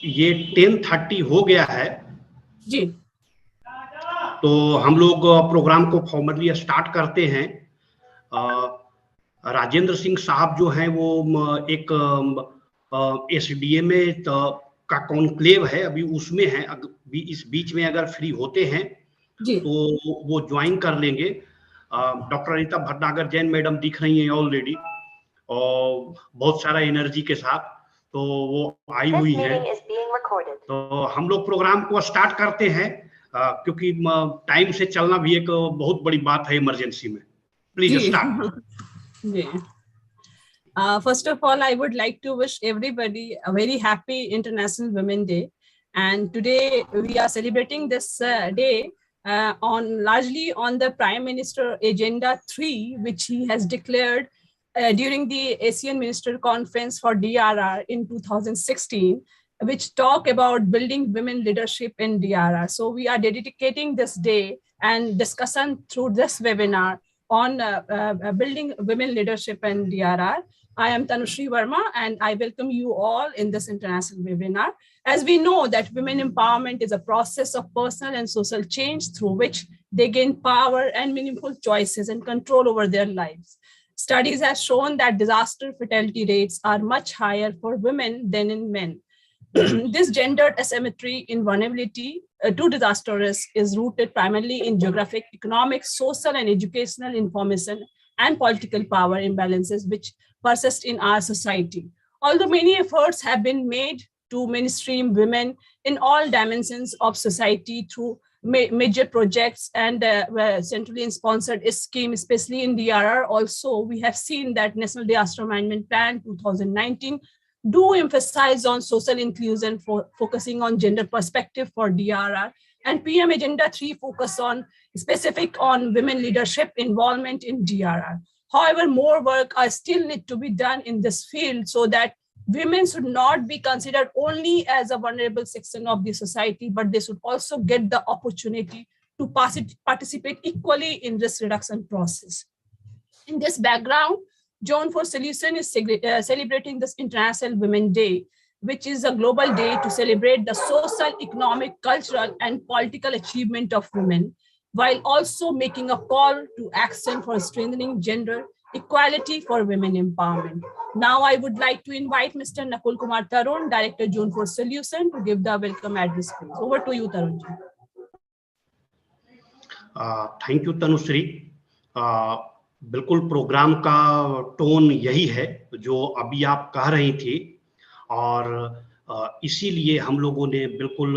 ये 10:30 हो गया है जी, तो हम लोग प्रोग्राम को फॉर्मली स्टार्ट करते हैं। राजेंद्र सिंह साहब जो हैं वो एक SDMA का कॉन्क्लेव है, अभी उसमें है, अभी इस बीच में अगर फ्री होते हैं जी। तो वो ज्वाइन कर लेंगे। डॉक्टर अनीता भटनागर जैन मैडम दिख रही हैं ऑलरेडी और बहुत सारा एनर्जी के साथ, तो वो आई हुई है। तो हम लोग प्रोग्राम को स्टार्ट करते हैं क्योंकि टाइम से चलना भी एक बहुत बड़ी बात है इमरजेंसी में। Please start. First of all, I would like to wish everybody a very happy International Women Day. And today we are celebrating this day largely on the Prime Minister Agenda 3, which he has declared during the ASEAN Minister Conference for DRR in 2016, which talk about building women leadership in DRR. So we are dedicating this day and discussion through this webinar on building women leadership in DRR. I am Tanushree Verma, and I welcome you all in this international webinar. As we know that women empowerment is a process of personal and social change through which they gain power and meaningful choices and control over their lives. Studies have shown that disaster fatality rates are much higher for women than in men. This gendered asymmetry in vulnerability to disaster risk is rooted primarily in geographic, economic, social, and educational information and political power imbalances which persist in our society. Although many efforts have been made to mainstream women in all dimensions of society through major projects and centrally sponsored scheme, especially in DRR, also we have seen that National Disaster Management Plan 2019 do emphasize on social inclusion, focusing on gender perspective for DRR, and PM Agenda 3 focus on specific on women leadership involvement in DRR. However, more work still need to be done in this field so that women should not be considered only as a vulnerable section of the society, but they should also get the opportunity to participate equally in risk reduction process. In this background, Jain for Solution is celebrating this International Women's Day, which is a global day to celebrate the social, economic, cultural, and political achievement of women, while also making a call to action for strengthening gender equality for women empowerment. Now, I would like to invite Mr. Nakul Kumar Tarun, Director, Jain for Solution, to give the welcome address. Please. Over to you, Tarun. Thank you, Tanushree. बिल्कुल programme का tone यही है जो अभी आप कह रही थी, और इसीलिए हम लोगों ने बिल्कुल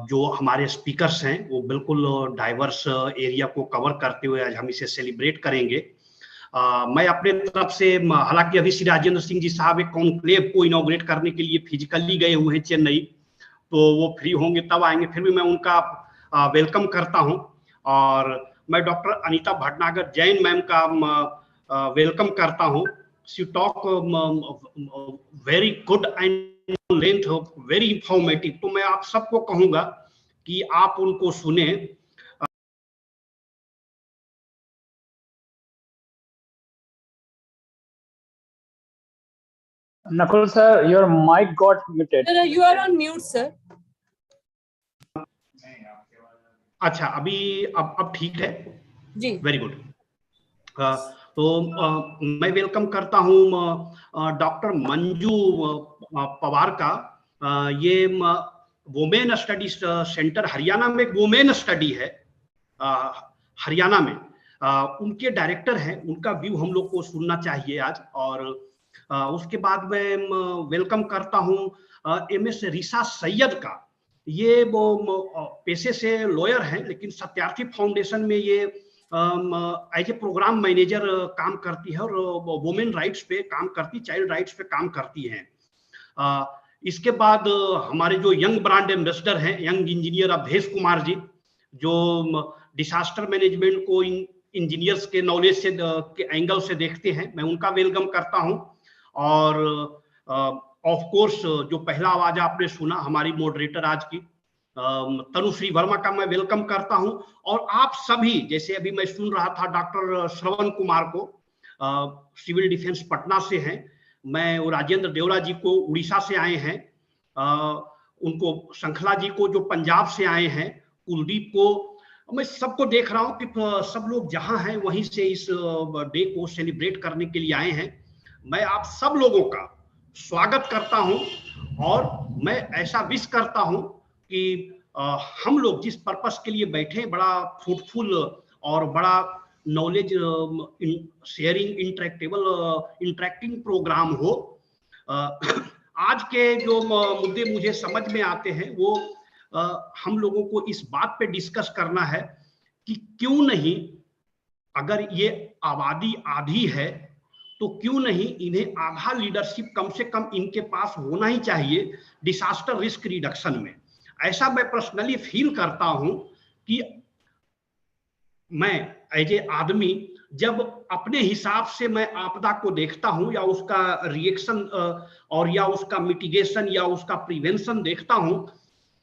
जो हमारे स्पीकर्स हैं वो बिल्कुल डाइवर्स एरिया को कवर करते हुए आज हम इसे सेलिब्रेट करेंगे। मैं अपने तरफ से, हालांकि अभी श्री राजेंद्र सिंह जी साहब एक कॉन्क्लेव को इनॉग्रेट करने के लिए फिजिकली गए हुए हैं चेन्नई, तो वो फ्री होंगे तब आएंगे, फिर भी मैं उनका वेलकम करता हूं। और मैं डॉक्टर अनीता भटनागर जैन मैम का वेलकम करता हूं। She talk very good and length, very informative, तो मैं आप सबको कहूंगा कि आप उनको सुने। Nakul sir, your mic got muted. You are on mute, sir. अच्छा, अभी अब ठीक है जी, वेरी गुड। तो मैं वेलकम करता हूं डॉक्टर मंजू पवार का। ये वुमेन स्टडीज सेंटर हरियाणा में एक वुमेन स्टडी है हरियाणा में, उनके डायरेक्टर हैं, उनका व्यू हम लोग को सुनना चाहिए आज। और उसके बाद मैं वेलकम करता हूं MS रिसा सैयद का। ये वो पेशे से लॉयर हैं, लेकिन सत्यार्थी फाउंडेशन में ये एज ए प्रोग्राम मैनेजर काम करती है और वुमेन राइट्स पे काम करती, चाइल्ड राइट्स पे काम करती हैं। इसके बाद हमारे जो यंग ब्रांड एम्बेसडर हैं, यंग इंजीनियर अवधेश कुमार जी, जो डिसास्टर मैनेजमेंट को इंजीनियर्स के नॉलेज से के एंगल से देखते हैं, मैं उनका वेलकम करता हूं। और ऑफ कोर्स जो पहला आवाज आपने सुना हमारी मॉडरेटर आज की तनुश्री वर्मा का मैं वेलकम करता हूं। और आप सभी, जैसे अभी मैं सुन रहा था डॉक्टर श्रवण कुमार को, सिविल डिफेंस पटना से हैं, मैं राजेंद्र देवरा जी को उड़ीसा से आए हैं, उनको श्रृंखला जी को जो पंजाब से आए हैं, कुलदीप को, मैं सबको देख रहा हूं कि सब लोग जहां हैं वहीं से इस डे को सेलिब्रेट करने के लिए आए हैं। मैं आप सब लोगों का स्वागत करता हूं और मैं ऐसा विश करता हूं कि हम लोग जिस पर्पस के लिए बैठे, बड़ा फ्रूटफुल और बड़ा नॉलेज शेयरिंग इंटरेक्टिंग प्रोग्राम हो। आज के जो मुद्दे मुझे समझ में आते हैं वो हम लोगों को इस बात पे डिस्कस करना है कि क्यों नहीं, अगर ये आबादी आधी है तो क्यों नहीं इन्हें आधा लीडरशिप कम से कम इनके पास होना ही चाहिए डिजास्टर रिस्क रिडक्शन में। ऐसा मैं पर्सनली फील करता हूं कि मैं एज ए आदमी जब अपने हिसाब से मैं आपदा को देखता हूं या उसका रिएक्शन और या उसका मिटिगेशन या उसका प्रिवेंशन देखता हूं,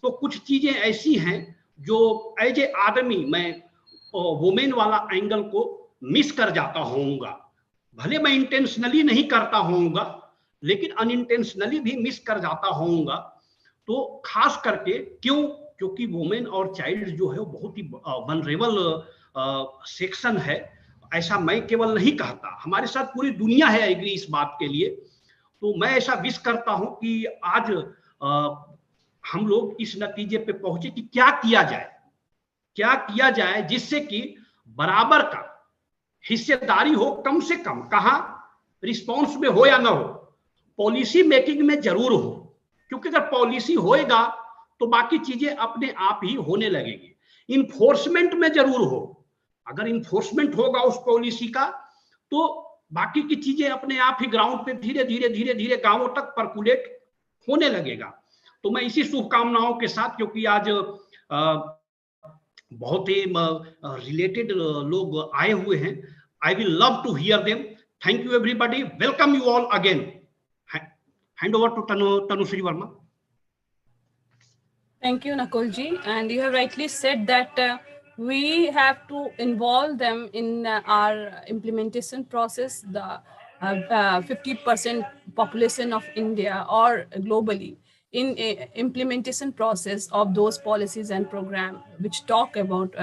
तो कुछ चीजें ऐसी हैं जो एज ए आदमी मैं वुमेन वाला एंगल को मिस कर जाता होऊंगा। भले मैं इंटेंशनली नहीं करता होऊंगा, लेकिन अनइंटेंशनली भी मिस कर जाता होऊंगा। तो खास करके क्यों, क्योंकि वुमेन और चाइल्ड जो है वो बहुत ही वनरेबल सेक्शन है। ऐसा मैं केवल नहीं कहता, हमारे साथ पूरी दुनिया है एग्री इस बात के लिए। तो मैं ऐसा विश करता हूं कि आज हम लोग इस नतीजे पे पहुंचे कि क्या किया जाए जिससे कि बराबर का हिस्सेदारी हो, कम से कम, कहां रिस्पॉन्स में हो या ना हो, पॉलिसी मेकिंग में जरूर हो। क्योंकि अगर पॉलिसी होएगा तो बाकी चीजें अपने आप ही होने लगेगी। इन्फोर्समेंट में जरूर हो, अगर इन्फोर्समेंट होगा उस पॉलिसी का तो बाकी की चीजें अपने आप ही ग्राउंड पे धीरे धीरे गांवों तक परकुलेट होने लगेगा। तो मैं इसी शुभकामनाओं के साथ, क्योंकि आज बहुत ही रिलेटेड लोग आए हुए हैं, I will love to hear them. Thank you everybody, welcome you all again. Hand over to Tanushree Verma. Thank you, Nakulji. And you have rightly said that we have to involve them in our implementation process. The 50% population of India or globally in implementation process of those policies and programs which talk about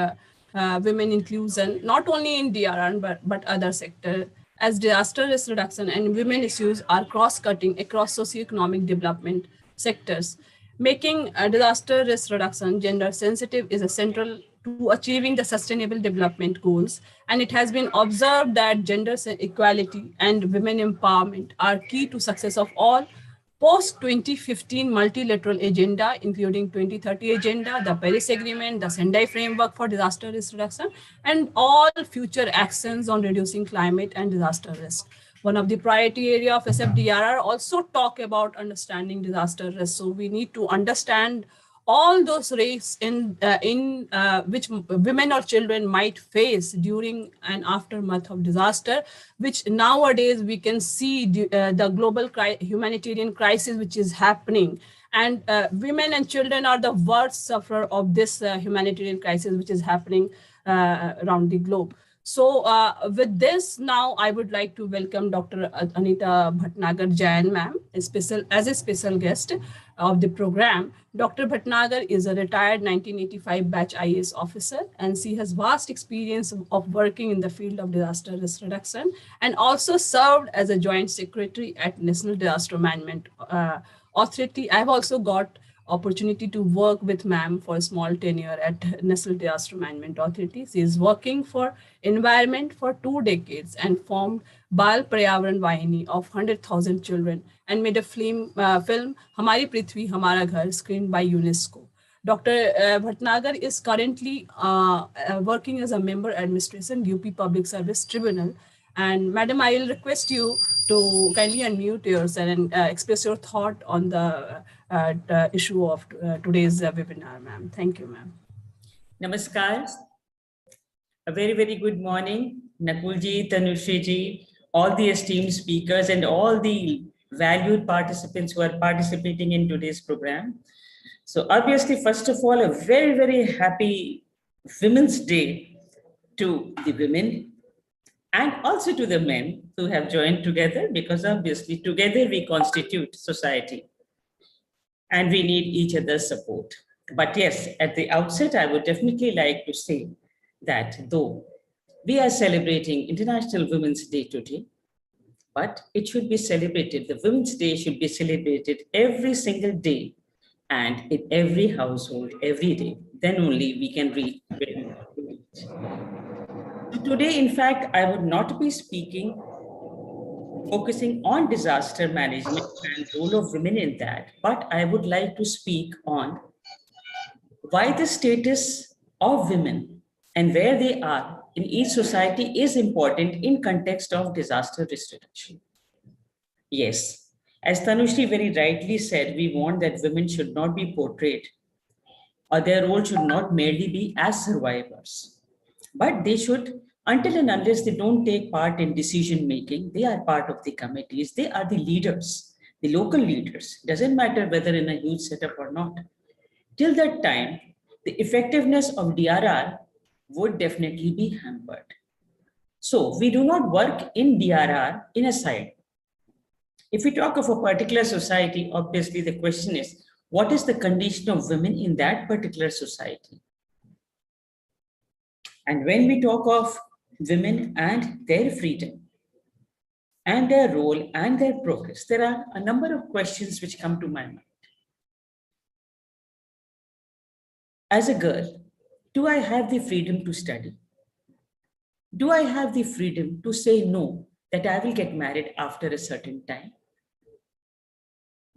women inclusion, not only in DRR but other sectors, as disaster risk reduction and women issues are cross-cutting across socioeconomic development sectors. Making disaster risk reduction gender sensitive is essential to achieving the sustainable development goals. And it has been observed that gender equality and women empowerment are key to success of all post-2015 multilateral agenda, including 2030 agenda, the Paris Agreement, the Sendai Framework for Disaster Risk Reduction, and all future actions on reducing climate and disaster risk. One of the priority area of SFDRR also talk about understanding disaster risk. So we need to understand all those risks in which women or children might face during and aftermath of disaster, which nowadays we can see the global humanitarian crisis which is happening. And women and children are the worst sufferer of this humanitarian crisis which is happening around the globe. So with this, now I would like to welcome Dr. Anita Bhatnagar Jain, ma'am, as a special guest of the program. Dr. Bhatnagar is a retired 1985 batch IAS officer, and she has vast experience of working in the field of disaster risk reduction, and also served as a joint secretary at National Disaster Management Authority. I've also got opportunity to work with ma'am for a small tenure at National Disaster Management Authority. She is working for environment for 2 decades and formed Bal Paryavaran Vahini of 100,000 children and made a film Hamari Prithvi Hamara Ghar, screened by UNESCO. Dr. Bhatnagar is currently working as a member administration UP Public Service Tribunal. And Madam, I will request you to kindly unmute yourself and express your thought on the issue of today's webinar, ma'am. Thank you, ma'am. Namaskar. A very, very good morning, Nakulji, Tanushriji, all the esteemed speakers and all the valued participants who are participating in today's program. So obviously, first of all, a very, very happy Women's Day to the women and also to the men who have joined together, because obviously together we constitute society. and we need each other's support. But yes, at the outset, I would definitely like to say that though we are celebrating International Women's Day today, but it should be celebrated. The Women's Day should be celebrated every single day and in every household, every day. Then only we can reach where we want to reach. So today, in fact, I would not be speaking, focusing on disaster management and role of women in that, but I would like to speak on why the status of women and where they are in each society is important in context of disaster risk reduction. Yes, as Tanushri very rightly said, we want that women should not be portrayed or their role should not merely be as survivors, but they should, until and unless they don't take part in decision making, they are part of the committees, they are the leaders, the local leaders. Doesn't matter whether in a huge setup or not. Till that time, the effectiveness of DRR would definitely be hampered. So we do not work in DRR in a side. If we talk of a particular society, obviously the question is, what is the condition of women in that particular society? And when we talk of women and their freedom and their role and their progress, there are a number of questions which come to my mind. As a girl, do I have the freedom to study? Do I have the freedom to say no, that I will get married after a certain time?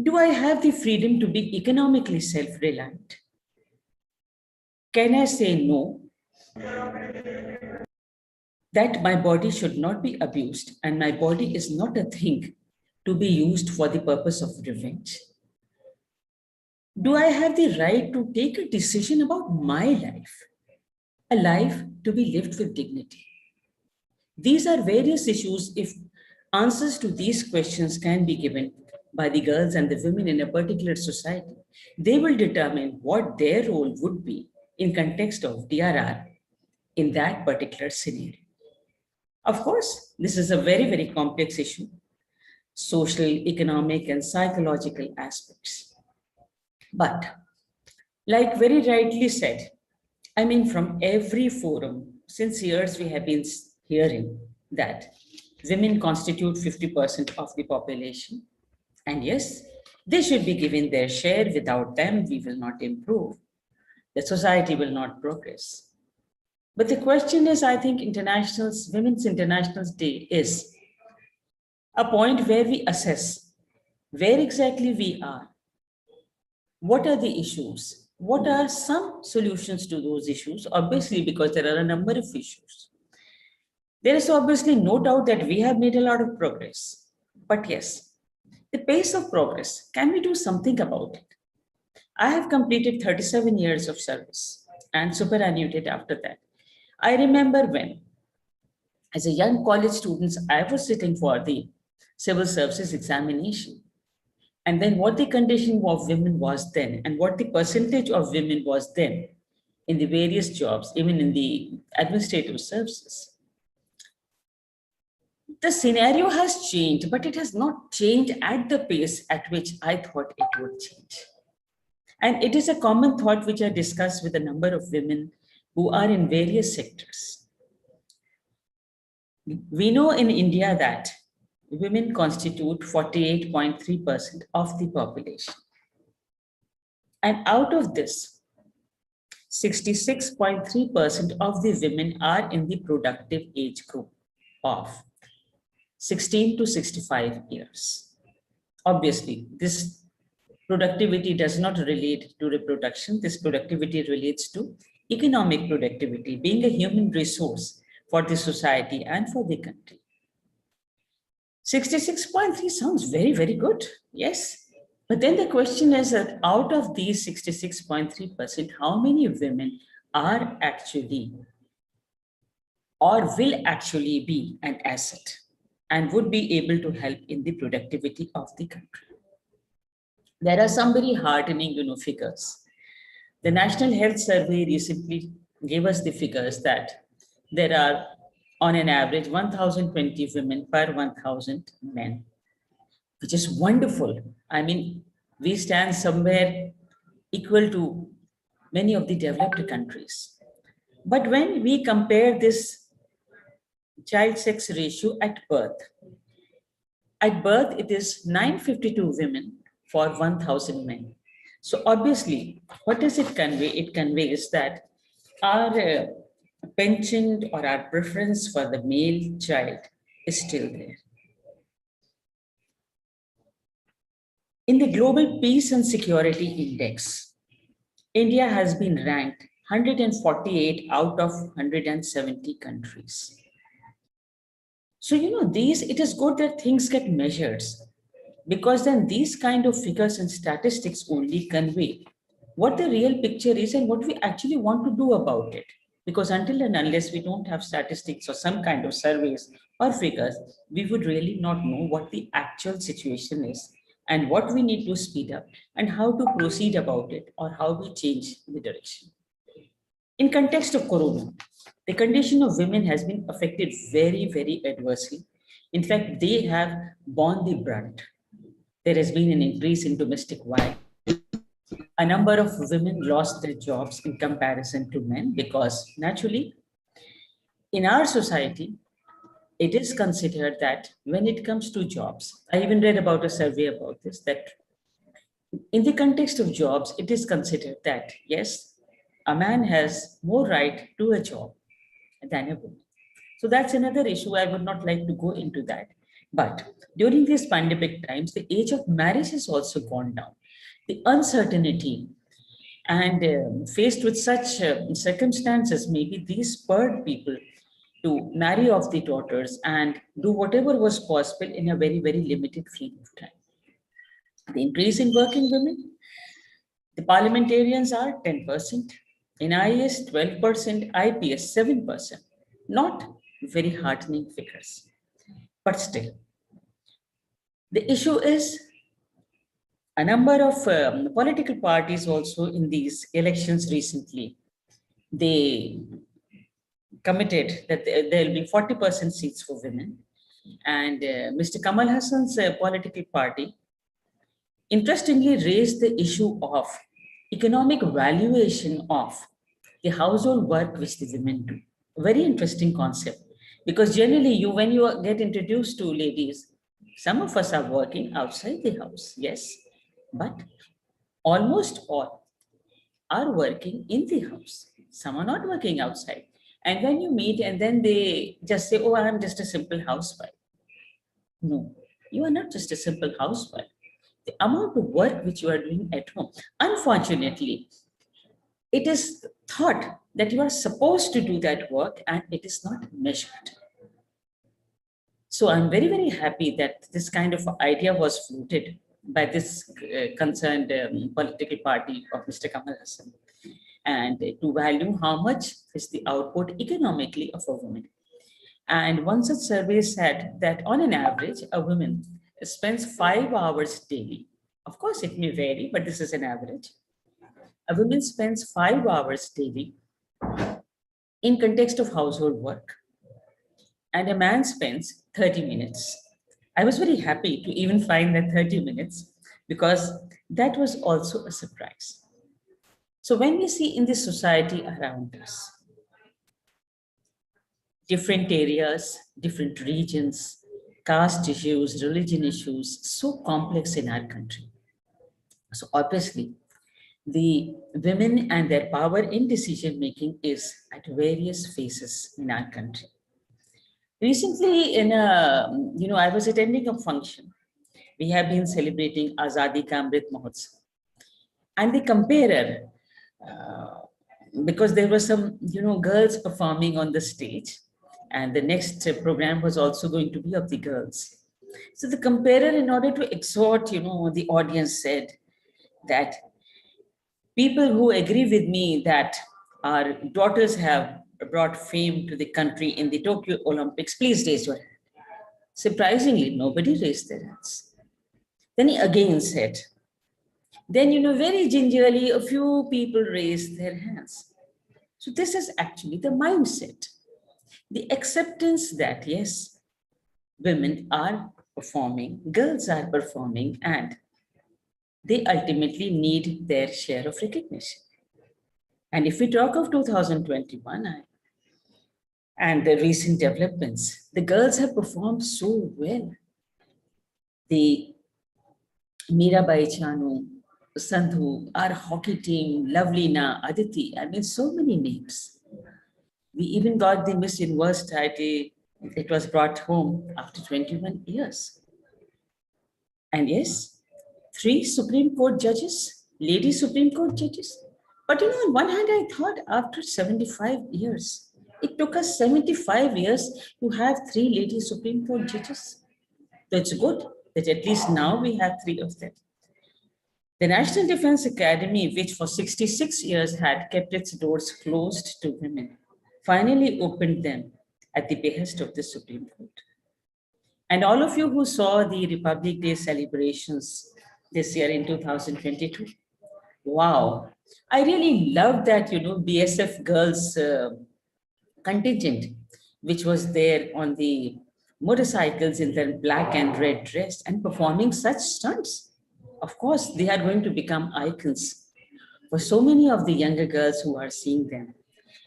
Do I have the freedom to be economically self-reliant? Can I say no? That my body should not be abused and my body is not a thing to be used for the purpose of revenge? Do I have the right to take a decision about my life, a life to be lived with dignity? These are various issues. If answers to these questions can be given by the girls and the women in a particular society, they will determine what their role would be in context of DRR in that particular scenario. Of course, this is a very, very complex issue, social, economic, and psychological aspects. But like very rightly said, I mean, from every forum, since years we have been hearing that women constitute 50% of the population. And yes, they should be given their share. Without them, we will not improve. The society will not progress. But the question is, I think Women's International Day is a point where we assess where exactly we are. What are the issues? What are some solutions to those issues? Obviously, because there are a number of issues. There is obviously no doubt that we have made a lot of progress. But yes, the pace of progress, can we do something about it? I have completed 37 years of service and superannuated after that. I remember when, as a young college student, I was sitting for the civil services examination. And then what the condition of women was then and what the percentage of women was then in the various jobs, even in the administrative services. The scenario has changed, but it has not changed at the pace at which I thought it would change. And it is a common thought which I discuss with a number of women who are in various sectors. We know in India that women constitute 48.3% of the population. And out of this, 66.3% of the women are in the productive age group of 16 to 65 years. Obviously, this productivity does not relate to reproduction. This productivity relates to economic productivity, being a human resource for the society and for the country. 66.3 sounds very, very good. Yes. But then the question is that out of these 66.3%, how many women are actually or will actually be an asset and would be able to help in the productivity of the country? There are some very heartening, figures. The National Health Survey recently gave us the figures that there are, on an average, 1,020 women per 1,000 men, which is wonderful. I mean, we stand somewhere equal to many of the developed countries. But when we compare this child sex ratio at birth it is 952 women for 1,000 men. So obviously, what does it convey? It conveys that our penchant or our preference for the male child is still there. In the Global Peace and Security Index, India has been ranked 148 out of 170 countries. So, it is good that things get measured, because then these kind of figures and statistics only convey what the real picture is and what we actually want to do about it. Because until and unless we don't have statistics or some kind of surveys or figures, we would really not know what the actual situation is and what we need to speed up and how to proceed about it or how we change the direction. In context of Corona, the condition of women has been affected very, very adversely. In fact, they have borne the brunt. There has been an increase in domestic violence. A number of women lost their jobs in comparison to men because naturally, in our society, it is considered that when it comes to jobs, I even read about a survey about this, that in the context of jobs, it is considered that, yes, a man has more right to a job than a woman. So that's another issue. I would not like to go into that. But during these pandemic times, the age of marriage has also gone down. The uncertainty and faced with such circumstances, maybe these spurred people to marry off the daughters and do whatever was possible in a very, very limited field of time. The increase in working women, the parliamentarians are 10%, in IAS 12%, IPS 7%. Not very heartening figures, but still. The issue is a number of political parties also in these elections recently, they committed that there will be 40% seats for women. And Mr. Kamal Hassan's political party interestingly raised the issue of economic valuation of the household work which the women do. Very interesting concept, because generally when you get introduced to ladies, some of us are working outside the house, yes, but almost all are working in the house. Some are not working outside. And when you meet and then they just say, oh, I'm just a simple housewife. No, you are not just a simple housewife. The amount of work which you are doing at home, unfortunately, it is thought that you are supposed to do that work and it is not measured. So I'm very, very happy that this kind of idea was floated by this concerned political party of Mr. Kamal Hassan, and to value how much is the output economically of a woman. And one such survey said that on an average, a woman spends 5 hours daily. Of course, it may vary, but this is an average. A woman spends 5 hours daily in context of household work, and a man spends 30 minutes. I was very happy to even find that 30 minutes because that was also a surprise. So when we see in the society around us, different areas, different regions, caste issues, religion issues, so complex in our country. So obviously, the women and their power in decision-making is at various phases in our country. Recently, I was attending a function. We have been celebrating Azadi Ka Amrit Mahotsav. And the comparer, because there were some, girls performing on the stage, and the next program was also going to be of the girls. So the comparer, in order to exhort, the audience, said that people who agree with me that our daughters have brought fame to the country in the Tokyo Olympics, please raise your hand. Surprisingly, nobody raised their hands. Then he again said, then, very gingerly, a few people raised their hands. So this is actually the mindset, the acceptance that, yes, women are performing, girls are performing, and they ultimately need their share of recognition. And if we talk of 2021 and the recent developments, the girls have performed so well. The Mirabai Chanu, Sandhu, our hockey team, Lovelina, Aditi, I mean, so many names. We even got the Miss Universe title. It was brought home after 21 years. And yes, 3 Supreme Court judges, lady Supreme Court judges. But on one hand, I thought after 75 years, it took us 75 years to have 3 lady Supreme Court judges. So it's good that at least now we have 3 of them. The National Defense Academy, which for 66 years had kept its doors closed to women, finally opened them at the behest of the Supreme Court. And all of you who saw the Republic Day celebrations this year in 2022, wow, I really loved that, BSF girls contingent, which was there on the motorcycles in their black and red dress and performing such stunts. Of course, they are going to become icons for so many of the younger girls who are seeing them.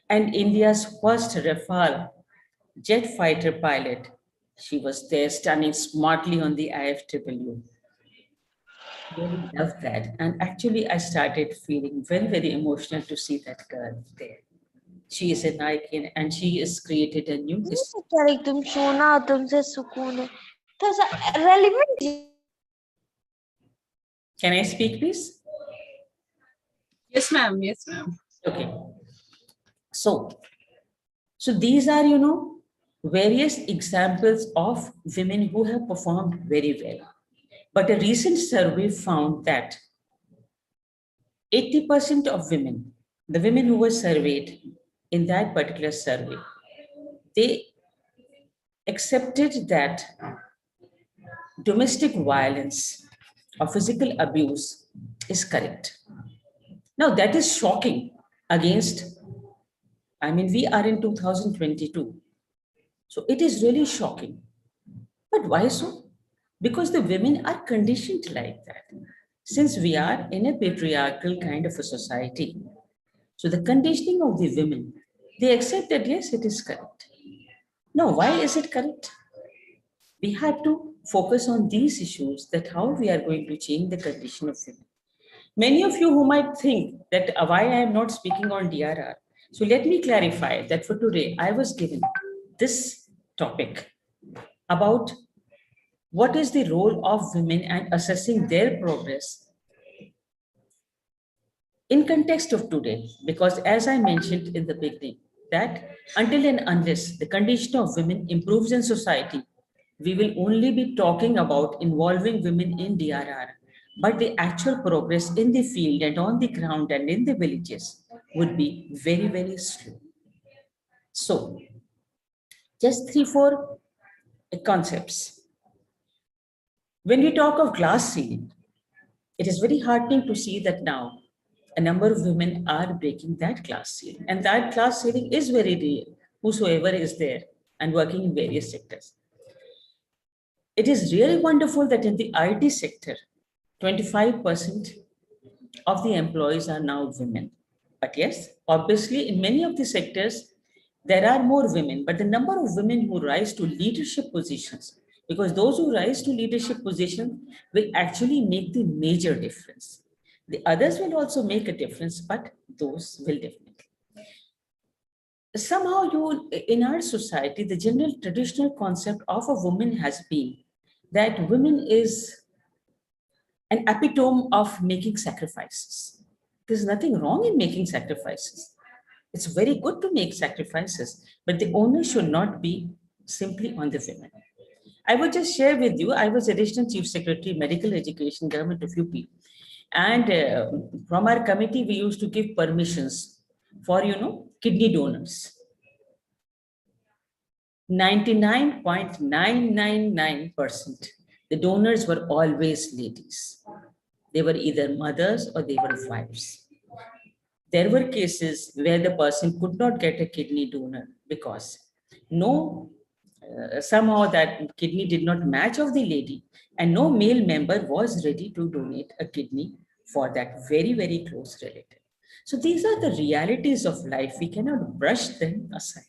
And India's first Rafale jet fighter pilot, she was there standing smartly on the IFW. Really loved that. And actually, I started feeling very, very emotional to see that girl there. She is an icon and she has created a new history. Can I speak, please? Yes, ma'am. Yes, ma'am. Okay. So these are, various examples of women who have performed very well. But a recent survey found that 80% of women, the women who were surveyed in that particular survey, they accepted that domestic violence or physical abuse is correct. Now that is shocking against, we are in 2022. So it is really shocking. But why so? Because the women are conditioned like that. Since we are in a patriarchal kind of a society, so the conditioning of the women, they accept that yes, it is correct. Now, why is it correct? We have to focus on these issues, that how we are going to change the condition of women. Many of you who might think that why I am not speaking on DRR. So let me clarify that for today, I was given this topic about what is the role of women and assessing their progress in context of today, because as I mentioned in the beginning, that until and unless the condition of women improves in society, we will only be talking about involving women in DRR, but the actual progress in the field and on the ground and in the villages would be very, very slow. So just 3-4 concepts. When we talk of glass ceiling, it is very heartening to see that now a number of women are breaking that glass ceiling. And that glass ceiling is very real, whosoever is there and working in various sectors. It is really wonderful that in the IT sector, 25% of the employees are now women. But yes, obviously in many of the sectors, there are more women, but the number of women who rise to leadership positions, because those who rise to leadership positions will actually make the major difference. The others will also make a difference, but those will definitely. Somehow in our society, the general traditional concept of a woman has been that women is an epitome of making sacrifices. There's nothing wrong in making sacrifices. It's very good to make sacrifices, but the onus should not be simply on the women. I would just share with you, I was Additional Chief Secretary, Medical Education, Government of UP. And from our committee, we used to give permissions for, kidney donors. 99.999%, the donors were always ladies. They were either mothers or they were wives. There were cases where the person could not get a kidney donor because no somehow that kidney did not match of the lady, and no male member was ready to donate a kidney for that very, very close relative. So these are the realities of life. We cannot brush them aside.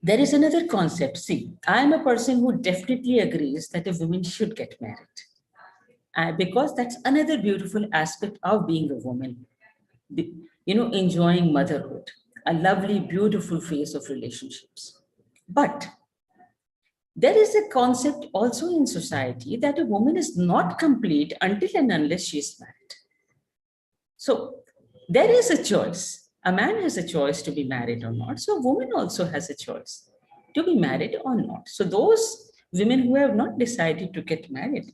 There is another concept. See, I am a person who definitely agrees that a woman should get married. Because that's another beautiful aspect of being a woman. Enjoying motherhood, a lovely, beautiful phase of relationships. But there is a concept also in society that a woman is not complete until and unless she is married. So there is a choice. A man has a choice to be married or not. So a woman also has a choice to be married or not. So those women who have not decided to get married,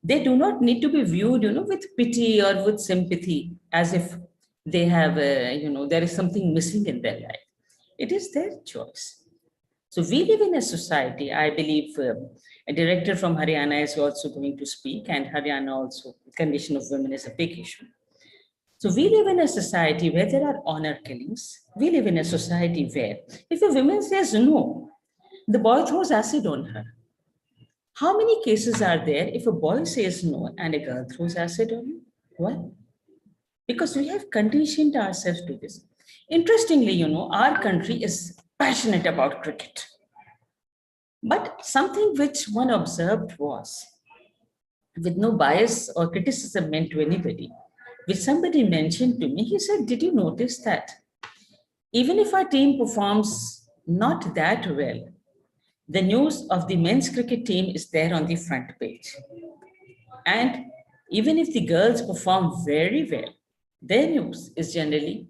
they do not need to be viewed, with pity or with sympathy, as if they have, there is something missing in their life. It is their choice. So we live in a society, I believe a director from Haryana is also going to speak, and Haryana also, condition of women is a big issue. So we live in a society where there are honor killings. We live in a society where if a woman says no, the boy throws acid on her. How many cases are there if a boy says no and a girl throws acid on him? Why? Because we have conditioned ourselves to this. Interestingly, our country is passionate about cricket. But something which one observed was, with no bias or criticism meant to anybody, which somebody mentioned to me, he said, did you notice that even if our team performs not that well, the news of the men's cricket team is there on the front page. And even if the girls perform very well, their news is generally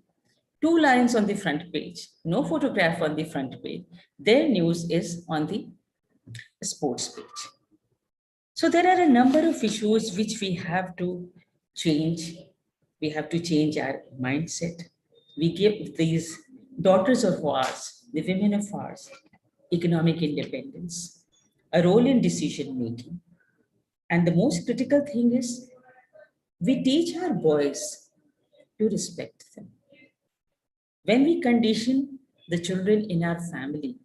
2 lines on the front page, no photograph on the front page. Their news is on the sports page. So there are a number of issues which we have to change. We have to change our mindset. We give these daughters of ours, the women of ours, economic independence, a role in decision making. And the most critical thing is we teach our boys to respect them. When we condition the children in our family,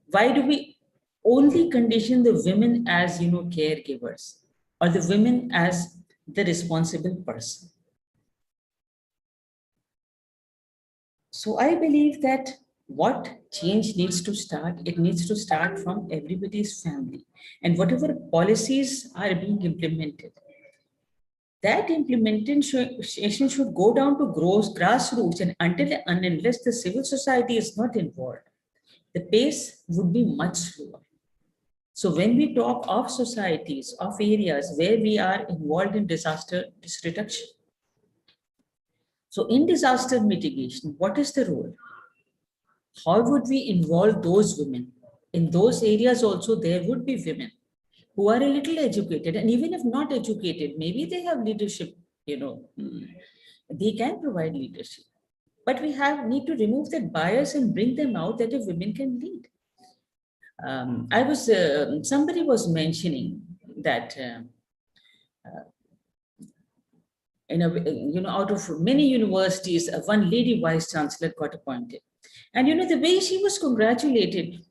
why do we only condition the women as, caregivers, or the women as the responsible person? So I believe that what change needs to start, it needs to start from everybody's family. And whatever policies are being implemented, that implementation should go down to grassroots, and until and unless the civil society is not involved, the pace would be much slower. So when we talk of societies, of areas where we are involved in disaster risk reduction, so in disaster mitigation, what is the role? How would we involve those women? In those areas also, there would be women who are a little educated, and even if not educated, maybe they have leadership, they can provide leadership. But we need to remove that bias and bring them out that a women can lead. Somebody was mentioning that, out of many universities, one lady vice chancellor got appointed. And, the way she was congratulated,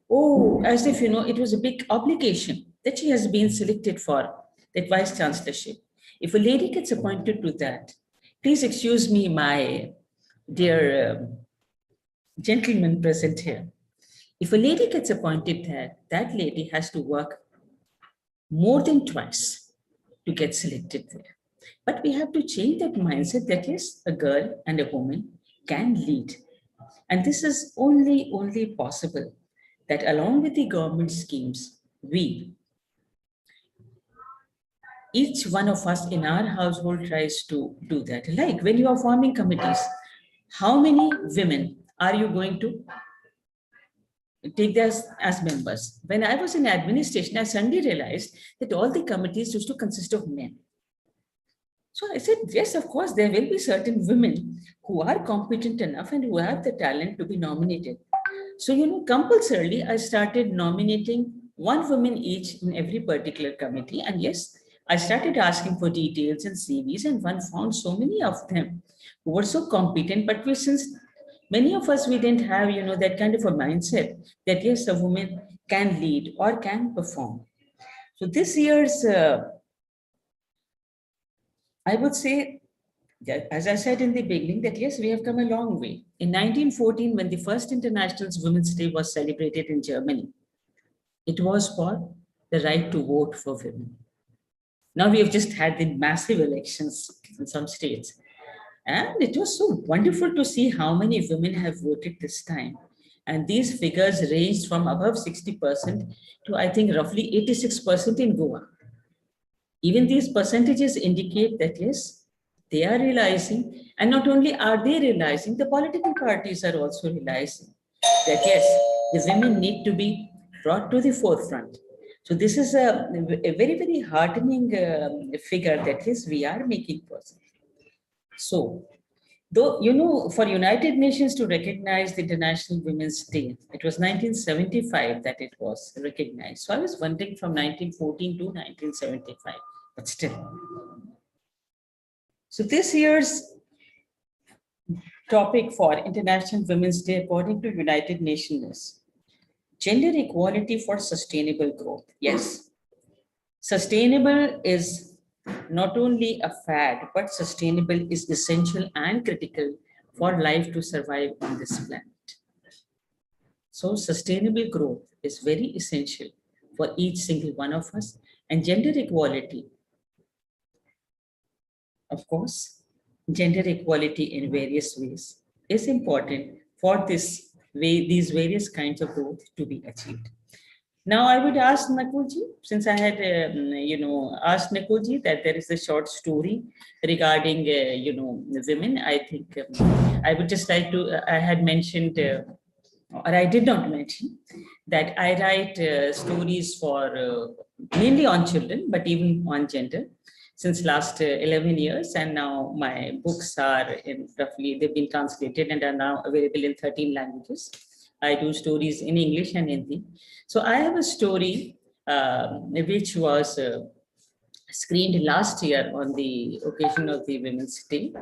as if, it was a big obligation that she has been selected for that vice chancellorship. If a lady gets appointed to that, please excuse me, my dear gentleman present here. If a lady gets appointed there, that lady has to work more than twice to get selected there. But we have to change that mindset that yes, a girl and a woman can lead. And this is only possible that along with the government schemes, each one of us in our household tries to do that. Like when you are forming committees, how many women are you going to take this as members? When I was in administration, I suddenly realized that all the committees used to consist of men. So I said, yes, of course, there will be certain women who are competent enough and who have the talent to be nominated. So, compulsorily, I started nominating one woman each in every particular committee. And yes, I started asking for details and CVs, and one found so many of them who were so competent, but since Many of us, we didn't have, that kind of a mindset that yes, a woman can lead or can perform. So this year's, I would say, as I said in the beginning, that yes, we have come a long way. In 1914, when the first International Women's Day was celebrated in Germany, it was for the right to vote for women. Now we have just had the massive elections in some states. And it was so wonderful to see how many women have voted this time. And these figures ranged from above 60% to, I think, roughly 86% in Goa. Even these percentages indicate that, yes, they are realizing, and not only are they realizing, the political parties are also realizing that, yes, the women need to be brought to the forefront. So this is a very, very heartening figure that, yes, we are making progress. So, though, for United Nations to recognize the International Women's Day, it was 1975 that it was recognized. So I was wondering from 1914 to 1975, but still. So this year's topic for International Women's Day, according to United Nations, is gender equality for sustainable growth. Yes, sustainable is not only a fad, but sustainable is essential and critical for life to survive on this planet. So sustainable growth is very essential for each single one of us, and gender equality, of course, gender equality in various ways is important for these various kinds of growth to be achieved. Now, I would ask Nakulji, since I had, asked Nakulji that there is a short story regarding, the women. I think I would just like to, I had mentioned, or I did not mention, that I write stories for mainly on children, but even on gender since last 11 years. And now my books are in roughly, they've been translated and are now available in 13 languages. I do stories in English and Hindi. So I have a story which was screened last year on the occasion of the Women's Day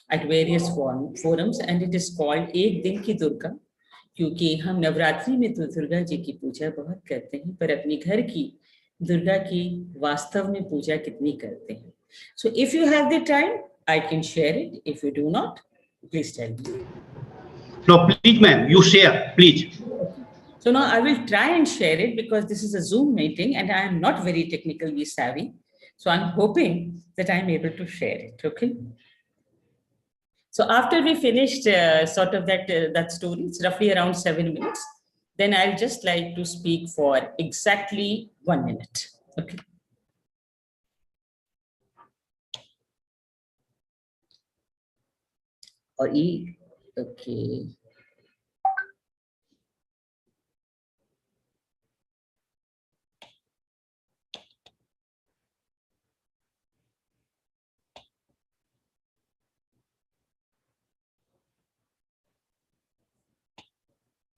at various forums, and it is called Ek Din Ki Durga, क्योंकि हम नवरात्रि में तो दुर्गा जी की पूजा बहुत करते हैं, पर अपने घर की दुर्गा की वास्तव में पूजा कितनी करते हैं. So if you have the time, I can share it. If you do not, please tell me. No, please, ma'am, you share, please. So now I will try and share it because this is a Zoom meeting and I am not very technically savvy. So I'm hoping that I'm able to share it, okay? So after we finished sort of that story, it's roughly around 7 minutes, then I'll just like to speak for exactly 1 minute, okay? Or E, okay.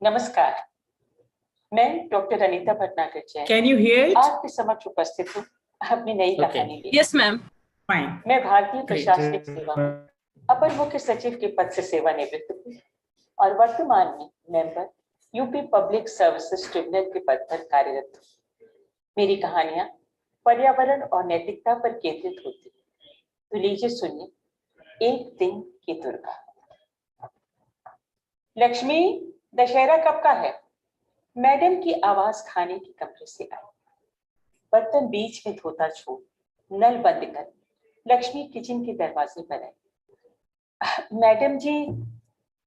नमस्कार, मैं doctor Anita Bhatnagar Jain. Can you hear it? आपके समक्ष उपस्थित हूँ अपनी नई कहानी लिए। Yes, ma'am. Fine. मैं भारतीय प्रशासनिक सेवा में अपर मुख्य सचिव के पद से सेवानिवृत्त हूँ और वर्तमान में member UP public services tribunal के पद पर कार्यरत हूँ। मेरी कहानियां पर्यावरण और नैतिकता पर केंद्रित होती है, तो लीजिए सुनिए एक दिन की दुर्गा। लक्ष्मी, दशहरा कब का है? मैडम की आवाज खाने के कमरे से आई। बर्तन बीच में धोता छोड़ नल बंद कर लक्ष्मी किचन के दरवाजे पर आई। मैडम जी,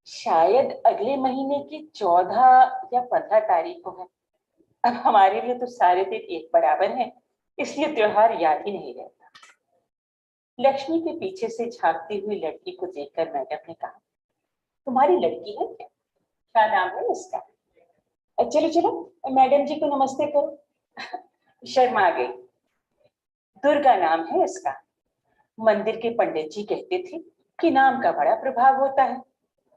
शायद अगले महीने की 14 या 15 तारीख को है। अब हमारे लिए तो सारे दिन एक बराबर हैं, इसलिए त्योहार याद ही नहीं रहता। लक्ष्मी के पीछे से झांकती हुई लड़की को देखकर मैडम ने कहा, तुम्हारी लड़की है क्या? क्या नाम है इसका? चलो चलो मैडम जी को नमस्ते करो। शर्मा गई। दुर्गा नाम है इसका। मंदिर के पंडित जी कहते थे कि नाम का बड़ा प्रभाव होता है,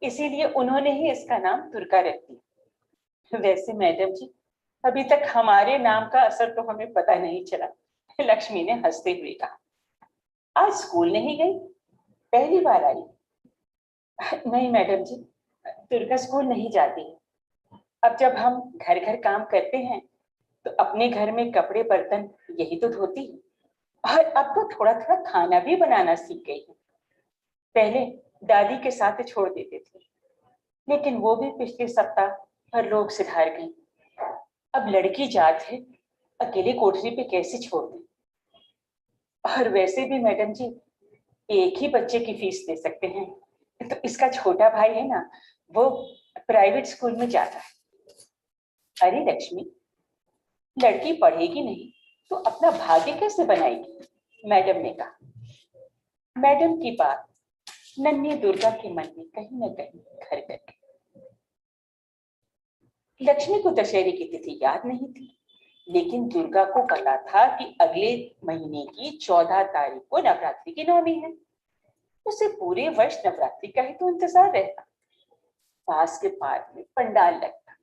इसीलिए उन्होंने ही इसका नाम दुर्गा रख दिया। वैसे मैडम जी, अभी तक हमारे नाम का असर तो हमें पता नहीं चला। लक्ष्मी ने हंसते हुए कहा, आज स्कूल नहीं गई? पहली बार आई? नहीं मैडम जी, दुर्गा स्कूल नहीं जाती है। अब जब हम घर घर काम करते हैं तो अपने घर में कपड़े बर्तन यही तो धोती है, और अब तो थोड़ा थोड़ा खाना भी बनाना सीख गई है। पहले दादी के साथ छोड़ देते थे, लेकिन वो भी पिछले सप्ताह हर रोग से हार गई। अब लड़की जात है, अकेले कोठरी पे कैसे छोड़ दें? और वैसे भी मैडम जी एक ही बच्चे की फीस दे सकते हैं, तो इसका छोटा भाई है ना, वो प्राइवेट स्कूल में जाता है। अरे लक्ष्मी, लड़की पढ़ेगी नहीं तो अपना भाग्य कैसे बनाएगी? मैडम ने कहा। मैडम की बात नन्ही दुर्गा के मन में कहीं न कहीं घर कर गई। लक्ष्मी को दशहरे की तिथि याद नहीं थी, लेकिन दुर्गा को पता था कि अगले महीने की 14 तारीख को नवरात्रि की नवमी है। उसे पूरे वर्ष नवरात्रि का ही तो इंतजार रहता। पास के पार्क में पंडाल लगता,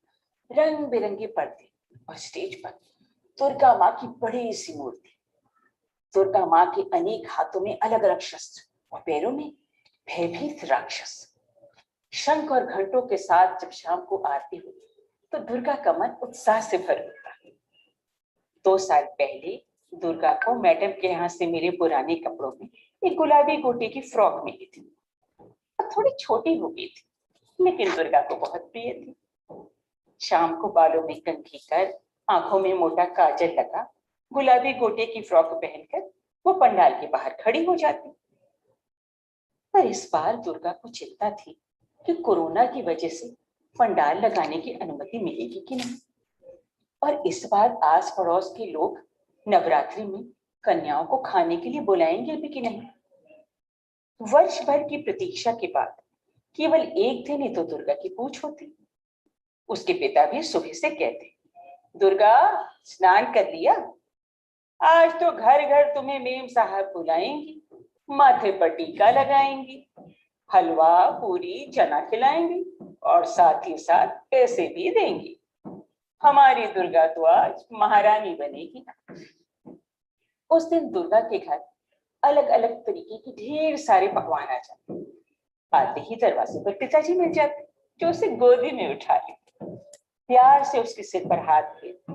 रंग बिरंगे पर्दे, और स्टेज पर दुर्गा माँ की बड़ी सी मूर्ति। दुर्गा माँ के अनेक हाथों में अलग अलग शस्त्र और पैरों में भयभीत राक्षस। शंख और घंटों के साथ जब शाम को आरती हुई तो दुर्गा का मन उत्साह से भर उठा। 2 साल पहले दुर्गा को मैडम के यहाँ से मेरे पुराने कपड़ों में एक गुलाबी गोटे की फ्रॉक मिली थी। अब थोड़ी छोटी हो गई थी, लेकिन दुर्गा को बहुत प्रिय थी। शाम को बालों में कंघी कर, आंखों में मोटा काजल लगा, गुलाबी गोटे की फ्रॉक पहनकर वो पंडाल के बाहर खड़ी हो जाती। पर इस बार दुर्गा को चिंता थी कि कोरोना की वजह से पंडाल लगाने की अनुमति मिलेगी कि नहीं, और इस बार आस पड़ोस के लोग नवरात्रि में कन्याओं को खाने के लिए बुलाएंगे भी कि नहीं। वर्ष भर की प्रतीक्षा के बाद केवल एक दिन ही तो दुर्गा की पूछ होती। उसके पिता भी सुबह से कहते, दुर्गा स्नान कर लिया? आज तो घर घर तुम्हें मेम साहब बुलाएंगी, माथे पर टीका लगाएंगी, हलवा पूरी चना खिलाएंगी, और साथ ही साथ पैसे भी देंगी। हमारी दुर्गा तो आज महारानी बनेगी। उस दिन दुर्गा के घर अलग अलग तरीके के ढेर सारे पकवान आ जाते। आते ही दरवाजे पर पिताजी मिल जाते, जो उसे गोदी में उठा लेते, प्यार से उसके सिर पर हाथ फेरते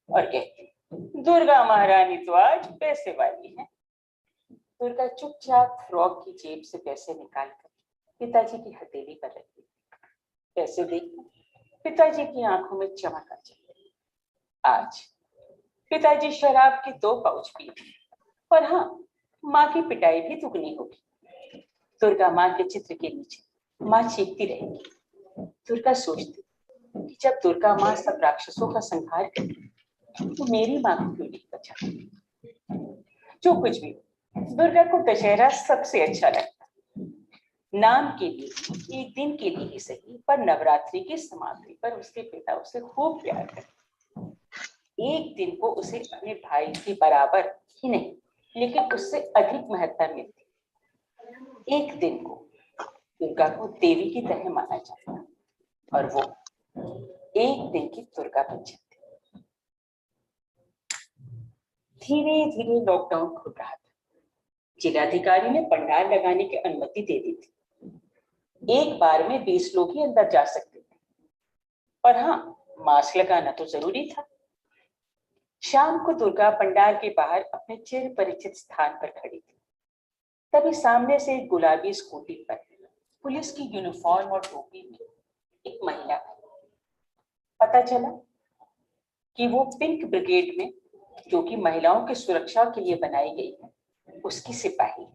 और कहते, दुर्गा महारानी तो आज पैसे वाली है। दुर्गा चुपचाप फ्रॉक की जेब से पैसे निकालकर पिताजी की हथेली पर रखती। पैसे देखकर पिताजी की आंखों में चमक आ जाती। आज पिताजी शराब के 2 पाउच पिए, और हाँ, माँ की पिटाई भी दुगनी होगी। दुर्गा माँ के चित्र के नीचे माँ चीखती रहेगी। दुर्गा सोचती कि जब दुर्गा माँ सब राक्षसों का संहार करेगी तो मेरी माँ को क्यों नहीं बचा। जो कुछ भी, दुर्गा को दशहरा सबसे अच्छा लगता। नाम के लिए, एक दिन के लिए ही सही, पर नवरात्रि की समाप्ति पर उसके पिता उसे खूब प्यार करते। एक दिन को उसे अपने भाई के बराबर ही नहीं, लेकिन उससे अधिक महत्ता मिलती। एक दिन को दुर्गा को देवी की तरह माना जाता, और वो एक दिन की दुर्गा बन जाती। धीरे धीरे लॉकडाउन खुल रहा था। जिलाधिकारी ने पंडाल लगाने की अनुमति दे दी थी। एक बार में 20 लोग ही अंदर जा सकते थे, और हाँ, मास्क लगाना तो जरूरी था। शाम को दुर्गा पंडाल के बाहर अपने चिर परिचित स्थान पर खड़ी थी। तभी सामने से एक गुलाबी स्कूटी पर पुलिस की यूनिफॉर्म और टोपी में एक महिला आई। पता चला कि वो पिंक ब्रिगेड में, जो कि महिलाओं की सुरक्षा के लिए बनाई गई है, उसकी सिपाही है।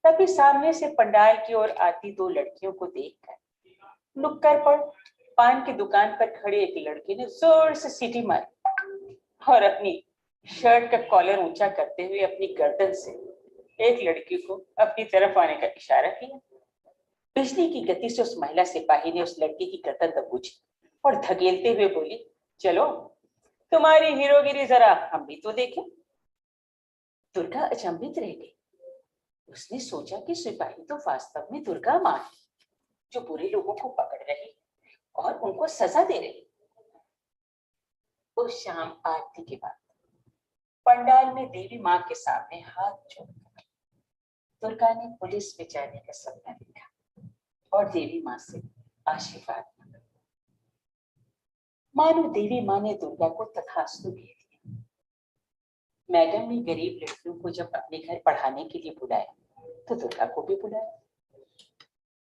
तभी सामने से पंडाल की ओर आती 2 लड़कियों को देखकर नुक्कड़ पर पान की दुकान पर खड़े एक लड़के ने जोर से सीटी मारी और अपनी शर्ट का कॉलर ऊंचा करते हुए अपनी गर्दन से एक लड़की को अपनी तरफ आने का इशारा किया। बिजली की गति से उस महिला सिपाही ने उस लड़की की गर्दन दबोची और धकेलते हुए बोली, चलो तुम्हारी हीरोगिरी जरा हम भी तो देखें। दुर्गा अचंभित रह गई। उसने सोचा कि सिपाही तो वास्तव में दुर्गा माँ है, जो बुरे लोगों को पकड़ रही और उनको सजा दे रही। उस शाम आरती के बाद पंडाल में देवी माँ के सामने हाथ जोड़कर दुर्गा ने पुलिस में जाने का सपना देखा। और देवी माँ से आशीर्वाद मांगा। मानो देवी माँ ने दुर्गा को तथास्तु कह दिया। मैडम ने गरीब लड़कियों को जब अपने घर पढ़ाने के लिए बुलाया तो दुर्गा को भी बुलाया।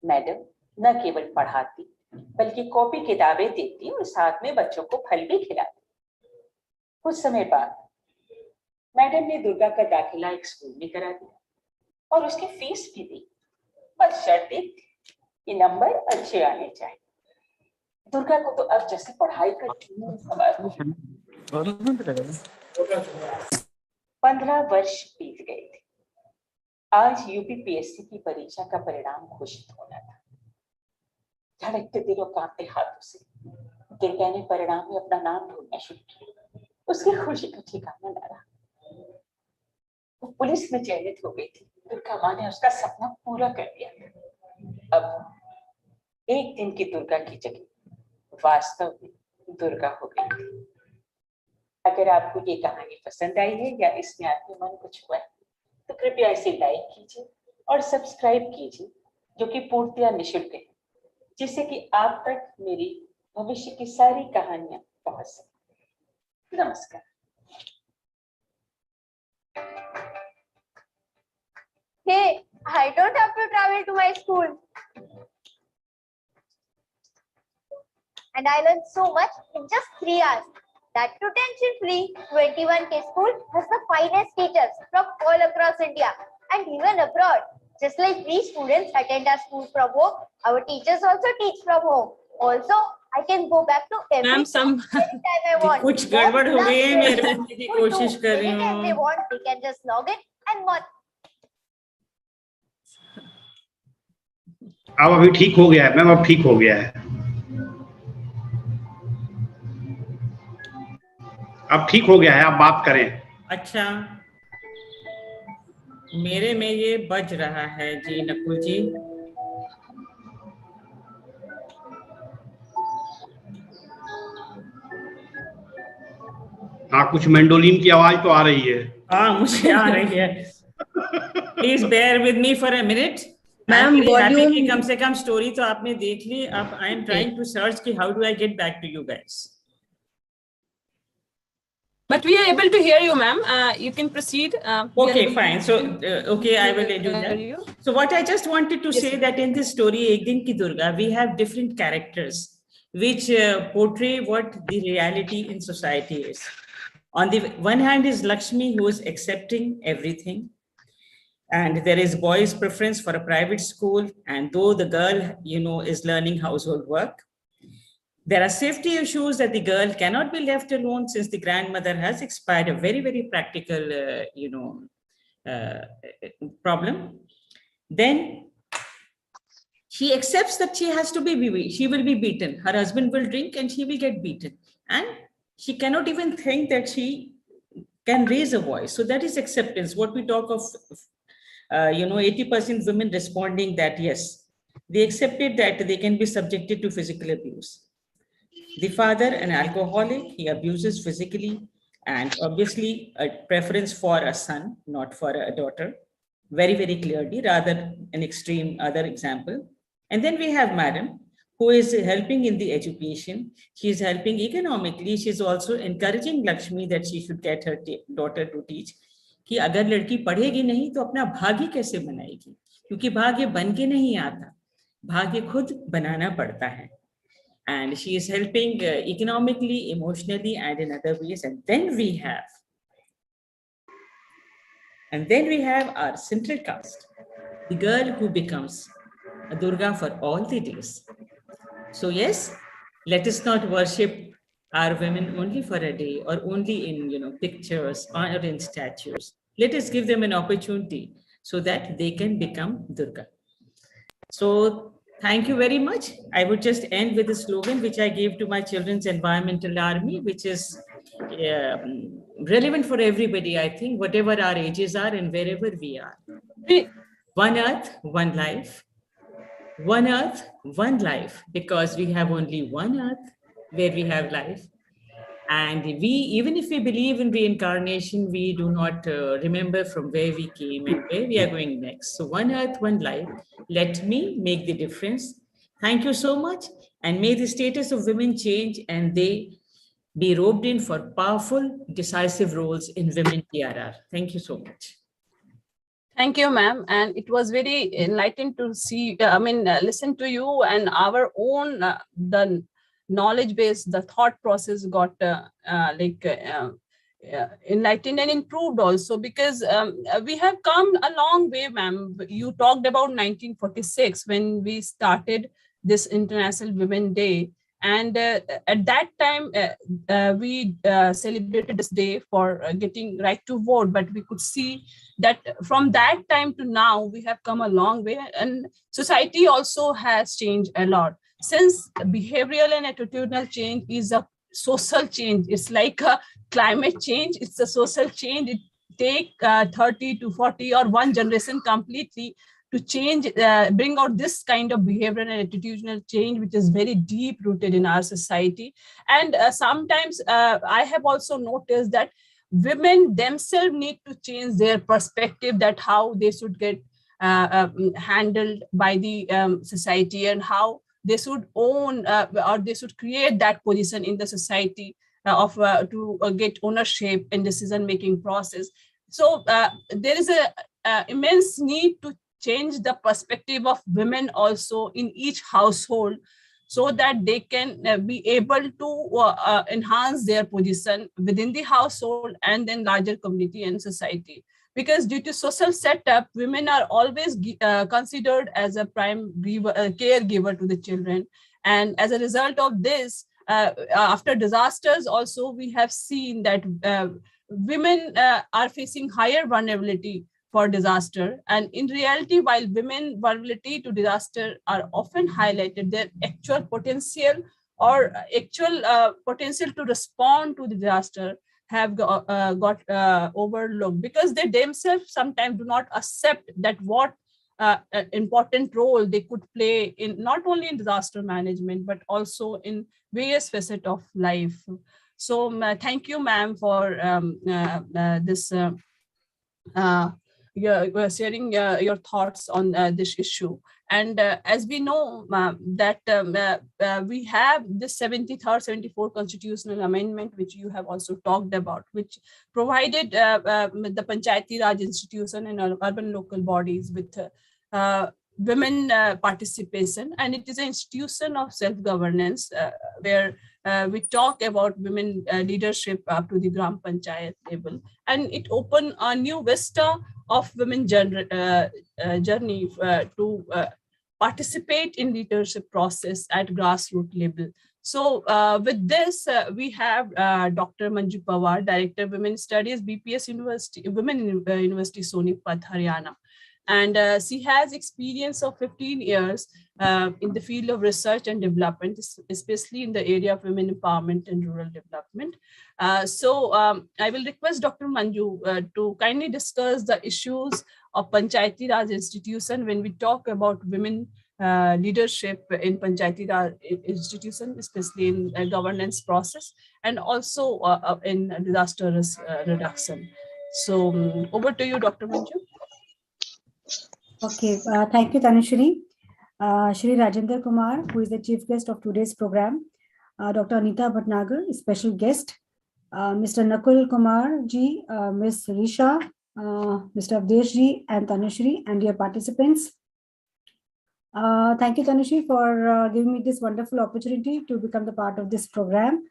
मैडम न केवल पढ़ाती बल्कि कॉपी किताबें देती और साथ में बच्चों को फल भी खिलाती। कुछ समय बाद मैडम ने दुर्गा का दाखिला एक स्कूल में करा दिया और उसकी फीस भी दी, बस शर्त एक थी कि नंबर अच्छे आने चाहिए। दुर्गा को तो अब जैसे पढ़ाई का 15 वर्ष बीत गए थे। आज यूपीपीएससी की परीक्षा का परिणाम घोषित होना था। धड़कते दिल और कांपते हाथों से दुर्गा ने परिणाम में अपना नाम ढूंढना शुरू किया। उसकी खुशी का ठिकाना न रहा। वो पुलिस में चयनित हो गई थी। दुर्गा माँ ने उसका सपना पूरा कर दिया था। अब एक दिन की दुर्गा की जगह वास्तव में दुर्गा हो गई थी। अगर आपको ये कहानी पसंद आई है या इसमें आपके मन को छुआ है तो कृपया इसे लाइक कीजिए और सब्सक्राइब कीजिए, जो कि पूर्णतया निःशुल्क है, जिससे कि आप तक मेरी भविष्य की सारी कहानियां पहुंच सके। नमस्कार। Hey, I don't have to travel to my school. And I learned so much in just 3 hours. That too tension-free 21K school has the finest teachers from all across India and even abroad. Just like we students attend our school from home, our teachers also teach from home. Also, I can go back to every Ma'am, anytime I want. कुछ गड़बड़ हो गई है, मेरे बनने की कोशिश कर रही Anytime they हूँ। want, they can just log in and watch. अब अभी ठीक हो गया है मैम, अब ठीक हो गया है, अब ठीक हो गया है, आप बात करें। अच्छा, मेरे में ये बज रहा है जी नकुल जी। हाँ, कुछ मेंडोलिन की आवाज तो आ रही है। हाँ, मुझे आ रही है। Please bear with me for a minute. Ma'am, volume कि कम से कम स्टोरी तो आपने देख ली। अब I am trying to search कि how do I get back to you guys. But we are able to hear you, ma'am. You can proceed. Okay, fine. So, okay, I will do that. You. So, what I just wanted to Yes, say sir. that in this story, Ek Din Ki Durga, we have different characters which portray what the reality in society is. On the one hand is Lakshmi, who is accepting everything. And there is boys' preference for a private school. And though the girl, is learning household work, there are safety issues that the girl cannot be left alone since the grandmother has expired, a very, very practical, problem. Then she accepts that she has to she will be beaten. Her husband will drink and she will get beaten. And she cannot even think that she can raise a voice. So that is acceptance. What we talk of, 80% women responding that yes, they accepted that they can be subjected to physical abuse. The father, an alcoholic, he abuses physically, and obviously a preference for a son, not for a daughter, very, very clearly, rather an extreme other example. And then we have Madam, who is helping in the education. She is helping economically. She's also encouraging Lakshmi that she should get her daughter to teach. कि अगर लड़की पढ़ेगी नहीं तो अपना भाग्य कैसे बनाएगी, क्योंकि भाग्य बन के नहीं आता, भाग्य खुद बनाना पड़ता है. And she is helping economically, emotionally, and in other ways. And then we have our central cast, the girl who becomes a Durga for all the days. So yes, let us not worship our women only for a day or only in pictures or in statues. Let us give them an opportunity so that they can become Durga. So thank you very much. I would just end with a slogan which I gave to my Children's Environmental Army, which is relevant for everybody, I think, whatever our ages are and wherever we are. One earth, one life. One earth, one life, because we have only one earth where we have life. And even if we believe in reincarnation, we do not remember from where we came and where we are going next. So one earth, one life. Let me make the difference. Thank you so much. And may the status of women change and they be roped in for powerful, decisive roles in women TRR. Thank you so much. Thank you, ma'am. And it was very enlightening to see, listen to you and our own, the knowledge base, the thought process got enlightened and improved also, because we have come a long way, ma'am. You talked about 1946 when we started this International Women's Day. And at that time, we celebrated this day for getting right to vote, but we could see that from that time to now, we have come a long way, and society also has changed a lot. Since behavioral and attitudinal change is a social change, it's like a climate change, it's a social change. It take 30 to 40 or one generation completely to change, bring out this kind of behavioral and attitudinal change, which is very deep rooted in our society. And sometimes I have also noticed that women themselves need to change their perspective, that how they should get handled by the society, and how they should own or they should create that position in the society to get ownership in decision-making process. So there is a immense need to change the perspective of women also in each household, so that they can be able to enhance their position within the household and then larger community and society. Because due to social setup, women are always considered as a prime caregiver to the children. And as a result of this, after disasters also, we have seen that women are facing higher vulnerability for disaster. And in reality, while women vulnerability to disaster are often highlighted, their actual potential or actual potential to respond to the disaster have got overlooked, because they themselves sometimes do not accept that what important role they could play in not only in disaster management, but also in various facets of life. So thank you, ma'am, for this sharing your thoughts on this issue. And as we know that we have this 73rd, 74th constitutional amendment, which you have also talked about, which provided the Panchayati Raj institution and urban local bodies with women participation. And it is an institution of self-governance where we talk about women leadership up to the Gram Panchayat level. And it opened a new vista of women journey to participate in leadership process at grassroots level. So with this, we have Dr. Manju Pawar, Director of Women Studies, BPS University, Women University, Sonipat, Haryana. And she has experience of 15 years in the field of research and development, especially in the area of women empowerment and rural development. So I will request Dr. Manju to kindly discuss the issues of Panchayati Raj institution when we talk about women leadership in Panchayati Raj institution, especially in governance process, and also in disaster risk reduction. So over to you, Dr. Manju. Okay, thank you, Tanushree. Shri Rajendra Kumar, who is the chief guest of today's program, Dr. Anita Bhatnagar, special guest, Mr. Nakul Kumar ji, Ms. Risha, Mr. Avdesh ji, and Tanushree, and dear participants. Thank you, Tanushree, for giving me this wonderful opportunity to become the part of this program,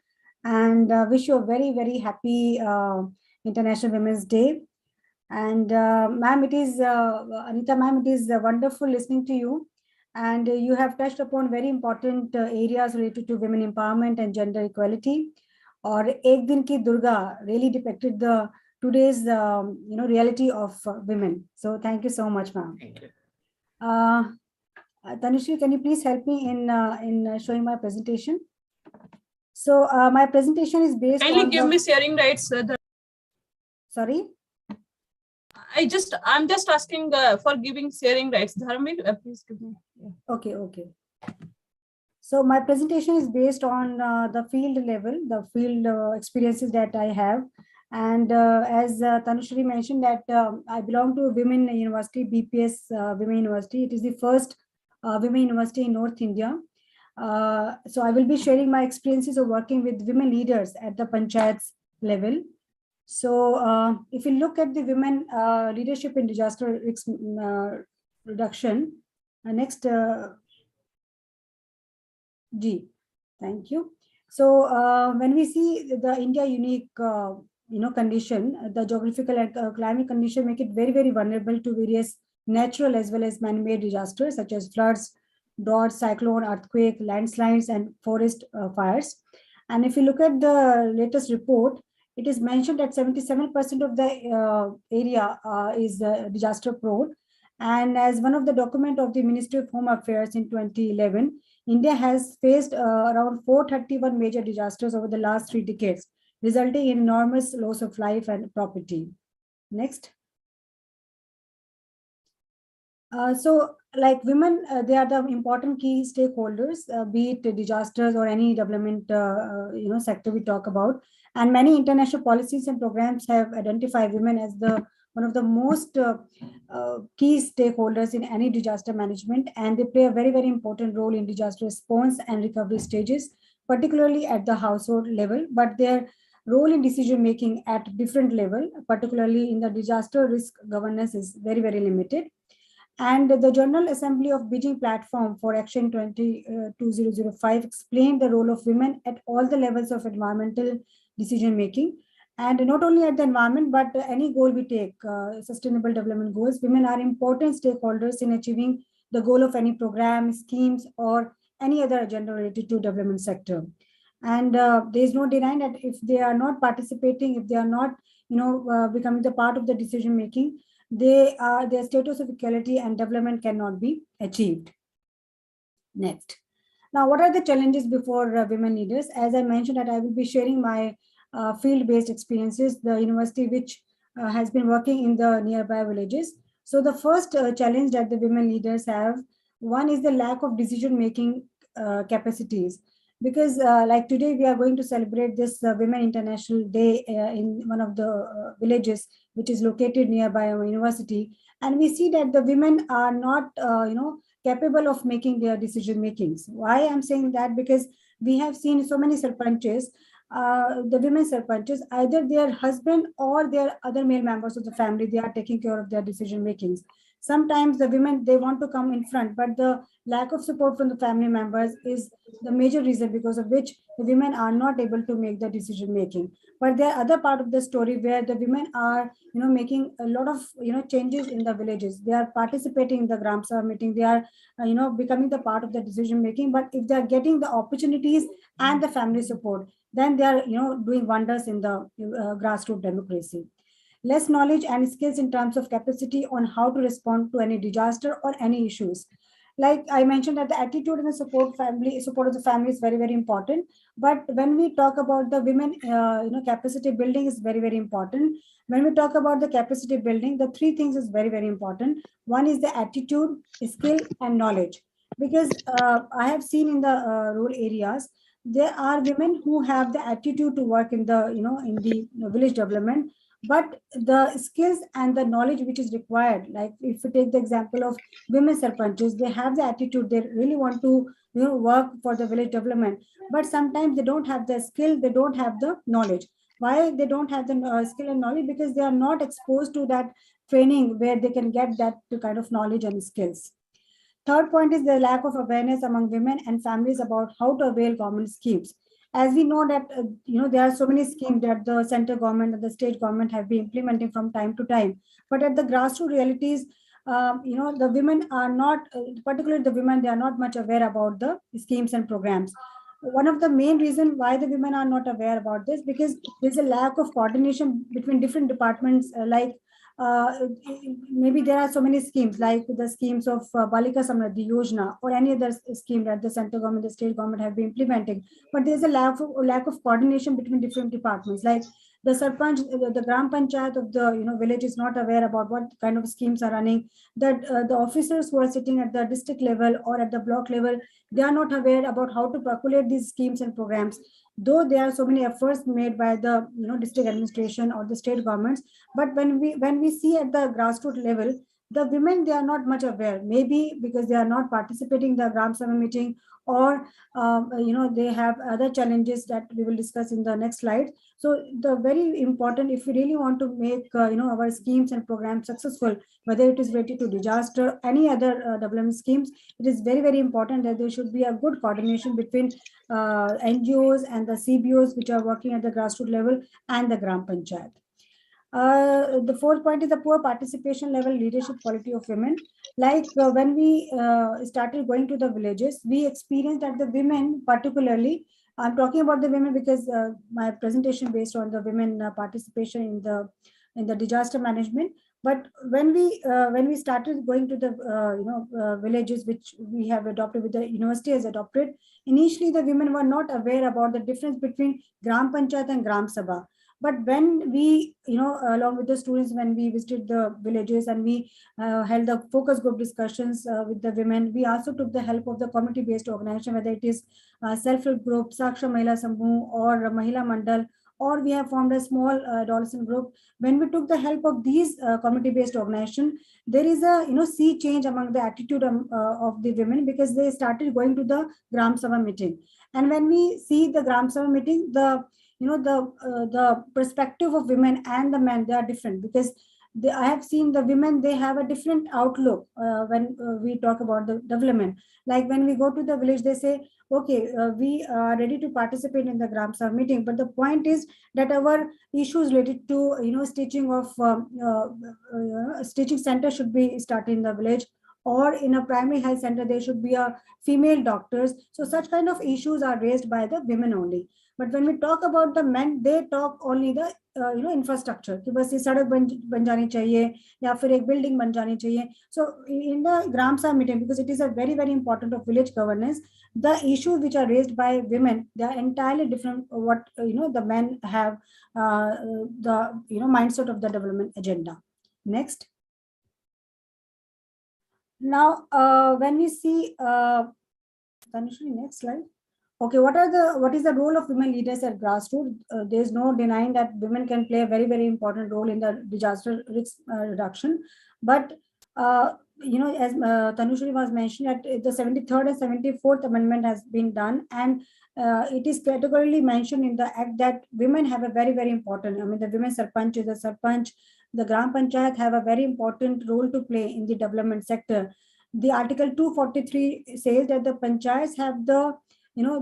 and wish you a very, very happy International Women's Day. And ma'am, it is Anita ma'am, it is wonderful listening to you, and you have touched upon very important areas related to women empowerment and gender equality. Or Ek Din Ki Durga really depicted the today's reality of women. So thank you so much, ma'am. Thank you. Tanushree, can you please help me in showing my presentation? So my presentation is based Kindly on give me sharing rights. Sorry. I'm just asking for giving sharing rights. Dharmik, please give me. Yeah. Okay. So my presentation is based on the field level, the field experiences that I have. And as Tanushree mentioned that I belong to Women University, BPS Women University. It is the first women university in North India. So I will be sharing my experiences of working with women leaders at the panchayats level. So if you look at the women leadership in disaster risk reduction, next, G, thank you. So when we see the India unique condition, the geographical and climate condition make it very, very vulnerable to various natural as well as man-made disasters such as floods, drought, cyclone, earthquake, landslides, and forest fires. And if you look at the latest report, it is mentioned that 77% of the area is disaster prone. And as one of the document of the Ministry of Home Affairs in 2011, India has faced around 431 major disasters over the last 3 decades, resulting in enormous loss of life and property. Next. So like women, they are the important key stakeholders, be it disasters or any development sector we talk about. And many international policies and programs have identified women as the one of the most key stakeholders in any disaster management, and they play a very, very important role in disaster response and recovery stages, particularly at the household level, but their role in decision making at different level, particularly in the disaster risk governance, is very, very limited. And the General Assembly of Beijing Platform for Action 2005 explained the role of women at all the levels of environmental decision making. And not only at the environment, but any goal we take, sustainable development goals, women are important stakeholders in achieving the goal of any program, schemes, or any other agenda related to development sector. And there is no denying that if they are not participating, if they are not, becoming the part of the decision making, their status of equality and development cannot be achieved. Next. Now, what are the challenges before women leaders? As I mentioned, that I will be sharing my field-based experiences, the university which has been working in the nearby villages. So the first challenge that the women leaders have, one is the lack of decision-making capacities. Because like today, we are going to celebrate this Women International Day in one of the villages, which is located nearby our university. And we see that the women are not, capable of making their decision makings. Why I'm saying that? Because we have seen so many sarpanches, the women sarpanches, either their husband or their other male members of the family, they are taking care of their decision makings. Sometimes the women, they want to come in front, but the lack of support from the family members is the major reason because of which the women are not able to make the decision making. But there are other part of the story where the women are, making a lot of, changes in the villages. They are participating in the Gram Sabha meeting. They are, becoming the part of the decision making. But if they are getting the opportunities and the family support, then they are, doing wonders in the grassroots democracy. Less knowledge and skills in terms of capacity on how to respond to any disaster or any issues. Like I mentioned that the attitude and the support of the family is very, very important. But when we talk about the women, capacity building is very, very important. When we talk about the capacity building, the 3 things is very, very important. One is the attitude, skill, and knowledge. Because I have seen in the rural areas, there are women who have the attitude to work in the, in the village development, but the skills and the knowledge which is required, like if you take the example of women sarpanches, they have the attitude, they really want to work for the village development, but sometimes they don't have the skill, they don't have the knowledge. Why they don't have the skill and knowledge? Because they are not exposed to that training where they can get that kind of knowledge and skills. Third point is the lack of awareness among women and families about how to avail government schemes. As we know that, there are so many schemes that the central government and the state government have been implementing from time to time. But at the grassroots realities, the women are not, particularly the women, they are not much aware about the schemes and programs. One of the main reasons why the women are not aware about this, because there's a lack of coordination between different departments, maybe there are so many schemes like the schemes of Balika Samriddhi Yojana or any other scheme that the central government, the state government have been implementing. But there's a lack of coordination between different departments. Like The sarpanch, the gram panchayat of the village is not aware about what kind of schemes are running. That the officers who are sitting at the district level or at the block level, they are not aware about how to percolate these schemes and programs. Though there are so many efforts made by the district administration or the state governments, but when we see at the grassroots level, the women, they are not much aware, maybe because they are not participating in the Gram Sabha meeting, or they have other challenges that we will discuss in the next slide. So the very important, if we really want to make our schemes and programs successful, whether it is related to disaster, any other development schemes, it is very, very important that there should be a good coordination between NGOs and the CBOs which are working at the grassroots level and the Gram Panchayat. The fourth point is the poor participation level leadership quality of women. Like when we started going to the villages, we experienced that the women, particularly, I'm talking about the women because my presentation based on the women participation in the disaster management. But when we started going to the villages which we have adopted, with the university has adopted, initially the women were not aware about the difference between Gram Panchayat and Gram Sabha. But when we, along with the students, when we visited the villages and we held the focus group discussions with the women, we also took the help of the community-based organization, whether it is self-help group, Saksha Mahila Samooh, or Mahila Mandal, or we have formed a small adolescent group. When we took the help of these community-based organization, there is a sea change among the attitude of the women, because they started going to the Gram Sabha meeting. And when we see the Gram Sabha meeting, the perspective of women and the men, they are different, because I have seen the women, they have a different outlook when we talk about the development. Like when we go to the village, they say, okay, we are ready to participate in the Gram Sabha meeting, but the point is that our issues related to stitching of stitching center should be started in the village, or in a primary health center there should be a female doctors. So such kind of issues are raised by the women only. But when we talk about the men, they talk only the infrastructure, कि बस ये सड़क बन जानी चाहिए या फिर एक building बन जानी चाहिए. So in the Gram Sabha meeting, because it is a very, very important of village governance, the issues which are raised by women, they are entirely different what the men have the mindset of the development agenda. Next. Now when we see Tanushree, next slide. Okay, what is the role of women leaders at grassroots? There is no denying that women can play a very, very important role in the disaster risk reduction. But as Tanushree was mentioning, that the 73rd and 74th Amendment has been done, and it is categorically mentioned in the Act that women have a very, very important. The women sarpanch, the Gram Panchayat have a very important role to play in the development sector. The Article 243 says that the panchayats have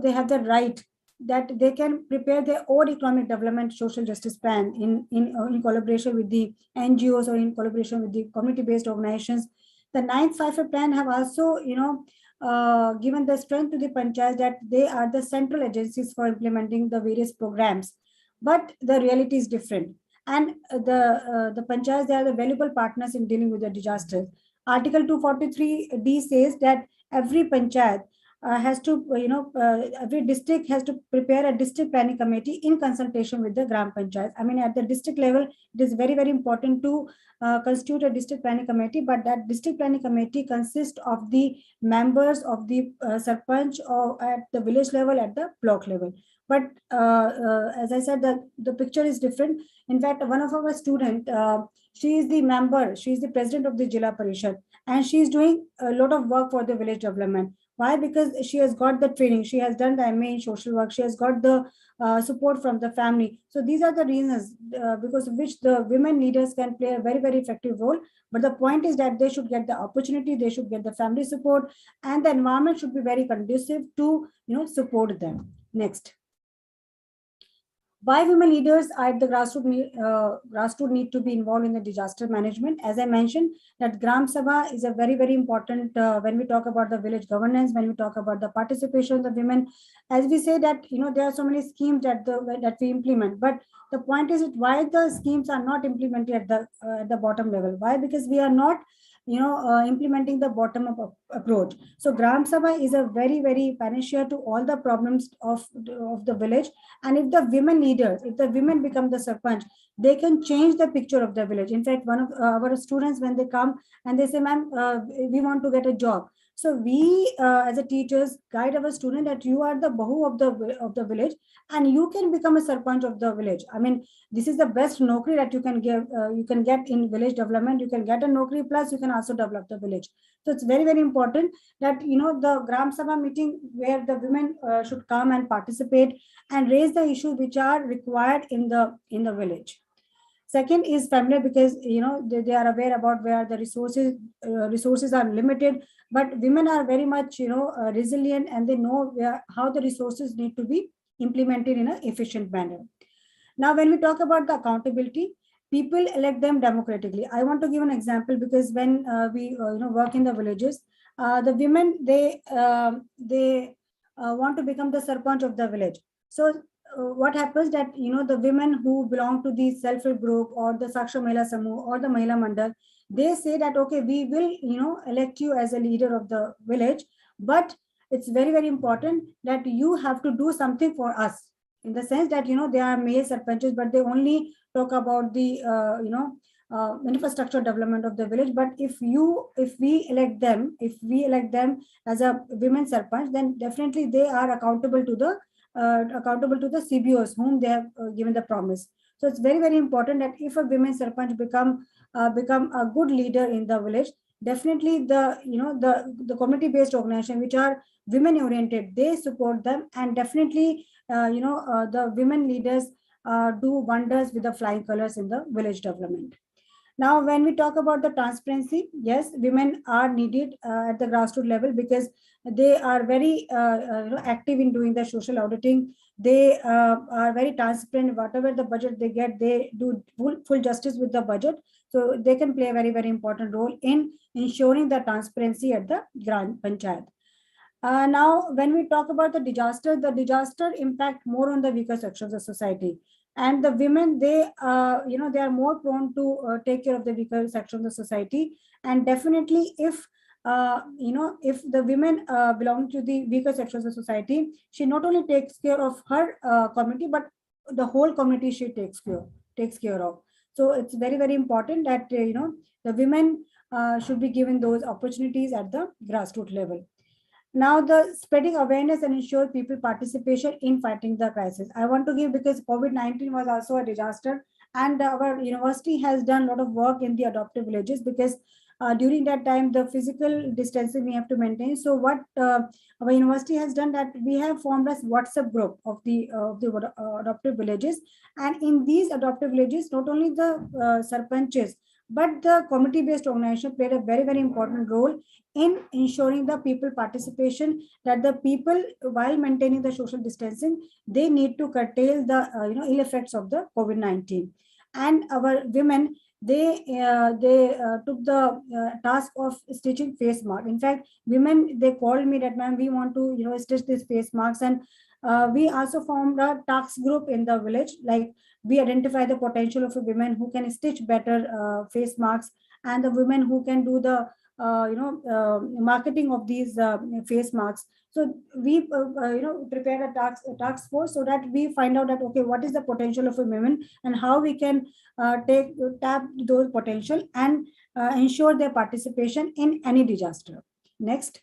they have the right that they can prepare their own economic development social justice plan in collaboration with the NGOs or in collaboration with the community-based organizations. The 9th Five-Year Plan have also given the strength to the panchayats that they are the central agencies for implementing the various programs. But the reality is different. And the panchayats, they are the valuable partners in dealing with the disasters. Article 243D says that every panchayat has to, every district has to prepare a district planning committee in consultation with the Gram Panchayat. At the district level, it is very, very important to constitute a district planning committee, but that district planning committee consists of the members of the sarpanch or at the village level, at the block level. But as I said, the picture is different. In fact, one of our students, she is the member, she is the president of the Jila Parishad, and she is doing a lot of work for the village development. Why? Because she has got the training, she has done the MA in social work, she has got the support from the family. So these are the reasons because of which the women leaders can play a very, very effective role. But the point is that they should get the opportunity, they should get the family support, and the environment should be very conducive to support them. Next. Why women leaders at the grassroots need to be involved in the disaster management? As I mentioned, that Gram Sabha is a very, very important when we talk about the village governance, when we talk about the participation of the women. As we say that there are so many schemes that we implement, but the point is why the schemes are not implemented at the bottom level. Why? Because we are not implementing the bottom-up approach. So Gram Sabha is a very, very panacea to all the problems of the village. And if the women leaders, if the women become the sarpanch, they can change the picture of the village. In fact, one of our students, when they come and they say, ma'am, we want to get a job. So we, as a teachers, guide our student that you are the bahu of the village, and you can become a sarpanch of the village. I mean, this is the best nokri that you can give. You can get in village development. You can get a nokri, plus you can also develop the village. So it's very, very important that the Gram Sabha meeting where the women should come and participate and raise the issues which are required in the village. Second is family, because they are aware about where the resources are limited, but women are very much resilient, and they know how the resources need to be implemented in an efficient manner. Now, when we talk about the accountability, people elect them democratically. I want to give an example, because when we work in the villages, the women they want to become the sarpanch of the village. So what happens that the women who belong to the self-help group or the Saksha Mahila Samuh or the Mahila Mandal, they say that okay, we will elect you as a leader of the village, but it's very, very important that you have to do something for us, in the sense that they are male sarpanches, but they only talk about the infrastructure development of the village. But if we elect them as a women sarpanch, then definitely they are accountable to the CBOs whom they have given the promise. So it's very, very important that if a women sarpanch become a good leader in the village, definitely the community based organization which are women oriented, they support them, and definitely the women leaders do wonders with the flying colors in the village development. Now, when we talk about the transparency, yes, women are needed at the grassroots level, because they are very active in doing the social auditing. They are very transparent. Whatever the budget they get, they do full justice with the budget. So they can play a very, very important role in ensuring the transparency at the Grand Panchayat. Now, when we talk about the disaster impact more on the weaker sections of society. And the women, they are more prone to take care of the weaker sections of society. And definitely, if the women belong to the weaker sections of society, she not only takes care of her community, but the whole community she takes care of. So it's very, very important that the women should be given those opportunities at the grassroots level. Now, the spreading awareness and ensure people participation in fighting the crisis. I want to give, because COVID-19 was also a disaster, and our university has done a lot of work in the adoptive villages, because during that time the physical distancing we have to maintain. So what our university has done, that we have formed a WhatsApp group of the adoptive villages, and in these adoptive villages, not only the sarpanches, but the community-based organization played a very, very important role in ensuring the people participation, that the people, while maintaining the social distancing, they need to curtail the ill effects of the COVID-19. And our women, they took the task of stitching face masks. In fact, women, they called me that, ma'am, we want to stitch these face masks. And we also formed a task group in the village. Like, we identify the potential of women who can stitch better face masks, and the women who can do the marketing of these face masks. So we prepare a task force, so that we find out that okay, what is the potential of women, and how we can tap those potential and ensure their participation in any disaster. Next.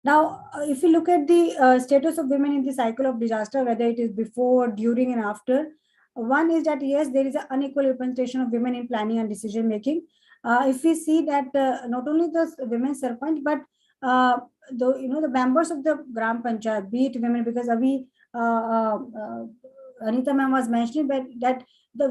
Now, if you look at the status of women in the cycle of disaster, whether it is before, during, and after, one is that yes, there is an unequal representation of women in planning and decision making. If we see that not only the women sarpanch, but the members of the Gram Panchayat, be it women, because Anita ma'am was mentioning that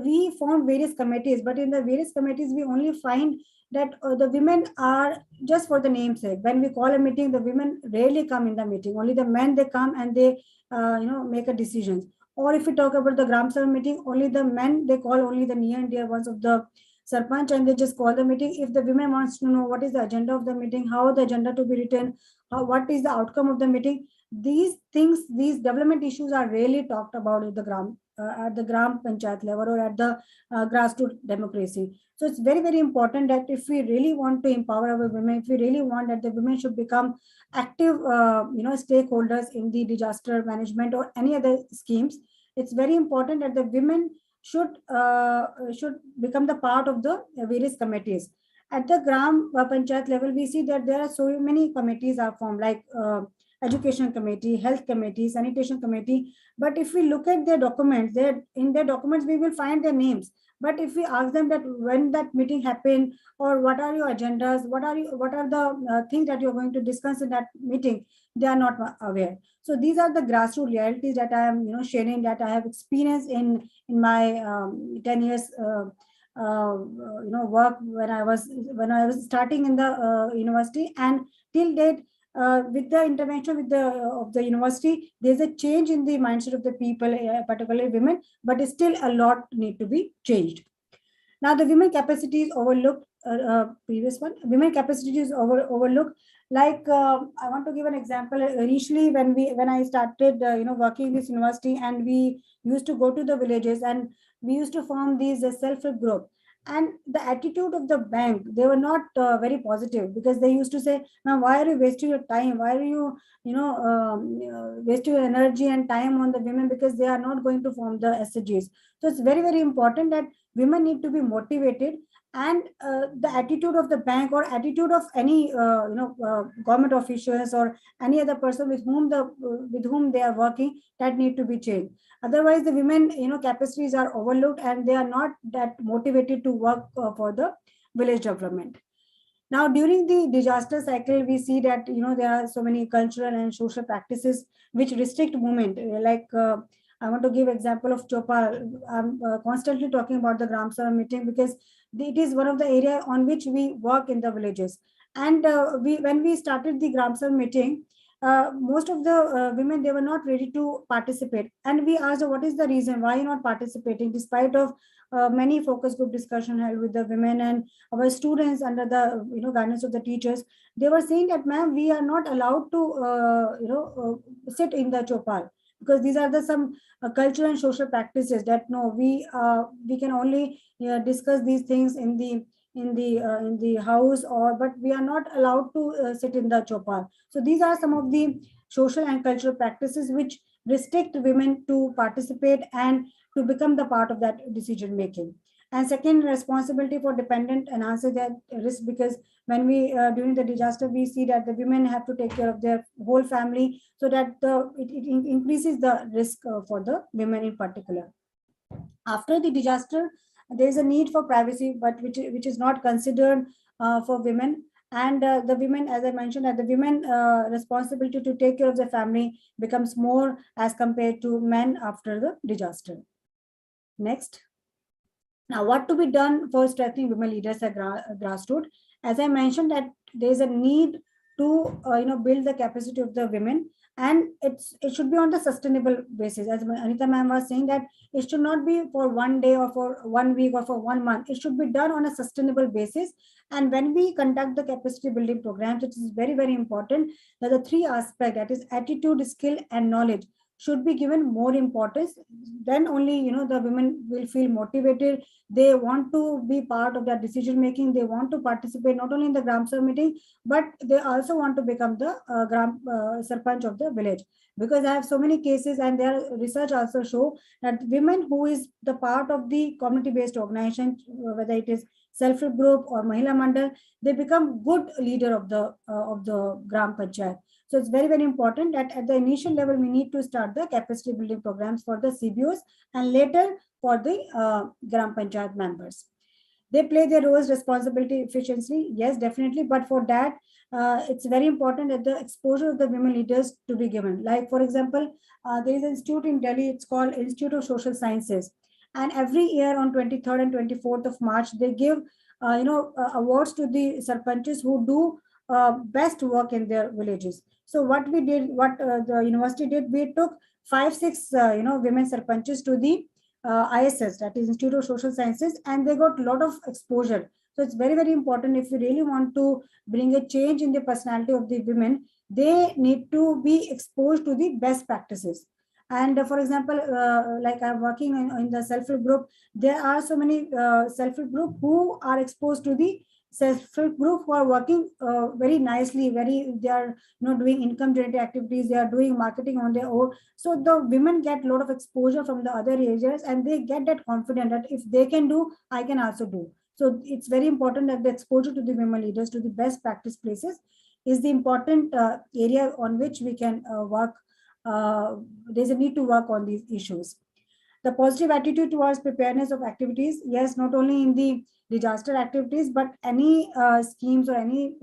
we formed various committees, but in the various committees we only find that the women are just for the namesake. When we call a meeting, the women rarely come in the meeting. Only the men, they come and they make a decisions. Or if we talk about the Gram Sabha meeting, only the men, they call only the near and dear ones of the sarpanch, and they just call the meeting. If the women wants to know what is the agenda of the meeting, how the agenda to be written, what is the outcome of the meeting, these things, these development issues are rarely talked about in the Gram at the Gram Panchayat level or at the grassroots democracy. So it's very, very important that if we really want to empower our women, if we really want that the women should become active, stakeholders in the disaster management or any other schemes, it's very important that the women should become the part of the various committees. At the Gram Panchayat level, we see that there are so many committees are formed, like education committee, health committee, sanitation committee. But if we look at their documents, in their documents we will find their names. But if we ask them that when that meeting happened or what are your agendas, what are the things that you're going to discuss in that meeting, they are not aware. So these are the grassroots realities that I am sharing, that I have experienced in my 10 years work when I was starting in the university, and till date, with the intervention of the university, there's a change in the mindset of the people, particularly women, but still a lot need to be changed. Now the women capacity is overlooked. Previous one, women capacity is overlooked. Like I want to give an example. Initially, when I started working in this university, and we used to go to the villages and we used to form these self-help group. And the attitude of the bank, they were not very positive, because they used to say, now why are you wasting your time? Why are you wasting your energy and time on the women, because they are not going to form the SHGs. So it's very, very important that women need to be motivated, and the attitude of the bank or attitude of any government officials or any other person with whom they are working, that need to be changed. Otherwise, the women capacities are overlooked, and they are not that motivated to work for the village development. Now, during the disaster cycle, we see that there are so many cultural and social practices which restrict movement. Like I want to give example of Chopal. I'm constantly talking about the Gram Sabha meeting, because it is one of the area on which we work in the villages. And when we started the Gram Sabha meeting, most of the women, they were not ready to participate, and we asked, what is the reason why you're not participating, despite of many focus group discussion held with the women and our students under the guidance of the teachers. They were saying that, ma'am, we are not allowed to sit in the chopal, because these are the some cultural and social practices that no, we can only discuss these things in the house, but we are not allowed to sit in the chopal. So these are some of the social and cultural practices which restrict women to participate and to become the part of that decision making. And second, responsibility for dependent enhances that risk, because when we during the disaster, we see that the women have to take care of their whole family, so that it increases the risk for the women in particular. After the disaster, there is a need for privacy, but which is not considered for women. And the women, as I mentioned, that the women responsibility to take care of their family becomes more as compared to men after the disaster. Next. Now, what to be done for strengthening women leaders at grassroots? As I mentioned, that there is a need to build the capacity of the women, and it should be on the sustainable basis. As Anita ma'am was saying, that it should not be for one day or for 1 week or for 1 month. It should be done on a sustainable basis. And when we conduct the capacity building programs, it is very, very important that the three aspects, that is attitude, skill, and knowledge, should be given more importance. Then only the women will feel motivated. They want to be part of that decision making. They want to participate not only in the Gram Sabha meeting, but they also want to become the Gram Sarpanch of the village. Because I have so many cases, and their research also show that women who is the part of the community-based organization, whether it is self-help group or Mahila Mandal, they become good leader of the Gram Panchayat. So it's very, very important that at the initial level, we need to start the capacity building programs for the CBOs, and later for the Gram Panchayat members. They play their roles responsibility efficiently, yes, definitely. But for that, it's very important that the exposure of the women leaders to be given. Like, for example, there is an institute in Delhi, it's called Institute of Social Sciences. And every year on 23rd and 24th of March, they give awards to the sarpanches who do best work in their villages. So what we did, the university did, we took 5-6 women sarpanches to the ISS, that is Institute of Social Sciences, and they got a lot of exposure. So it's very, very important. If we really want to bring a change in the personality of the women, they need to be exposed to the best practices. And for example, like I'm working in the self-help group, there are so many self-help group who are exposed to the self-help group who are working very nicely, they are doing income generating activities, they are doing marketing on their own. So the women get a lot of exposure from the other areas, and they get that confidence that if they can do, I can also do. So it's very important that the exposure to the women leaders, to the best practice places, is the important area on which we can work. There's a need to work on these issues. The positive attitude towards preparedness of activities, yes, not only in the disaster activities, but any schemes or any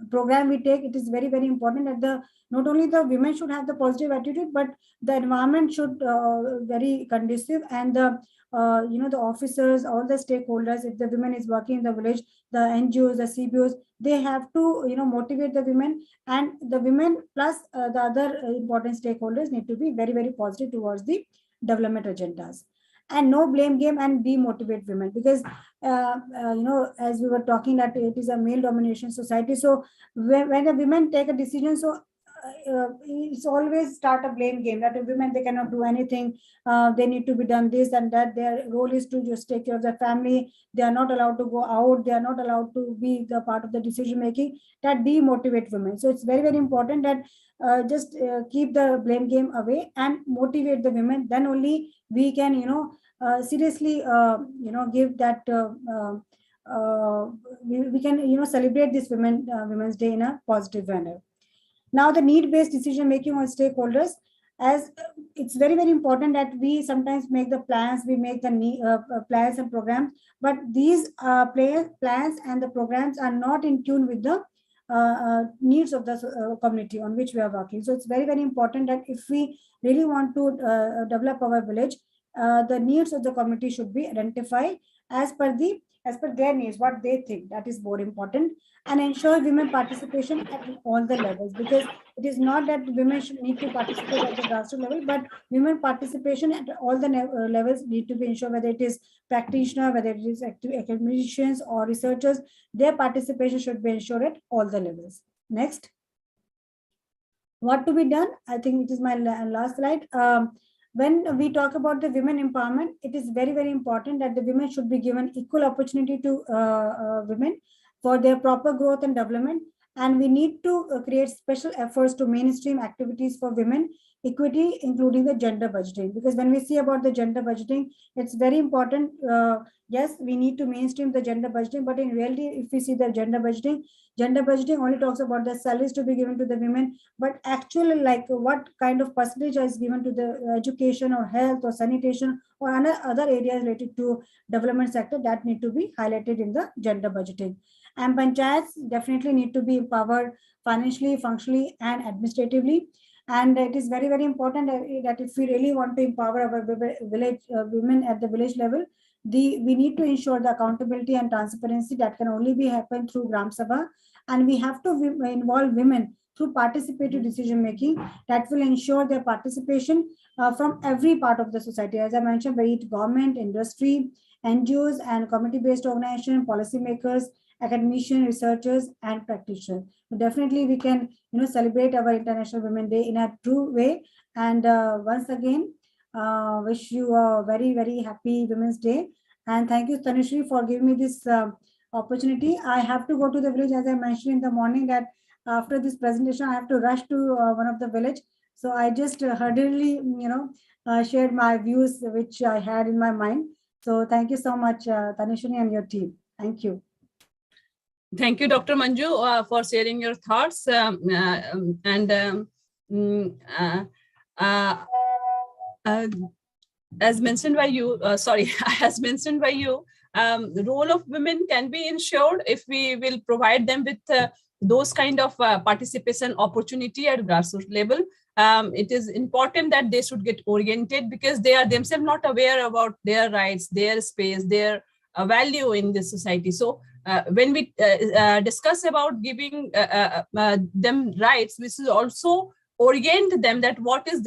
program we take, it is very, very important that not only the women should have the positive attitude, but the environment should very conducive, and the the officers, all the stakeholders, if the women is working in the village, the NGOs, the CBOs, they have to motivate the women, and the women plus the other important stakeholders need to be very, very positive towards the development agendas. And no blame game and demotivate women, because as we were talking, that it is a male domination society. So when the women take a decision, so it's always start a blame game, that women, they cannot do anything, they need to be done this and that, their role is to just take care of the family, they are not allowed to go out, they are not allowed to be the part of the decision making. That demotivate women. So it's very, very important that just keep the blame game away and motivate the women. Then only we can seriously give that we can celebrate this Women's Day in a positive manner. Now, the need-based decision making on stakeholders, as it's very, very important that we sometimes make the plans, we make the plans and programs, but these plans and the programs are not in tune with the needs of the community on which we are working. So it's very, very important that if we really want to develop our village, the needs of the community should be identified as per their needs, what they think, that is more important, and ensure women participation at all the levels, because it is not that women should need to participate at the grassroots level, but women participation at all the levels need to be ensured, whether it is practitioner, whether it is academicians or researchers, their participation should be ensured at all the levels. Next. What to be done? I think it is my last slide. When we talk about the women empowerment, it is very, very important that the women should be given equal opportunity to women for their proper growth and development. And we need to create special efforts to mainstream activities for women equity, including the gender budgeting. Because when we see about the gender budgeting, it's very important. Yes, we need to mainstream the gender budgeting, but in reality, if we see the gender budgeting only talks about the salaries to be given to the women, but actually, like what kind of percentage is given to the education or health or sanitation or other areas related to development sector, that need to be highlighted in the gender budgeting. And panchayats definitely need to be empowered financially, functionally, and administratively. And it is very, very important that if we really want to empower our village women at the village level, we need to ensure the accountability and transparency that can only be happen through Gram Sabha, and we have to involve women through participatory decision making that will ensure their participation from every part of the society. As I mentioned, be it government, industry, NGOs, and community-based organization, policymakers, academicians, researchers, and practitioners. So definitely, we can celebrate our International Women's Day in a true way. And once again, wish you a very, very happy Women's Day. And thank you, Tanushree, for giving me this opportunity. I have to go to the village, as I mentioned in the morning, that after this presentation, I have to rush to one of the village. So I just hurriedly, shared my views, which I had in my mind. So thank you so much, Tanushree and your team. Thank you. Thank you, Dr. Manju, for sharing your thoughts. As mentioned by you, as mentioned by you, the role of women can be ensured if we will provide them with those kind of participation opportunity at grassroots level. It is important that they should get oriented, because they are themselves not aware about their rights, their space, their value in this society. So when we discuss about giving them rights, we should also orient them that what is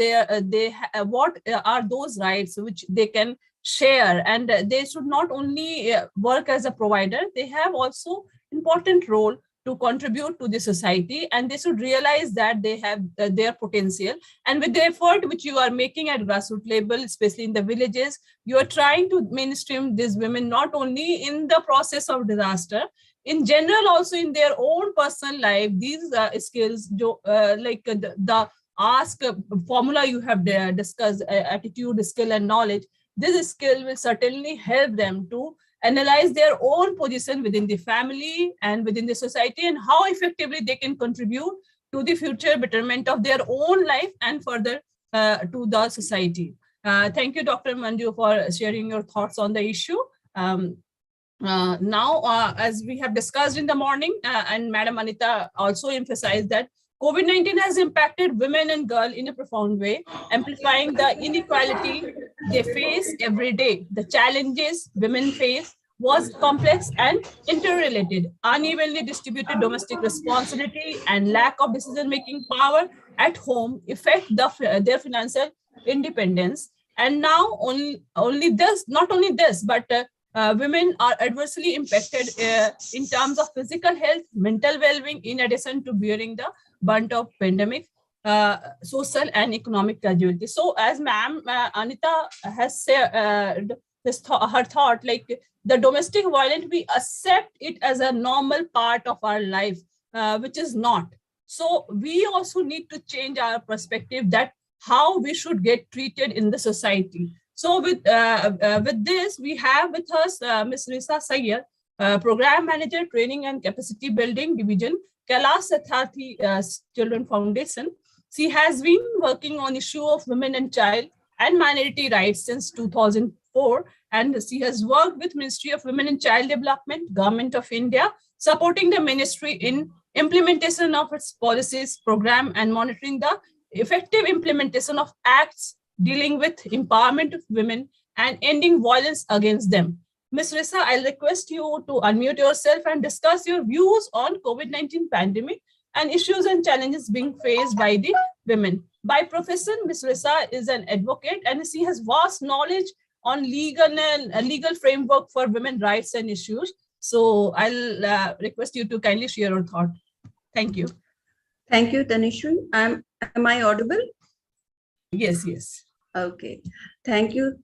what are those rights which they can share, and they should not only work as a provider, they have also important role to contribute to the society, and they should realize that they have their potential. And with the effort which you are making at grassroots level, especially in the villages, you are trying to mainstream these women not only in the process of disaster, in general also in their own personal life. These skills, like the ask formula you have discussed, attitude, skill, and knowledge, this skill will certainly help them to analyze their own position within the family and within the society, and how effectively they can contribute to the future betterment of their own life and further to the society. Thank you, Dr. Manju, for sharing your thoughts on the issue. Now, as we have discussed in the morning, and Madam Anita also emphasized that COVID-19 has impacted women and girls in a profound way, amplifying the inequality they face every day. The challenges women face was complex and interrelated. Unevenly distributed domestic responsibility and lack of decision-making power at home affect their financial independence. And now not only this, but women are adversely impacted in terms of physical health, mental well-being, in addition to bearing the brunt of pandemic, social and economic casualty. So as Ma'am Anita has said, her thought, like the domestic violence, we accept it as a normal part of our life, which is not. So we also need to change our perspective that how we should get treated in the society. So with this, we have with us Ms. Risa Sayyar, Program Manager, Training and Capacity Building Division, Kailash Satyarthi Children Foundation. She has been working on issue of women and child and minority rights since 2004, and she has worked with Ministry of Women and Child Development, Government of India, supporting the ministry in implementation of its policies, program, and monitoring the effective implementation of acts dealing with empowerment of women and ending violence against them. Ms. Risa, I'll request you to unmute yourself and discuss your views on COVID-19 pandemic and issues and challenges being faced by the women. By profession, Ms. Risa is an advocate, and she has vast knowledge on legal framework for women rights and issues. So I'll request you to kindly share your thought. Thank you. Thank you, Tanishri. Am I audible? Yes, yes. Okay. Thank you.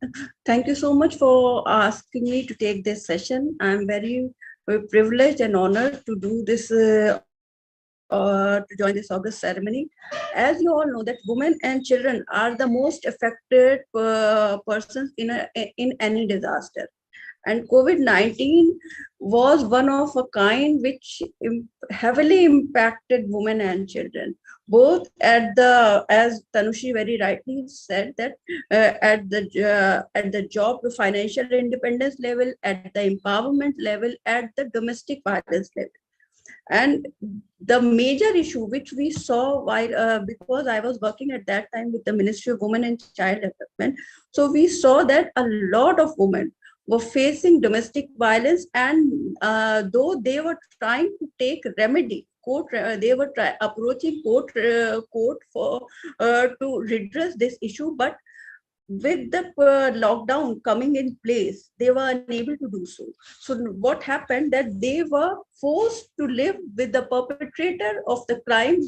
Thank you so much for asking me to take this session. I'm very privileged and honored to do this, to join this August ceremony. As you all know, that women and children are the most affected persons in any disaster. And COVID-19 was one of a kind which heavily impacted women and children, both at the, as Tanushi very rightly said, that at the job to financial independence level, at the empowerment level, at the domestic violence level. And the major issue which we saw while, because I was working at that time with the Ministry of Women and Child Development, so we saw that a lot of women were facing domestic violence, and though they were trying to take remedy, they were approaching court for to redress this issue, but with the lockdown coming in place, they were unable to do so. So what happened, that they were forced to live with the perpetrator of the crime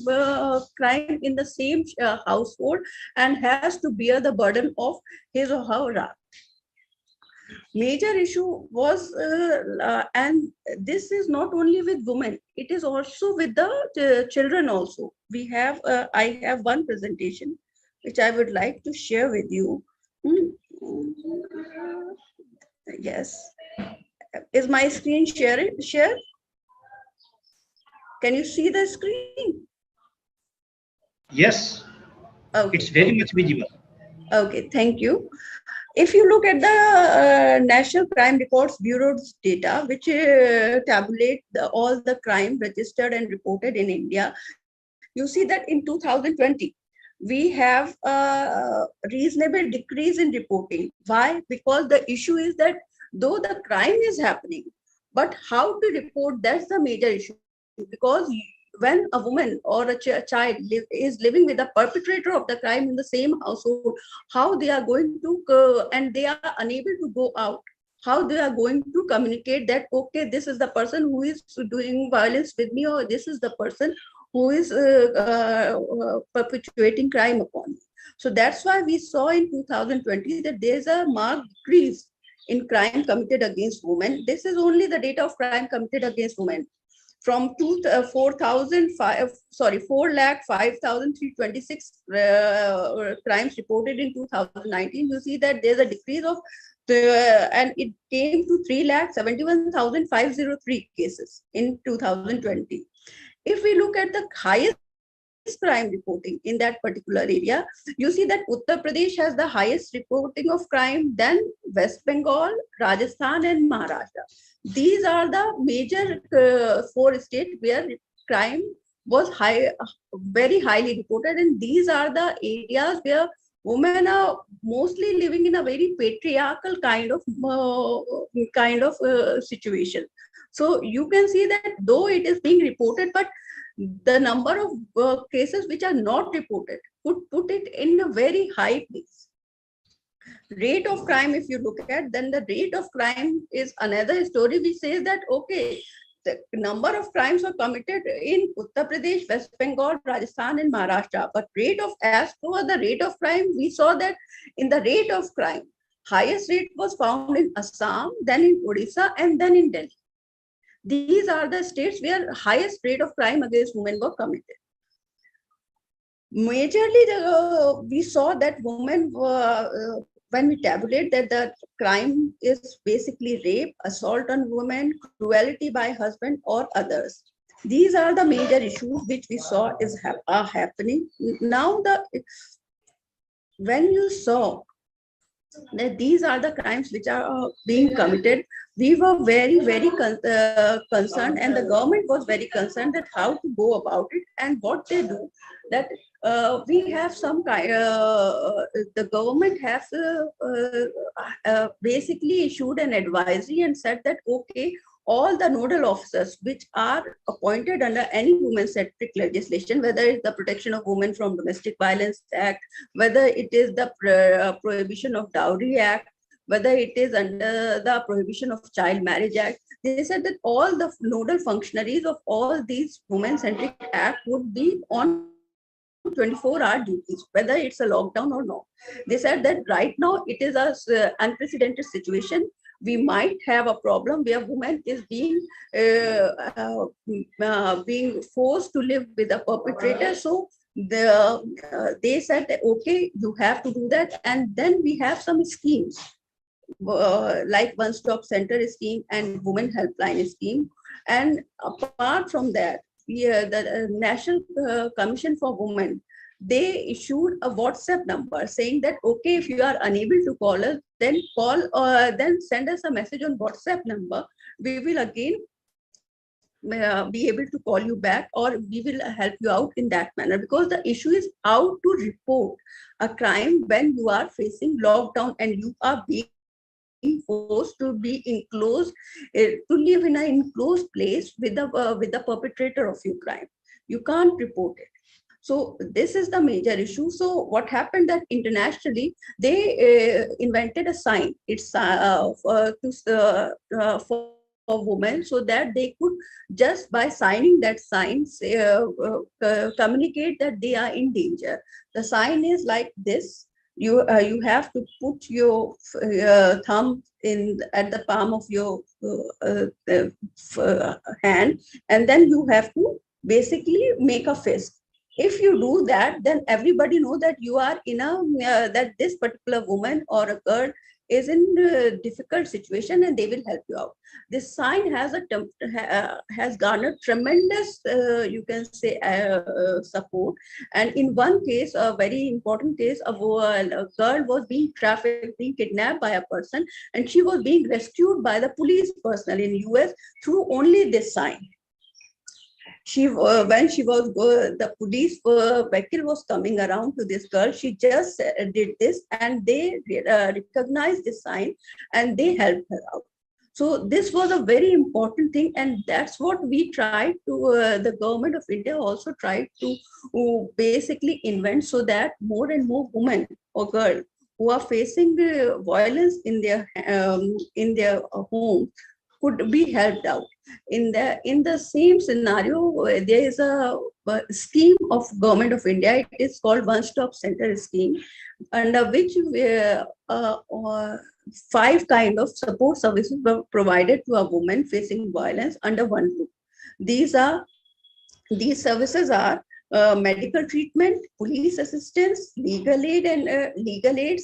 in the same household, and has to bear the burden of his or her wrath. Major issue was, and this is not only with women, it is also with the children also. We have, I have one presentation which I would like to share with you. Yes. Is my screen shared? Can you see the screen? Yes. Okay. It's very much visible. Okay, thank you. If you look at the National Crime Records Bureau's data, which tabulate all the crime registered and reported in India, you see that in 2020, we have a reasonable decrease in reporting. Why? Because the issue is that though the crime is happening, but how to report, that's the major issue. Because when a woman or a child is living with the perpetrator of the crime in the same household, how they are going to, and they are unable to go out. how they are going to communicate that, okay, this is the person who is doing violence with me, or this is the person who is perpetuating crime upon me. So that's why we saw in 2020 that there's a marked decrease in crime committed against women. This is only the data of crime committed against women. From 4,05,326 crimes reported in 2019, you see that there's a decrease of and it came to 3,71,503 cases in 2020. If we look at the highest crime reporting in that particular area, you see that Uttar Pradesh has the highest reporting of crime, then West Bengal, Rajasthan, and Maharashtra. These are the major 4 states where crime was very highly reported, and these are the areas where women are mostly living in a very patriarchal kind of situation. So you can see that though it is being reported, but the number of cases which are not reported could put it in a very high place. Rate of crime, if you look at, then the rate of crime is another story which says that, okay, the number of crimes were committed in Uttar Pradesh, West Bengal, Rajasthan, and Maharashtra. But as per the rate of crime, we saw that in the rate of crime, highest rate was found in Assam, then in Odisha, and then in Delhi. These are the states where highest rate of crime against women were committed. Majorly, we saw that women were, when we tabulate that the crime is basically rape, assault on women, cruelty by husband or others. These are the major issues which we saw are happening. Now, when you saw that these are the crimes which are being committed, we were very, very concerned, and the government was very concerned that how to go about it. And what they do, that we have some kind, the government has basically issued an advisory and said that, okay, all the nodal officers which are appointed under any women-centric legislation, whether it's the Protection of Women from Domestic Violence Act, whether it is the Prohibition of Dowry Act, whether it is under the Prohibition of Child Marriage Act, they said that all the nodal functionaries of all these women-centric acts would be on 24-hour duties, whether it's a lockdown or not. They said that right now it is an unprecedented situation. We might have a problem where woman is being forced to live with a perpetrator. So they said that, okay, you have to do that. And then we have some schemes like one-stop center scheme and women helpline scheme. And apart from that, the National Commission for Women, they issued a WhatsApp number saying that, okay, if you are unable to call us, then then send us a message on WhatsApp number. We will again be able to call you back, or we will help you out in that manner, because the issue is how to report a crime when you are facing lockdown and you are being forced to be enclosed, to live in an enclosed place with the perpetrator of your crime. You can't report it. So this is the major issue. So what happened that internationally they invented a sign. It's for women, so that they could just by signing that sign communicate that they are in danger. The sign is like this. You have to put your thumb at the palm of your hand, and then you have to basically make a fist. If you do that, then everybody know that you are in that this particular woman or a girl is in a difficult situation, and they will help you out. This sign has garnered tremendous, you can say, support. And in one case, a very important case, a girl was being trafficked, being kidnapped by a person, and she was being rescued by the police personnel in US through only this sign. When she was the police vehicle was coming around to this girl, she just did this, and they recognized this sign and they helped her out. So this was a very important thing, and that's what we tried to, the government of India also tried to basically invent, so that more and more women or girls who are facing violence in their home could be helped out. In the same scenario, there is a scheme of Government of India. It is called One Stop Center scheme, under which 5 kind of support services were provided to a woman facing violence under one roof. These services are medical treatment, police assistance, legal aid,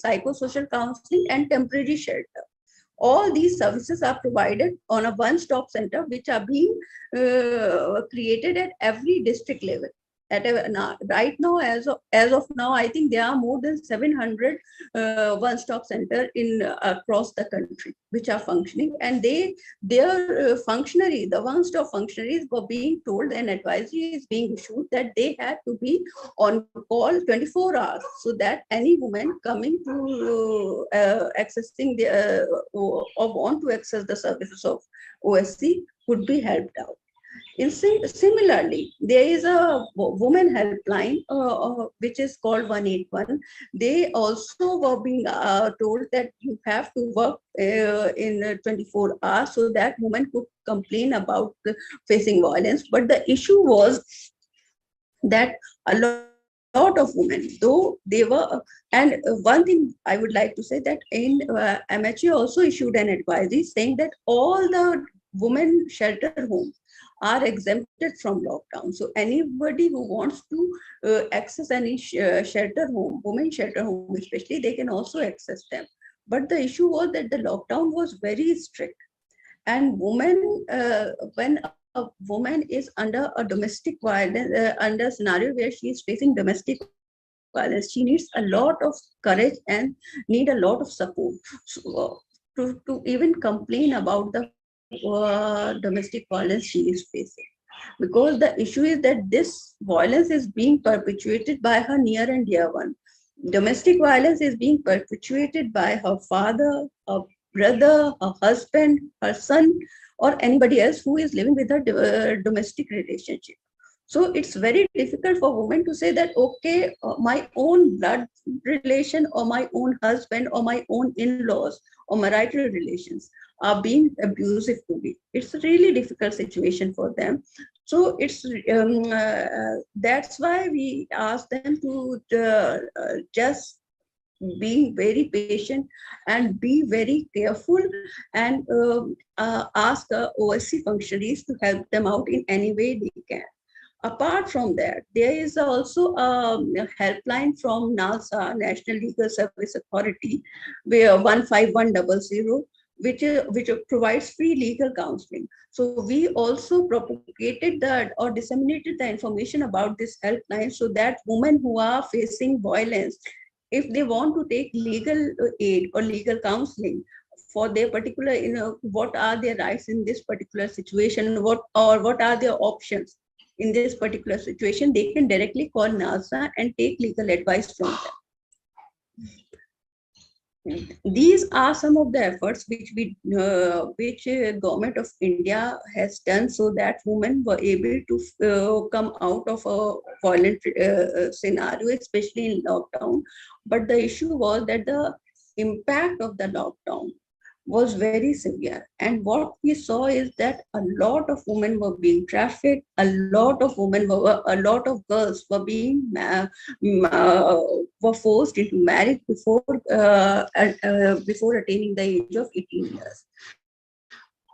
psychosocial counseling, and temporary shelter. All these services are provided on a one-stop center, which are being created at every district level. Right now, as of now, I think there are more than 700 one-stop center across the country which are functioning, and the one-stop functionaries were being told, and advisory is being issued that they had to be on call 24 hours, so that any woman coming to accessing or want to access the services of OSC could be helped out. Similarly, there is a women helpline which is called 181. They also were being told that you have to work in 24 hours so that women could complain about facing violence. But the issue was that a lot of women, though they were, and one thing I would like to say that in MHA also issued an advisory saying that all the women shelter homes are exempted from lockdown. So anybody who wants to access any shelter home, women shelter home especially, they can also access them. But the issue was that the lockdown was very strict, and when a woman is under a domestic violence, under a scenario where she is facing domestic violence, she needs a lot of courage and need a lot of support to even complain about the domestic violence she is facing. Because the issue is that this violence is being perpetuated by her near and dear one. Domestic violence is being perpetuated by her father, her brother, her husband, her son, or anybody else who is living with her domestic relationship. So it's very difficult for women to say that, okay, my own blood relation or my own husband or my own in-laws or marital relations are being abusive to me. It's a really difficult situation for them. So it's that's why we ask them to just being very patient and be very careful, and ask OSC functionaries to help them out in any way they can. Apart from that, there is also a helpline from NALSA, National Legal Service Authority, where 15100, which provides free legal counseling. So we also propagated that or disseminated the information about this helpline so that women who are facing violence, if they want to take legal aid or legal counseling for their particular, what are their rights in this particular situation, what are their options in this particular situation, they can directly call NALSA and take legal advice from them. These are some of the efforts which Government of India has done so that women were able to come out of a violent scenario, especially in lockdown. But the issue was that the impact of the lockdown was very severe, and what we saw is that a lot of women were being trafficked, a lot of girls were being were forced into marriage before attaining the age of 18 years.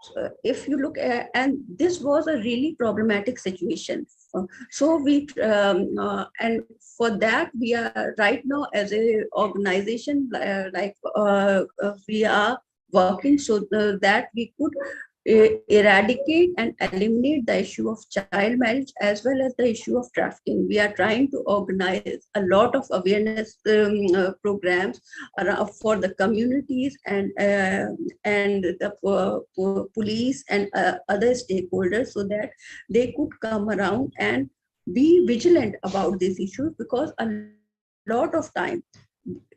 So if you look at, and this was a really problematic situation. So we and for that we are right now as a organization we are working so that we could eradicate and eliminate the issue of child marriage as well as the issue of trafficking. We are trying to organize a lot of awareness programs for the communities and the police and other stakeholders so that they could come around and be vigilant about these issues, because a lot of time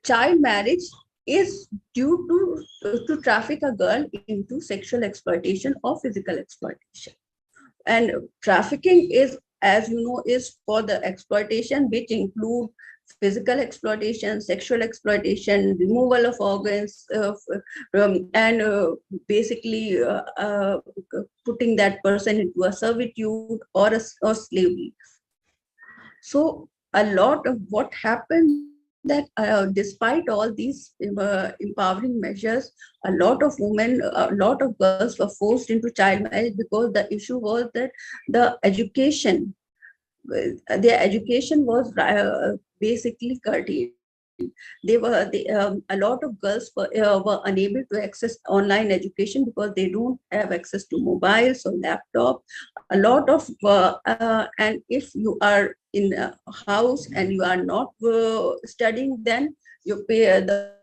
child marriage is due to traffic a girl into sexual exploitation or physical exploitation. And trafficking is, as you know, is for the exploitation which include physical exploitation, sexual exploitation, removal of organs, and basically putting that person into a servitude or slavery. So a lot of what happened that despite all these empowering measures, a lot of women, a lot of girls were forced into child marriage because the issue was that the education, their education was basically curtailed. A lot of girls were unable to access online education because they don't have access to mobiles or laptop. A lot of and if you are in a house and you are not studying, then the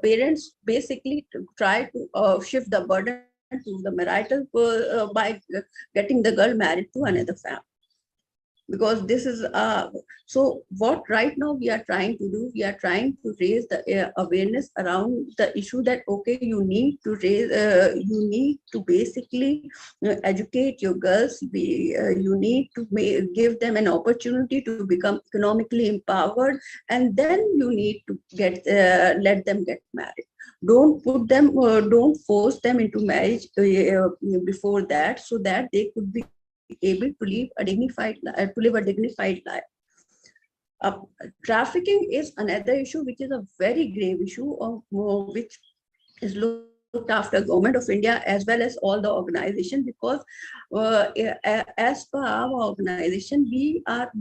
parents basically try to shift the burden to the marital by getting the girl married to another family. Because this is so what right now we are trying to do, we are trying to raise the awareness around the issue that okay, you need to raise you need to basically educate your girls, you need to give them an opportunity to become economically empowered, and then you need to get let them get married. Don't put them don't force them into marriage before that, so that they could be able to live a dignified life. Trafficking is another issue, which is a very grave issue, which is looked after Government of India as well as all the organization, because as per our organization, we are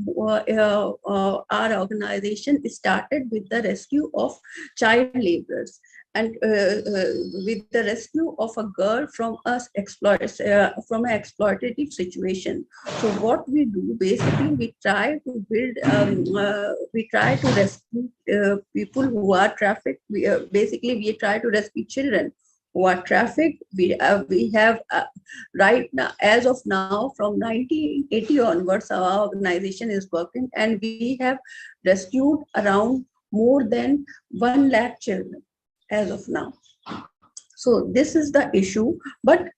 our organization started with the rescue of child laborers, and with the rescue of a girl from an exploitative situation. So what we do, basically, we try to rescue people who are trafficked. We try to rescue children who are trafficked. We have right now, as of now, from 1980 onwards, our organization is working, and we have rescued around more than 1 lakh children as of now. So this is the issue, but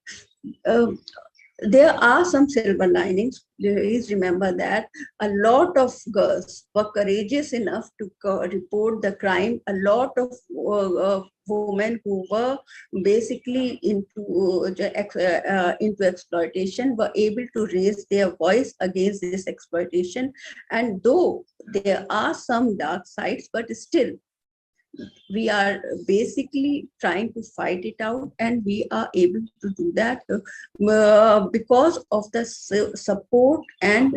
there are some silver linings. Please remember that a lot of girls were courageous enough to report the crime. A lot of women who were basically into exploitation were able to raise their voice against this exploitation. And though there are some dark sides, but still we are basically trying to fight it out, and we are able to do that because of the support and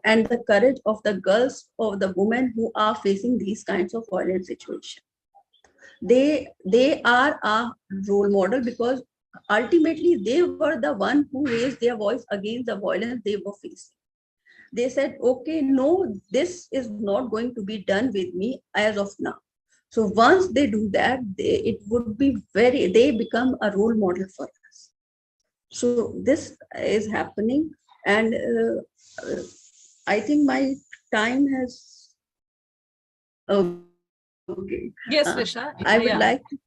and the courage of the girls, of the women who are facing these kinds of violent situations. They are a role model, because ultimately they were the one who raised their voice against the violence they were facing. They said, okay, no, this is not going to be done with me as of now. So once they do that, it would be they become a role model for us. So this is happening, and I think my time has, okay. Yes, Risha. I would like to,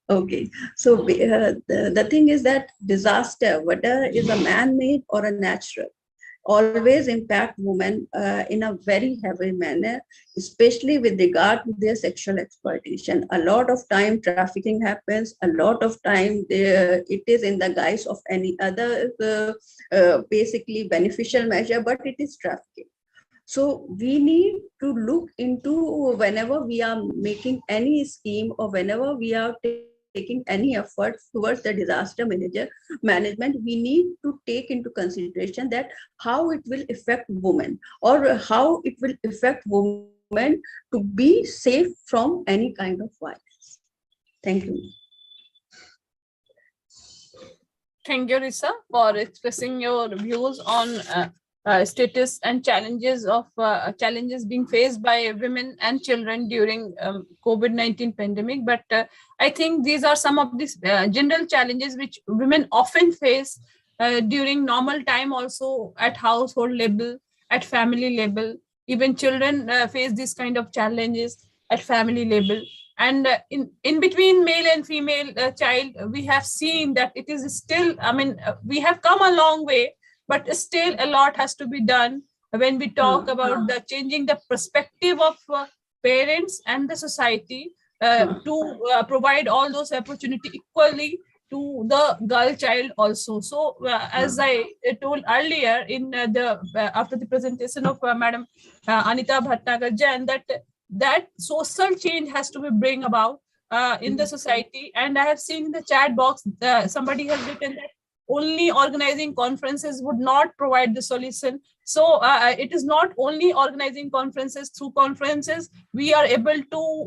okay. So the thing is that disaster, whether is a man-made or a natural, always impact women in a very heavy manner, especially with regard to their sexual exploitation. A lot of time trafficking happens. A lot of time it is in the guise of any other basically beneficial measure, but it is trafficking. So we need to look into, whenever we are making any scheme or whenever we are taking any effort towards the disaster management, we need to take into consideration that how it will affect women, or how it will affect women to be safe from any kind of violence. Thank you. Thank you, Risa, for expressing your views on status and challenges being faced by women and children during COVID-19 pandemic. But I think these are some of these general challenges which women often face during normal time, also at household level, at family level. Even children face these kind of challenges at family level. And in between male and female child, we have seen that it is still, we have come a long way, but still a lot has to be done when we talk about the changing the perspective of parents and the society to provide all those opportunity equally to the girl child also. So as I told earlier in the after the presentation of Madam Anita Bhatnagar Jain, that social change has to be bring about in the society. And I have seen in the chat box somebody has written that only organizing conferences would not provide the solution. So it is not only organizing conferences. Through conferences we are able to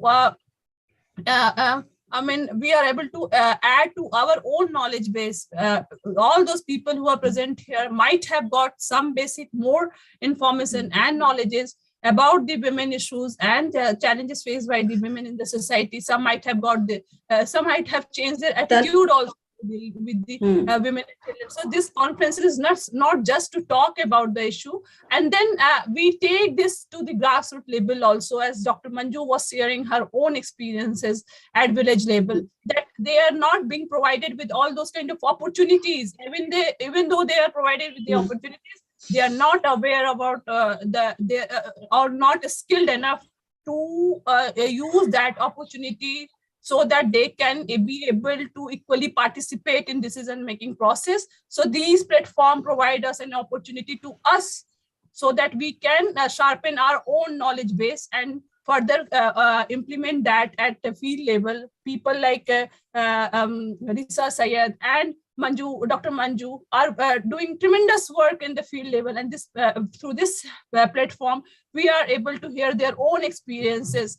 we are able to add to our own knowledge base. All those people who are present here might have got some basic more information and knowledges about the women issues and challenges faced by the women in the society. Some might have got some might have changed their attitude also with the women and children. So this conference is not just to talk about the issue, and then we take this to the grassroots level also, as Dr. Manju was sharing her own experiences at village level, that they are not being provided with all those kind of opportunities. Even though they are provided with the opportunities, they are not aware about they are not skilled enough to use that opportunity, so that they can be able to equally participate in decision-making process. So these platforms provide us an opportunity to us, so that we can sharpen our own knowledge base and further implement that at the field level. People like Risa Sayed and Dr. Manju are doing tremendous work in the field level, and this through this platform we are able to hear their own experiences.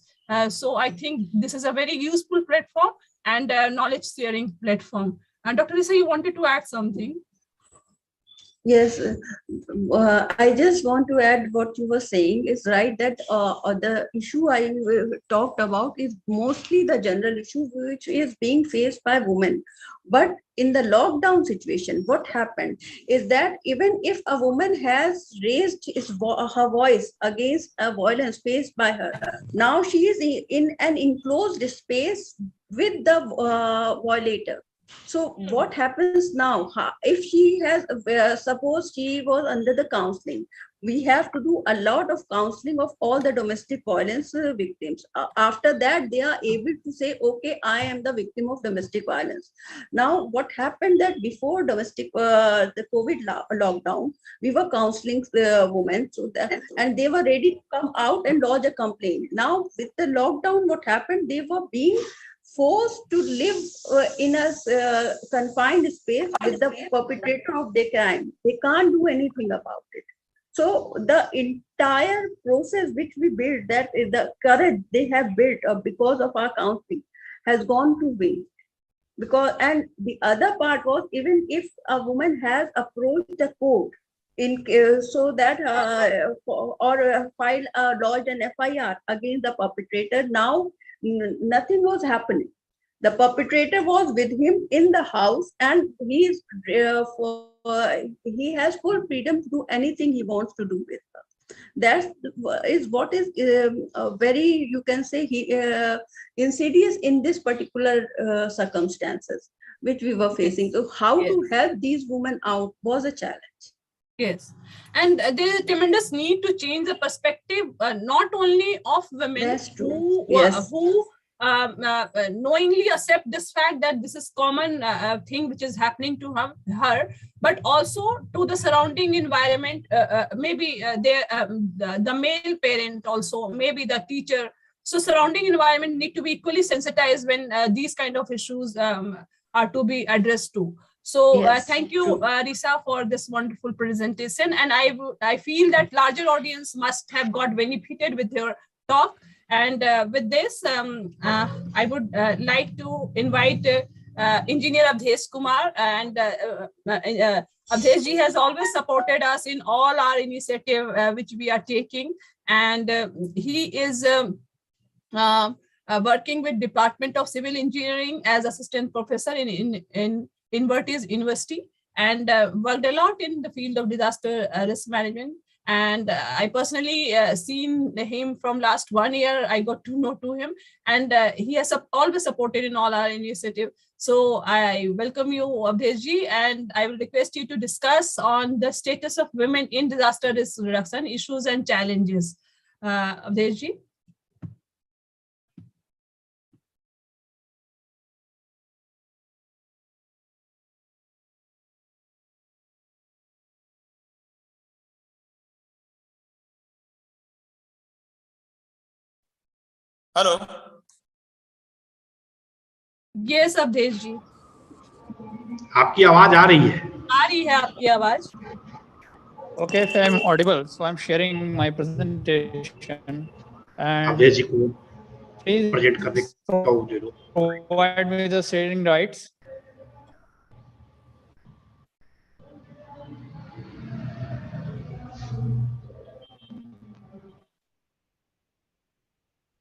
So I think this is a very useful platform and knowledge sharing platform. And Dr. Risa, you wanted to add something? Yes, I just want to add what you were saying is right, that the issue I talked about is mostly the general issue which is being faced by women. But in the lockdown situation, what happened is that even if a woman has raised her voice against a violence faced by her, now she is in an enclosed space with the violator. So what happens now? If she has, suppose she was under the counseling, we have to do a lot of counseling of all the domestic violence victims. After that, they are able to say, okay, I am the victim of domestic violence. Now, what happened that before the COVID lockdown, we were counseling women, so that, and they were ready to come out and lodge a complaint. Now, with the lockdown, what happened? They were being forced to live in a confined space with the perpetrator of their crime. They can't do anything about it. So the entire process which we built, that is the courage they have built because of our counseling, has gone to waste. And the other part was, even if a woman has approached the court so that filed lodged an FIR against the perpetrator, now nothing was happening. The perpetrator was with him in the house, and he has full freedom to do anything he wants to do with her. That is what is very, you can say, insidious in this particular circumstances which we were facing. So how to help these women out was a challenge. Yes, and there is a tremendous need to change the perspective, not only of women who knowingly accept this fact that this is common thing which is happening to her, but also to the surrounding environment. Maybe the male parent also, maybe the teacher. So surrounding environment need to be equally sensitized when these kind of issues are to be addressed to. So thank you, Risa, for this wonderful presentation. And I feel that larger audience must have got benefited with your talk. And with this, I would like to invite Engineer Avdesh Kumar. And Avdesh ji has always supported us in all our initiative which we are taking. And he is working with Department of Civil Engineering as assistant professor in Invertis University, and worked a lot in the field of disaster risk management. and I personally seen him from last 1 year. I got to know to him, and he has always supported in all our initiative. So I welcome you, Abheshji, and I will request you to discuss on the status of women in disaster risk reduction issues and challenges. Abheshji. Hello. Yes Awadhesh ji, आपकी आवाज आ रही है? आ रही है आपकी आवाज। Okay, so I'm audible. So I'm sharing my presentation, and Awadhesh जी को please present करने का दे दो। provide me the sharing rights.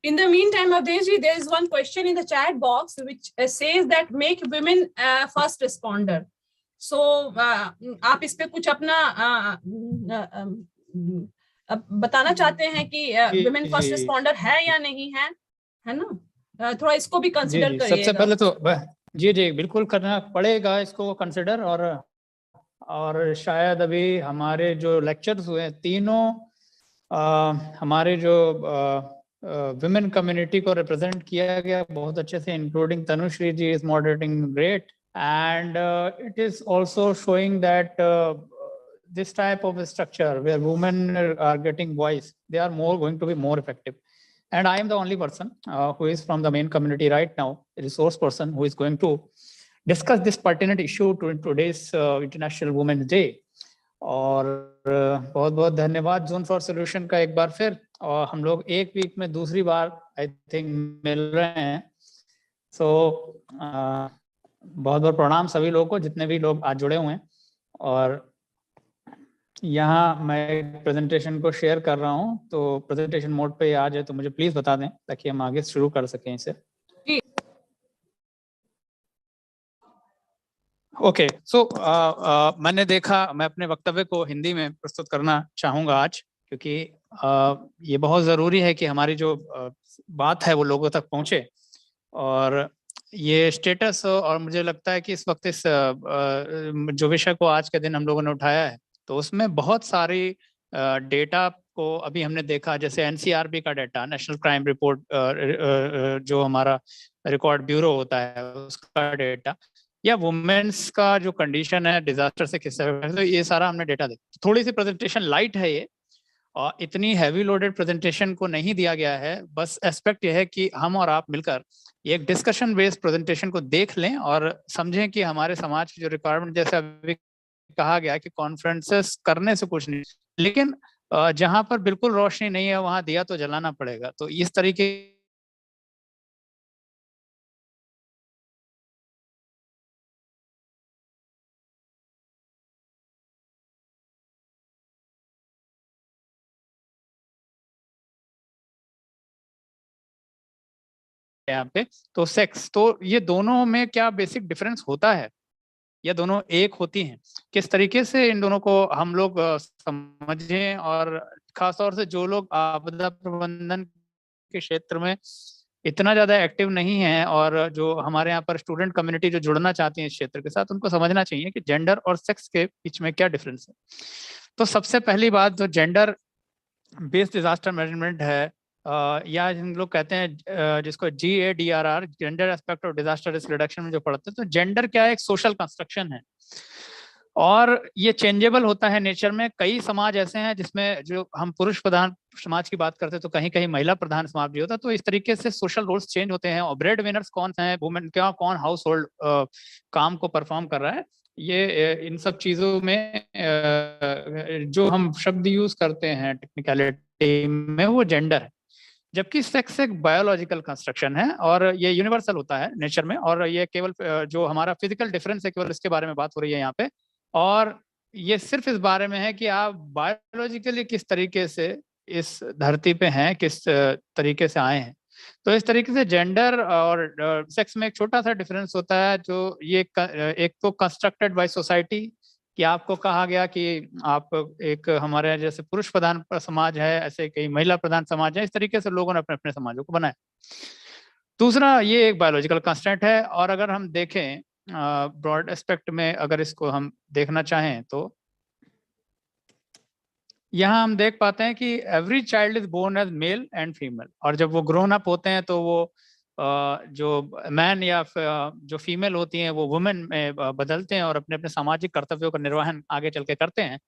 In the meantime, Avdeshji, there is one question in the chat box which says that make women first responder. So आप इस पे कुछ अपना बताना चाहते हैं कि women first responder है या नहीं है ना? थोड़ा इसको भी कंसिडर करिएगा। सबसे पहले तो जी बिल्कुल करना पड़ेगा इसको कंसिडर, और शायद अभी हमारे जो लेक्चर्स हुए तीनों हमारे जो women community को represent किया गया बहुत अच्छे से, including Tanushree ji is moderating great, and it is also showing that this type of structure where women are getting voice, they are going to be more effective. And I am the only person who is from the main community right now, a resource person who is going to discuss this pertinent issue to today's International Women's Day. और बहुत बहुत धन्यवाद zone for solution का एक बार फिर, और हम लोग एक वीक में दूसरी बार आई थिंक मिल रहे हैं। सो बहुत बहुत प्रणाम सभी लोगों को, जितने भी लोग आज जुड़े हुए हैं। और यहाँ मैं प्रेजेंटेशन को शेयर कर रहा हूँ, तो प्रेजेंटेशन मोड पे आ जाए तो मुझे प्लीज बता दें ताकि हम आगे शुरू कर सकें इसे। ओके, सो मैंने देखा, मैं अपने वक्तव्य को हिंदी में प्रस्तुत करना चाहूँगा आज, क्योंकि ये बहुत ज़रूरी है कि हमारी जो बात है वो लोगों तक पहुँचे। और ये स्टेटस, और मुझे लगता है कि इस वक्त इस जो विषय को आज के दिन हम लोगों ने उठाया है, तो उसमें बहुत सारी डेटा को अभी हमने देखा, जैसे एनसीआरबी का डेटा, नेशनल क्राइम रिपोर्ट, जो हमारा रिकॉर्ड ब्यूरो होता है उसका डेटा, या वुमेन्स का जो कंडीशन है डिजास्टर से किस तरह, तो ये सारा हमने डेटा देखा। थोड़ी सी प्रेजेंटेशन लाइट है ये, और इतनी हैवी लोडेड प्रेजेंटेशन को नहीं दिया गया है। बस एस्पेक्ट ये है कि हम और आप मिलकर एक डिस्कशन बेस्ड प्रेजेंटेशन को देख लें और समझें कि हमारे समाज की जो रिक्वायरमेंट, जैसे अभी कहा गया कि कॉन्फ्रेंसेस करने से कुछ नहीं, लेकिन जहां पर बिल्कुल रोशनी नहीं है वहां दिया तो जलाना पड़ेगा। तो इस तरीके यहाँ पे, तो सेक्स, तो ये दोनों में क्या बेसिक डिफरेंस होता है, या दोनों एक होती हैं, किस तरीके से इन दोनों को हम लोग समझें। और खासतौर से जो लोग आपदा प्रबंधन के क्षेत्र में इतना ज्यादा एक्टिव नहीं है, और जो हमारे यहाँ पर स्टूडेंट कम्युनिटी जो जुड़ना चाहती है इस क्षेत्र के साथ, उनको समझना चाहिए कि जेंडर और सेक्स के बीच में क्या डिफरेंस है। तो सबसे पहली बात, जो जेंडर बेस्ड डिजास्टर मैनेजमेंट है, या हम लोग कहते हैं जिसको GADRR, gender aspect of disaster risk reduction में जो पढ़ते हैं, तो जेंडर क्या है, एक सोशल कंस्ट्रक्शन है, और ये चेंजेबल होता है नेचर में। कई समाज ऐसे हैं जिसमें जो हम पुरुष प्रधान समाज की बात करते हैं, तो कहीं कहीं महिला प्रधान समाज भी होता है। तो इस तरीके से सोशल रोल्स चेंज होते हैं, और ब्रेड विनर्स कौन हैं, वुमेन क्या, कौन हाउस होल्ड काम को परफॉर्म कर रहा है, ये इन सब चीजों में जो हम शब्द यूज करते हैं टेक्निकलिटी में, वो जेंडर है। जबकि सेक्स एक बायोलॉजिकल कंस्ट्रक्शन है, और ये यूनिवर्सल होता है नेचर में, और ये केवल जो हमारा फिजिकल डिफरेंस है केवल इसके बारे में बात हो रही है यहाँ पे। और ये सिर्फ इस बारे में है कि आप बायोलॉजिकली किस तरीके से इस धरती पे हैं, किस तरीके से आए हैं। तो इस तरीके से जेंडर और सेक्स में एक छोटा सा डिफरेंस होता है, जो ये एक तो कंस्ट्रक्टेड बाय सोसाइटी, कि आपको कहा गया कि आप एक हमारे जैसे पुरुष प्रधान समाज है, ऐसे कई महिला प्रधान समाज है, इस तरीके से लोगों ने अपने अपने समाजों को बनाया। दूसरा, ये एक बायोलॉजिकल कंस्टेंट है। और अगर हम देखें ब्रॉड एस्पेक्ट में, अगर इसको हम देखना चाहें तो यहाँ हम देख पाते हैं कि every child is born as male and female, और जब वो ग्रोन अप होते हैं तो वो जो मैन या जो फीमेल होती हैं वो वुमेन में बदलते हैं और अपने अपने सामाजिक कर्तव्यों का निर्वहन आगे चल के करते हैं।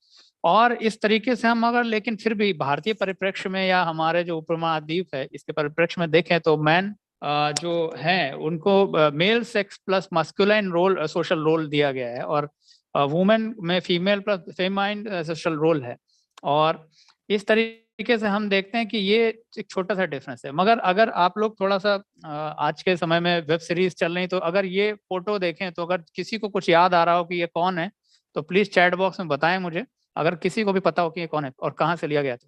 और इस तरीके से हम अगर, लेकिन फिर भी भारतीय परिप्रेक्ष्य में या हमारे जो उपमहाद्वीप है इसके परिप्रेक्ष्य में देखें तो मैन जो है उनको male sex plus masculine role, social role दिया गया है, और वुमेन में female plus feminine social role है। और इस तरीके से हम देखते हैं कि ये एक छोटा सा डिफरेंस है। मगर अगर आप लोग थोड़ा सा आज के समय में वेब सीरीज चल रही, तो अगर ये फोटो देखें तो अगर किसी को कुछ याद आ रहा हो कि ये कौन है तो प्लीज चैट बॉक्स में बताएं मुझे, अगर किसी को भी पता हो कि ये कौन है और कहाँ से लिया गया था।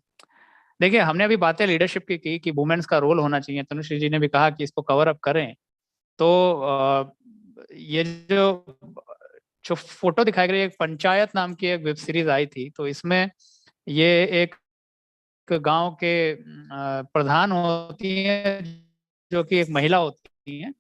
देखिए, हमने अभी बातें लीडरशिप की कि वुमेन्स का रोल होना चाहिए, तनुश्री जी ने भी कहा कि इसको कवर अप करें। तो ये जो फोटो दिखाई गई, एक पंचायत नाम की एक वेब सीरीज आई थी, तो इसमें ये एक गांव के प्रधान होती हैं जो कि एक महिला होती हैं,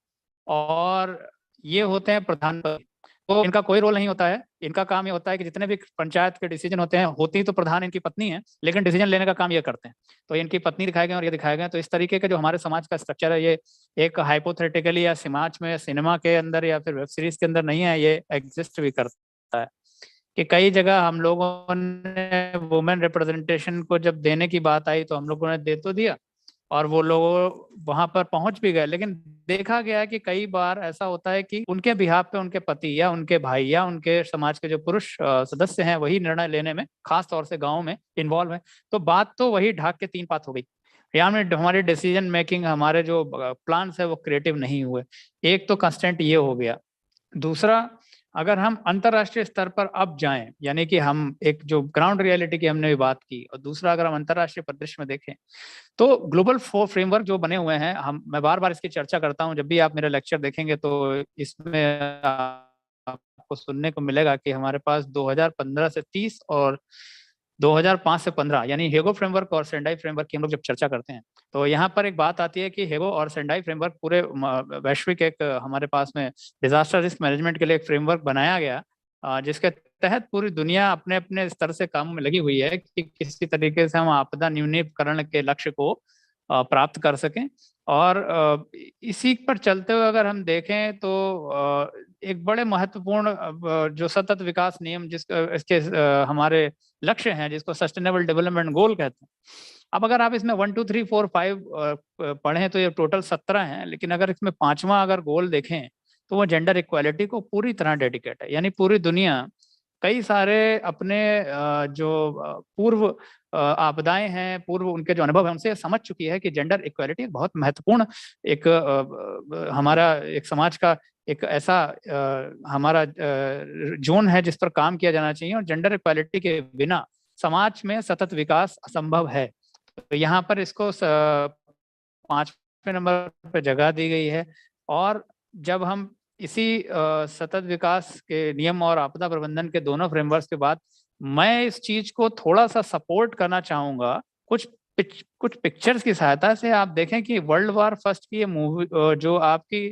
और ये होते हैं प्रधान। तो इनका कोई रोल नहीं होता है, इनका काम ये होता है कि जितने भी पंचायत के डिसीजन होते हैं, होती तो प्रधान इनकी पत्नी है, लेकिन डिसीजन लेने का काम ये करते हैं। तो इनकी पत्नी दिखाए गए और ये दिखाए गए। तो इस तरीके का जो हमारे समाज का स्ट्रक्चर है, ये एक हाइपोथेटिकली या समाज में, सिनेमा के अंदर या फिर वेब सीरीज के अंदर नहीं है, ये एग्जिस्ट भी करता है। कि कई जगह हम लोगों ने वुमेन रिप्रेजेंटेशन को जब देने की बात आई तो हम लोगों ने दे तो दिया और वो लोग वहां पर पहुंच भी गए, लेकिन देखा गया है कि कई बार ऐसा होता है कि उनके बिहाफ पे उनके पति या उनके भाई या उनके समाज के जो पुरुष सदस्य हैं वही निर्णय लेने में, खास तौर से गाँव में, इन्वॉल्व है। तो बात तो वही ढाक के तीन पात हो गई। यहाँ में हमारी डिसीजन मेकिंग, हमारे जो प्लान्स है वो क्रिएटिव नहीं हुए। एक तो कंस्टेंट ये हो गया। दूसरा, अगर हम अंतरराष्ट्रीय स्तर पर अब जाएं, यानी कि हम एक जो ग्राउंड रियलिटी की हमने भी बात की, और दूसरा अगर हम अंतरराष्ट्रीय परिदृश्य में देखें तो ग्लोबल फ्रेमवर्क जो बने हुए हैं, मैं बार बार इसकी चर्चा करता हूं, जब भी आप मेरा लेक्चर देखेंगे तो इसमें आपको सुनने को मिलेगा कि हमारे पास 2015 से 30 और 2005 से 15 यानी हेगो फ्रेमवर्क और सेंडाई फ्रेमवर्क की हम लोग जब चर्चा करते हैं तो यहाँ पर एक बात आती है कि हेगो और सेंडाई फ्रेमवर्क पूरे वैश्विक एक हमारे पास में डिजास्टर रिस्क मैनेजमेंट के लिए एक फ्रेमवर्क बनाया गया, जिसके तहत पूरी दुनिया अपने अपने स्तर से काम में लगी हुई है कि किसी तरीके से हम आपदा न्यूनीकरण के लक्ष्य को प्राप्त कर सकें। और इसी पर चलते हुए अगर हम देखें तो एक बड़े महत्वपूर्ण जो सतत विकास नियम इसके हमारे लक्ष्य हैं, जिसको सस्टेनेबल डेवलपमेंट गोल कहते हैं। अब अगर आप इसमें 1 2 3 4 5 पढ़ें तो ये टोटल 17 हैं, लेकिन अगर इसमें 5वां अगर गोल देखें तो वो जेंडर इक्वालिटी को पूरी तरह डेडिकेट है। यानी पूरी दुनिया कई सारे अपने जो पूर्व आपदाएं हैं, पूर्व उनके जो अनुभव है, उनसे समझ चुकी है कि जेंडर इक्वालिटी बहुत महत्वपूर्ण एक हमारा एक समाज का एक ऐसा हमारा जोन है जिस पर काम किया जाना चाहिए, और जेंडर इक्वालिटी के बिना समाज में सतत विकास असंभव है। तो यहाँ पर इसको 5वें नंबर पर जगह दी गई है। और जब हम इसी सतत विकास के नियम और आपदा प्रबंधन के दोनों फ्रेमवर्क के बाद मैं इस चीज को थोड़ा सा सपोर्ट करना चाहूंगा कुछ पिक्चर्स की सहायता से। आप देखें कि वर्ल्ड वार फर्स्ट की ये मूवी जो आपकी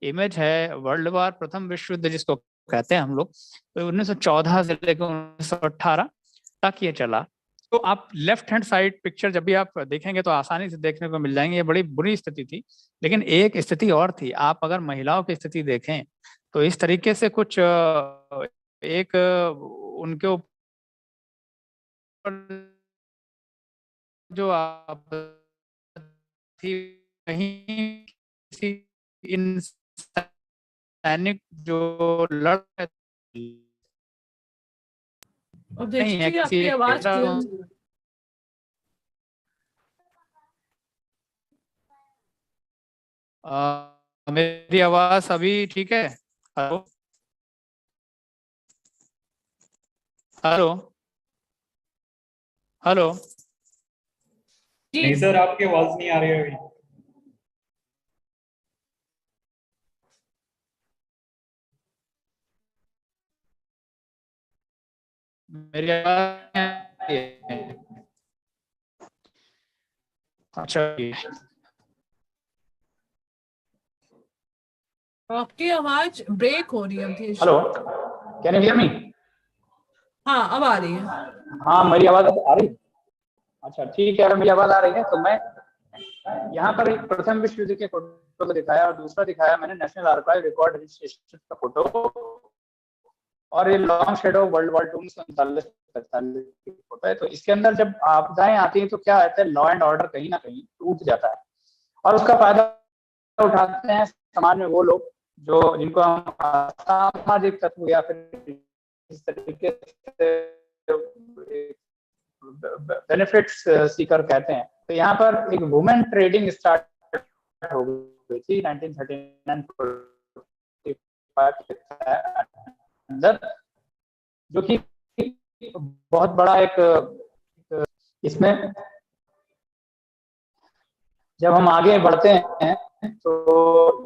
इमेज है, वर्ल्ड वार प्रथम विश्व युद्ध जिसको कहते हैं हम लोग, तो 1914 से लेकर 1918 तक ये चला। तो आप लेफ्ट हैंड साइड पिक्चर जब भी आप देखेंगे तो आसानी से देखने को मिल जाएंगे। ये बड़ी बुरी स्थिति थी, लेकिन एक स्थिति और थी। आप अगर महिलाओं की स्थिति देखें तो इस तरीके से कुछ एक उनके ऊपर जो आप थी कहीं किसी इन सैनिक जो लड़ नहीं है, आपकी आवाज मेरी आवाज अभी ठीक है? Hello hello hello. नहीं सर, आपकी आवाज नहीं आ रही है अभी। मेरी आवाज आ रही है? अच्छा, आपकी आवाज ब्रेक हो रही है Avdhesh. Hello, can you hear me? हाँ, अब आ रही है। हाँ, मेरी आवाज आ रही है? अच्छा, ठीक है, अगर मेरी आवाज आ रही है तो मैं यहाँ पर एक प्रथम विश्व युद्ध के फोटो को दिखाया और दूसरा दिखाया मैंने नेशनल आर्काइव रिकॉर्ड रजिस्ट्रेशन का फोटो, और ये लॉन्ग शेडो वर्ल्ड वॉर 2 की फोटो है। तो इसके अंदर जब आपदाएं आती हैं तो क्या होता है, लॉ एंड ऑर्डर कहीं ना कहीं टूट जाता है और उसका फायदा उठाते हैं समाज में वो लोग जो जिनको हम सामाजिक तत्व या फिर इस तरीके से बेनिफिट्स सीकर कहते हैं। तो यहाँ पर एक वुमेन ट्रेडिंग स्टार्ट हो गई थी 1939 अंदर, जो कि बहुत बड़ा एक इसमें जब हम आगे बढ़ते हैं तो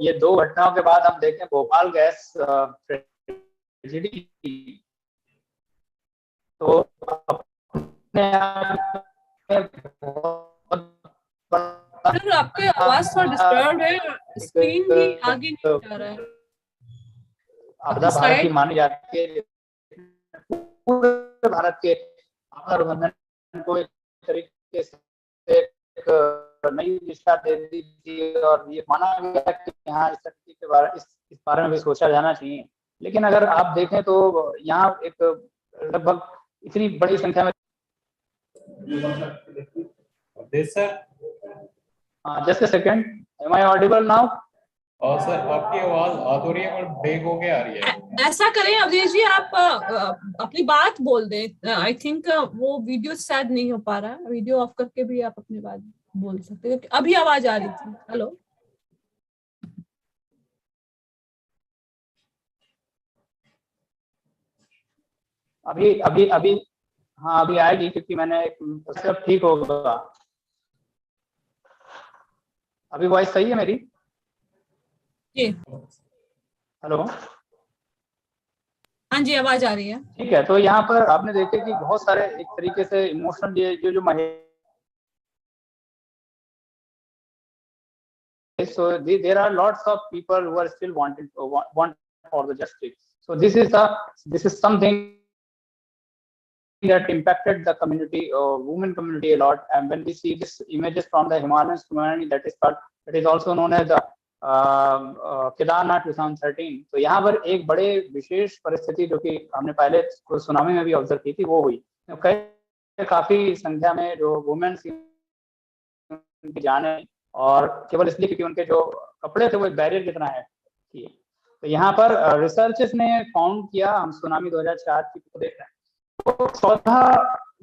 ये दो घटनाओं के बाद हम देखें भोपाल गैस ट्रेजेडी, तो अपने आप में बहुत सर, आपकी आवाज थोड़ा डिस्टर्ब है, स्क्रीन भी आगे नहीं जा रहा है। आपदा भारत की मानी जाती है, पूरे भारत के आपदा प्रबंधन को एक तरीके से एक नई दिशा दे दी थी और ये माना गया कि यहाँ इस तरीके के बारे इस बारे में भी सोचा जाना चाहिए। लेकिन अगर आप देखें तो यहाँ एक लगभग इतनी बड़ी संख्या में just a second, am I audible now? और सर आपकी आवाज अधूरी और ब्रेक हो के आ रही है। ऐसा करें अवधेश जी, आप अपनी बात बोल दें। आई थिंक वो वीडियो शायद नहीं हो पा रहा है, वीडियो ऑफ करके भी आप अपनी बात बोल सकते हैं। अभी आवाज आ रही थी। हेलो, अभी अभी अभी हाँ अभी आएगी क्योंकि मैंने सब ठीक होगा। अभी वॉइस सही है मेरी? जी, हेलो, हाँ जी, आवाज आ रही है। ठीक है। तो यहाँ पर आपने देखे कि बहुत सारे एक तरीके से इमोशनल जो so there are lots of people who are still want for the justice. So this is something that impacted the community, women community a lot. And when we see these images from the Himalayan community, that is also known as the Kedarnath 2013। तो यहाँ पर एक बड़े विशेष परिस्थिति जो कि हमने पहले सुनामी में भी ऑब्जर्व की थी वो हुई। तो काफी संख्या में जो वुमेन्स की जाने और केवल इसलिए क्योंकि उनके जो कपड़े थे वो एक बैरियर की तरह है। तो यहाँ पर रिसर्चर्स ने फाउंड किया, हम सुनामी 2004 की देख रहे हैं, तो 14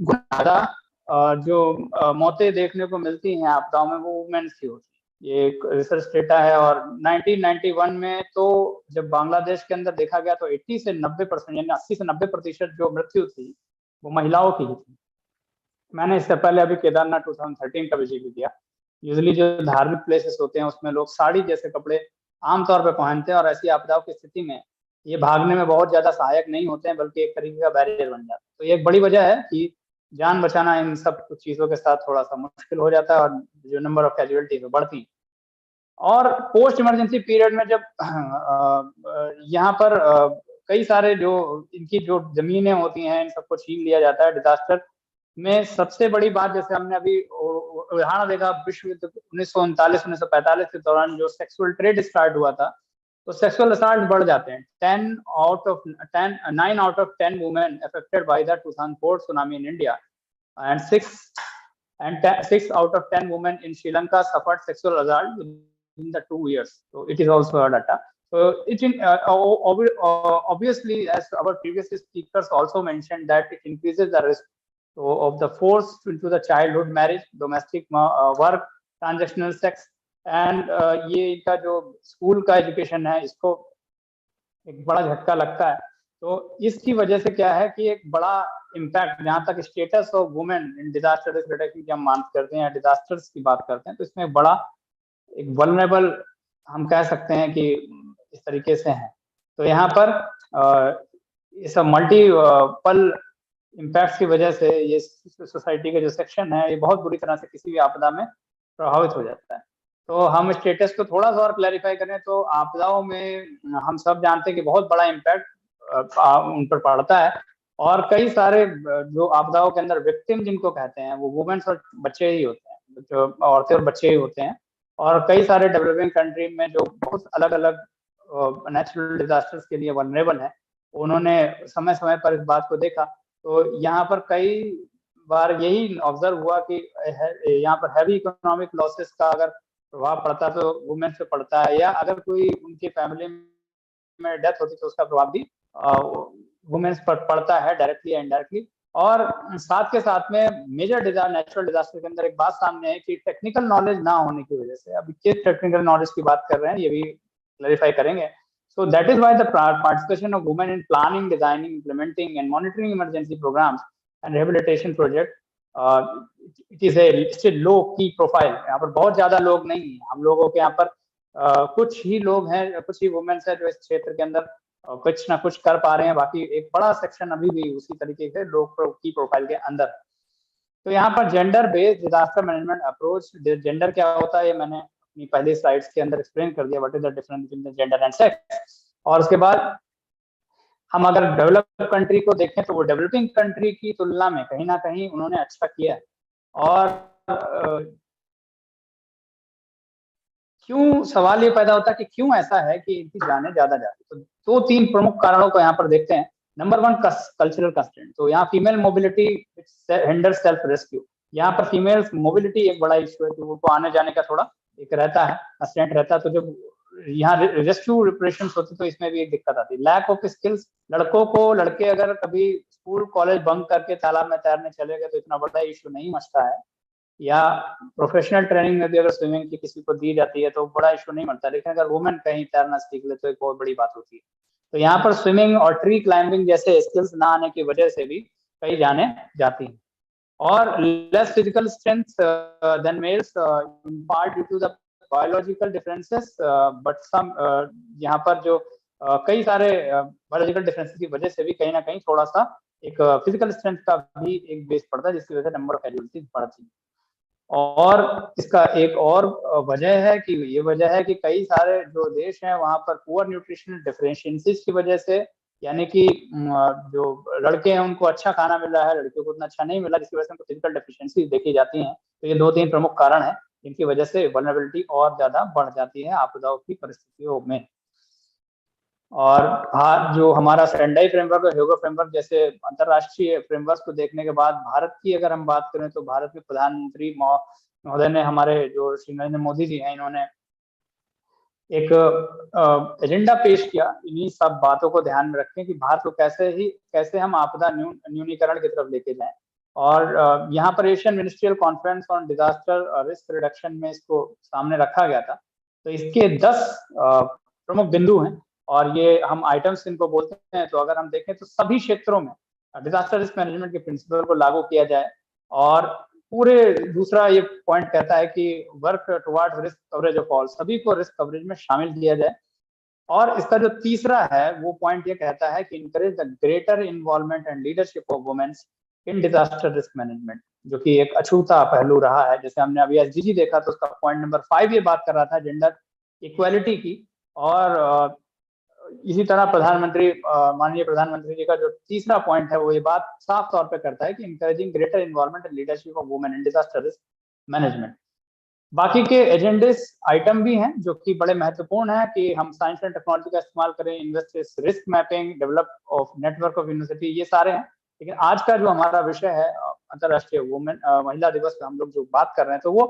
गुना ज्यादा जो मौतें देखने को मिलती हैं आपदाओं में वो वुमेन्स की होती है। ये एक रिसर्च डेटा है। और 1991 में तो जब बांग्लादेश के अंदर देखा गया तो 80 से 90% यानी 80 से 90% जो मृत्यु थी वो महिलाओं की ही थी। मैंने इससे पहले अभी केदारनाथ 2013 का विजिट किया। यूजुअली जो धार्मिक प्लेसेस होते हैं उसमें लोग साड़ी जैसे कपड़े आमतौर पर पहनते हैं और ऐसी आपदाओं की स्थिति में ये भागने में बहुत ज्यादा सहायक नहीं होते हैं बल्कि एक तरीके का बैरियर बन जाता है। तो ये एक बड़ी वजह है कि जान बचाना इन सब कुछ चीजों के साथ थोड़ा सा मुश्किल हो जाता है और जो नंबर ऑफ कैजुअलिटीज बढ़ती है। और पोस्ट इमरजेंसी पीरियड में जब यहाँ पर कई सारे जो इनकी जो जमीनें होती हैं इन सबको छीन लिया जाता है। डिजास्टर में सबसे बड़ी बात जैसे हमने अभी उदाहरण देखा विश्व युद्ध 1939-1945 के दौरान जो सेक्सुअल ट्रेड स्टार्ट हुआ था तो सेक्सुअल असॉल्ट बढ़ जाते हैं। 9 out of 10 women affected by the 2004 tsunami in India and 6 out of 10 women in Sri Lanka suffered sexual assault in the 2 years. So it is also a data. So it obviously, as our previous speakers also mentioned, that it increases the risk of the force into the childhood marriage, domestic work, transactional sex, and ये इनका जो school का education है इसको एक बड़ा झटका लगता है। तो इसकी वजह से क्या है कि एक बड़ा इम्पैक्ट, जहाँ तक status of women in disaster risk reduction की हम बात करते हैं, डिजास्टर्स की बात करते हैं, तो इसमें बड़ा एक वल्नरेबल हम कह सकते हैं कि इस तरीके से है। तो यहाँ पर इस मल्टीपल इम्पैक्ट की वजह से ये सोसाइटी का जो सेक्शन है ये बहुत बुरी तरह से किसी भी आपदा में प्रभावित हो जाता है। तो हम स्टेटस को थोड़ा सा और क्लैरिफाई करें तो आपदाओं में हम सब जानते हैं कि बहुत बड़ा इम्पैक्ट उन पर पड़ता है, और कई सारे जो आपदाओं के अंदर विक्टिम जिनको कहते हैं वो वुमेन्स और बच्चे ही होते हैं, जो औरतें और बच्चे ही होते हैं। और कई सारे डेवलपिंग कंट्री में जो बहुत अलग अलग नेचुरल डिजास्टर्स के लिए वनरेबल है, उन्होंने समय समय पर इस बात को देखा। तो यहाँ पर कई बार यही ऑब्जर्व हुआ कि यहाँ पर हैवी इकोनॉमिक लॉसेस का अगर प्रभाव पड़ता है तो वुमेन्स पे पड़ता है, या अगर कोई उनकी फैमिली में डेथ होती तो उसका प्रभाव भी वुमेन्स पर पड़ता है डायरेक्टली या इनडायरेक्टली। और साथ के साथ में मेजर नेचुरल डिजास्टर के अंदर एक बात सामने है कि टेक्निकल नॉलेज ना होने की वजह से, अभी किस टेक्निकल नॉलेज की बात कर रहे हैं ये भी क्लैरिफाई करेंगे। So that is why the participation of women in planning, designing, implementing and monitoring emergency programs and rehabilitation project, it is a low key profile. यहाँ पर बहुत ज्यादा लोग नहीं हैं, हम लोगों के यहाँ पर कुछ ही लोग हैं, कुछ ही वुमेन्स हैं जो इस क्षेत्र के अंदर कुछ ना कुछ कर पा रहे हैं, बाकी एक बड़ा सेक्शन अभी भी उसी तरीके से लो की प्रोफाइल के अंदर। तो यहाँ पर gender based disaster management approach, gender क्या होता है ये मैंने अपनी पहली स्लाइड्स के अंदर एक्सप्लेन कर दिया, what is the difference between gender and sex. और उसके बाद हम अगर डेवलप कंट्री को देखें तो वो डेवलपिंग कंट्री की तुलना में कहीं ना कहीं उन्होंने अच्छा किया है। और क्यों सवाल ये पैदा होता है कि क्यों ऐसा है कि इनकी जानें ज्यादा जाती है, तो 2-3 प्रमुख कारणों को यहाँ पर देखते हैं। नंबर 1 कल्चरल कंस्ट्रेंट, तो यहाँ female mobility hinder self rescue. यहाँ पर फीमेल मोबिलिटी एक बड़ा इशू है कि उनको आने जाने का थोड़ा एक रहता है, कंस्ट्रेंट रहता है। तो जब यहाँ रेस्क्यू ऑपरेशंस होती तो इसमें भी एक दिक्कत आती है। लैक ऑफ स्किल्स, लड़के अगर कभी स्कूल कॉलेज बंक करके तालाब में तैरने चले गए तो इतना बड़ा इशू नहीं मचता है, या प्रोफेशनल ट्रेनिंग में भी अगर स्विमिंग की किसी को दी जाती है तो बड़ा इशू नहीं बनता, लेकिन अगर वुमेन कहीं तैरना सीख ले तो एक बहुत बड़ी बात होती है। तो यहाँ पर स्विमिंग और ट्री क्लाइंबिंग जैसे स्किल्स ना आने की वजह से भी कई जाने जाती हैं। और less physical strength than males in part due to the biological differences, but some यहाँ पर जो कई सारे बायोलॉजिकल डिफरेंसेस की वजह से भी कहीं ना कहीं थोड़ा सा एक फिजिकल स्ट्रेंथ का भी एक बेस पड़ता है, जिसकी वजह से नंबर ऑफ कैजुअल्टीज बढ़ती है। और इसका एक और वजह है कि ये वजह है कि कई सारे जो देश हैं वहां पर पुअर न्यूट्रिशनल डिफरेंशिएंसीज की वजह से, यानी कि जो लड़के हैं उनको अच्छा खाना मिल रहा है, लड़कियों को उतना अच्छा नहीं मिला, जिसकी वजह से उनको फिजिकल डेफिशिएंसी देखी जाती हैं। तो ये 2-3 प्रमुख कारण हैं जिनकी वजह से वल्नरेबिलिटी और ज्यादा बढ़ जाती है आपदाओं की परिस्थितियों में। और जो हमारा सेंडाई फ्रेमवर्क और ह्योगो फ्रेमवर्क जैसे अंतरराष्ट्रीय फ्रेमवर्क को देखने के बाद भारत की अगर हम बात करें तो भारत में प्रधानमंत्री महोदय ने, हमारे जो श्री नरेंद्र मोदी जी हैं, इन्होंने एक एजेंडा पेश किया इन्हीं सब बातों को ध्यान में रखें कि भारत को कैसे हम आपदा न्यूनीकरण की तरफ लेके जाएं। और यहाँ पर Asian ministerial conference on disaster risk reduction में इसको सामने रखा गया था। तो इसके 10 प्रमुख बिंदु हैं और ये हम आइटम्स इनको बोलते हैं। तो अगर हम देखें तो सभी क्षेत्रों में डिजास्टर रिस्क मैनेजमेंट के प्रिंसिपल को लागू किया जाए, और पूरे दूसरा ये पॉइंट कहता है कि work towards risk coverage of all, सभी को रिस्क कवरेज में शामिल किया जाए। और इसका जो तीसरा है वो पॉइंट ये कहता है कि encourage the greater involvement and leadership of womens in disaster risk management, जो कि एक अछूता पहलू रहा है। जैसे हमने अभी एसडीजी देखा तो उसका पॉइंट नंबर 5 ये बात कर रहा था जेंडर इक्वालिटी की, और इसी तरह माननीय प्रधानमंत्री जी का जो तीसरा पॉइंट है वो ये बात साफ तौर पे करता है कि encouraging greater involvement and leadership of women in disaster risk management. बाकी के एजेंडेस आइटम भी हैं जो कि बड़े महत्वपूर्ण है कि हम साइंस एंड टेक्नोलॉजी का इस्तेमाल करें, invest risk mapping, develop of network of university, ये सारे हैं। लेकिन आज का जो हमारा विषय है अंतरराष्ट्रीय महिला दिवस पे हम लोग जो बात कर रहे हैं तो वो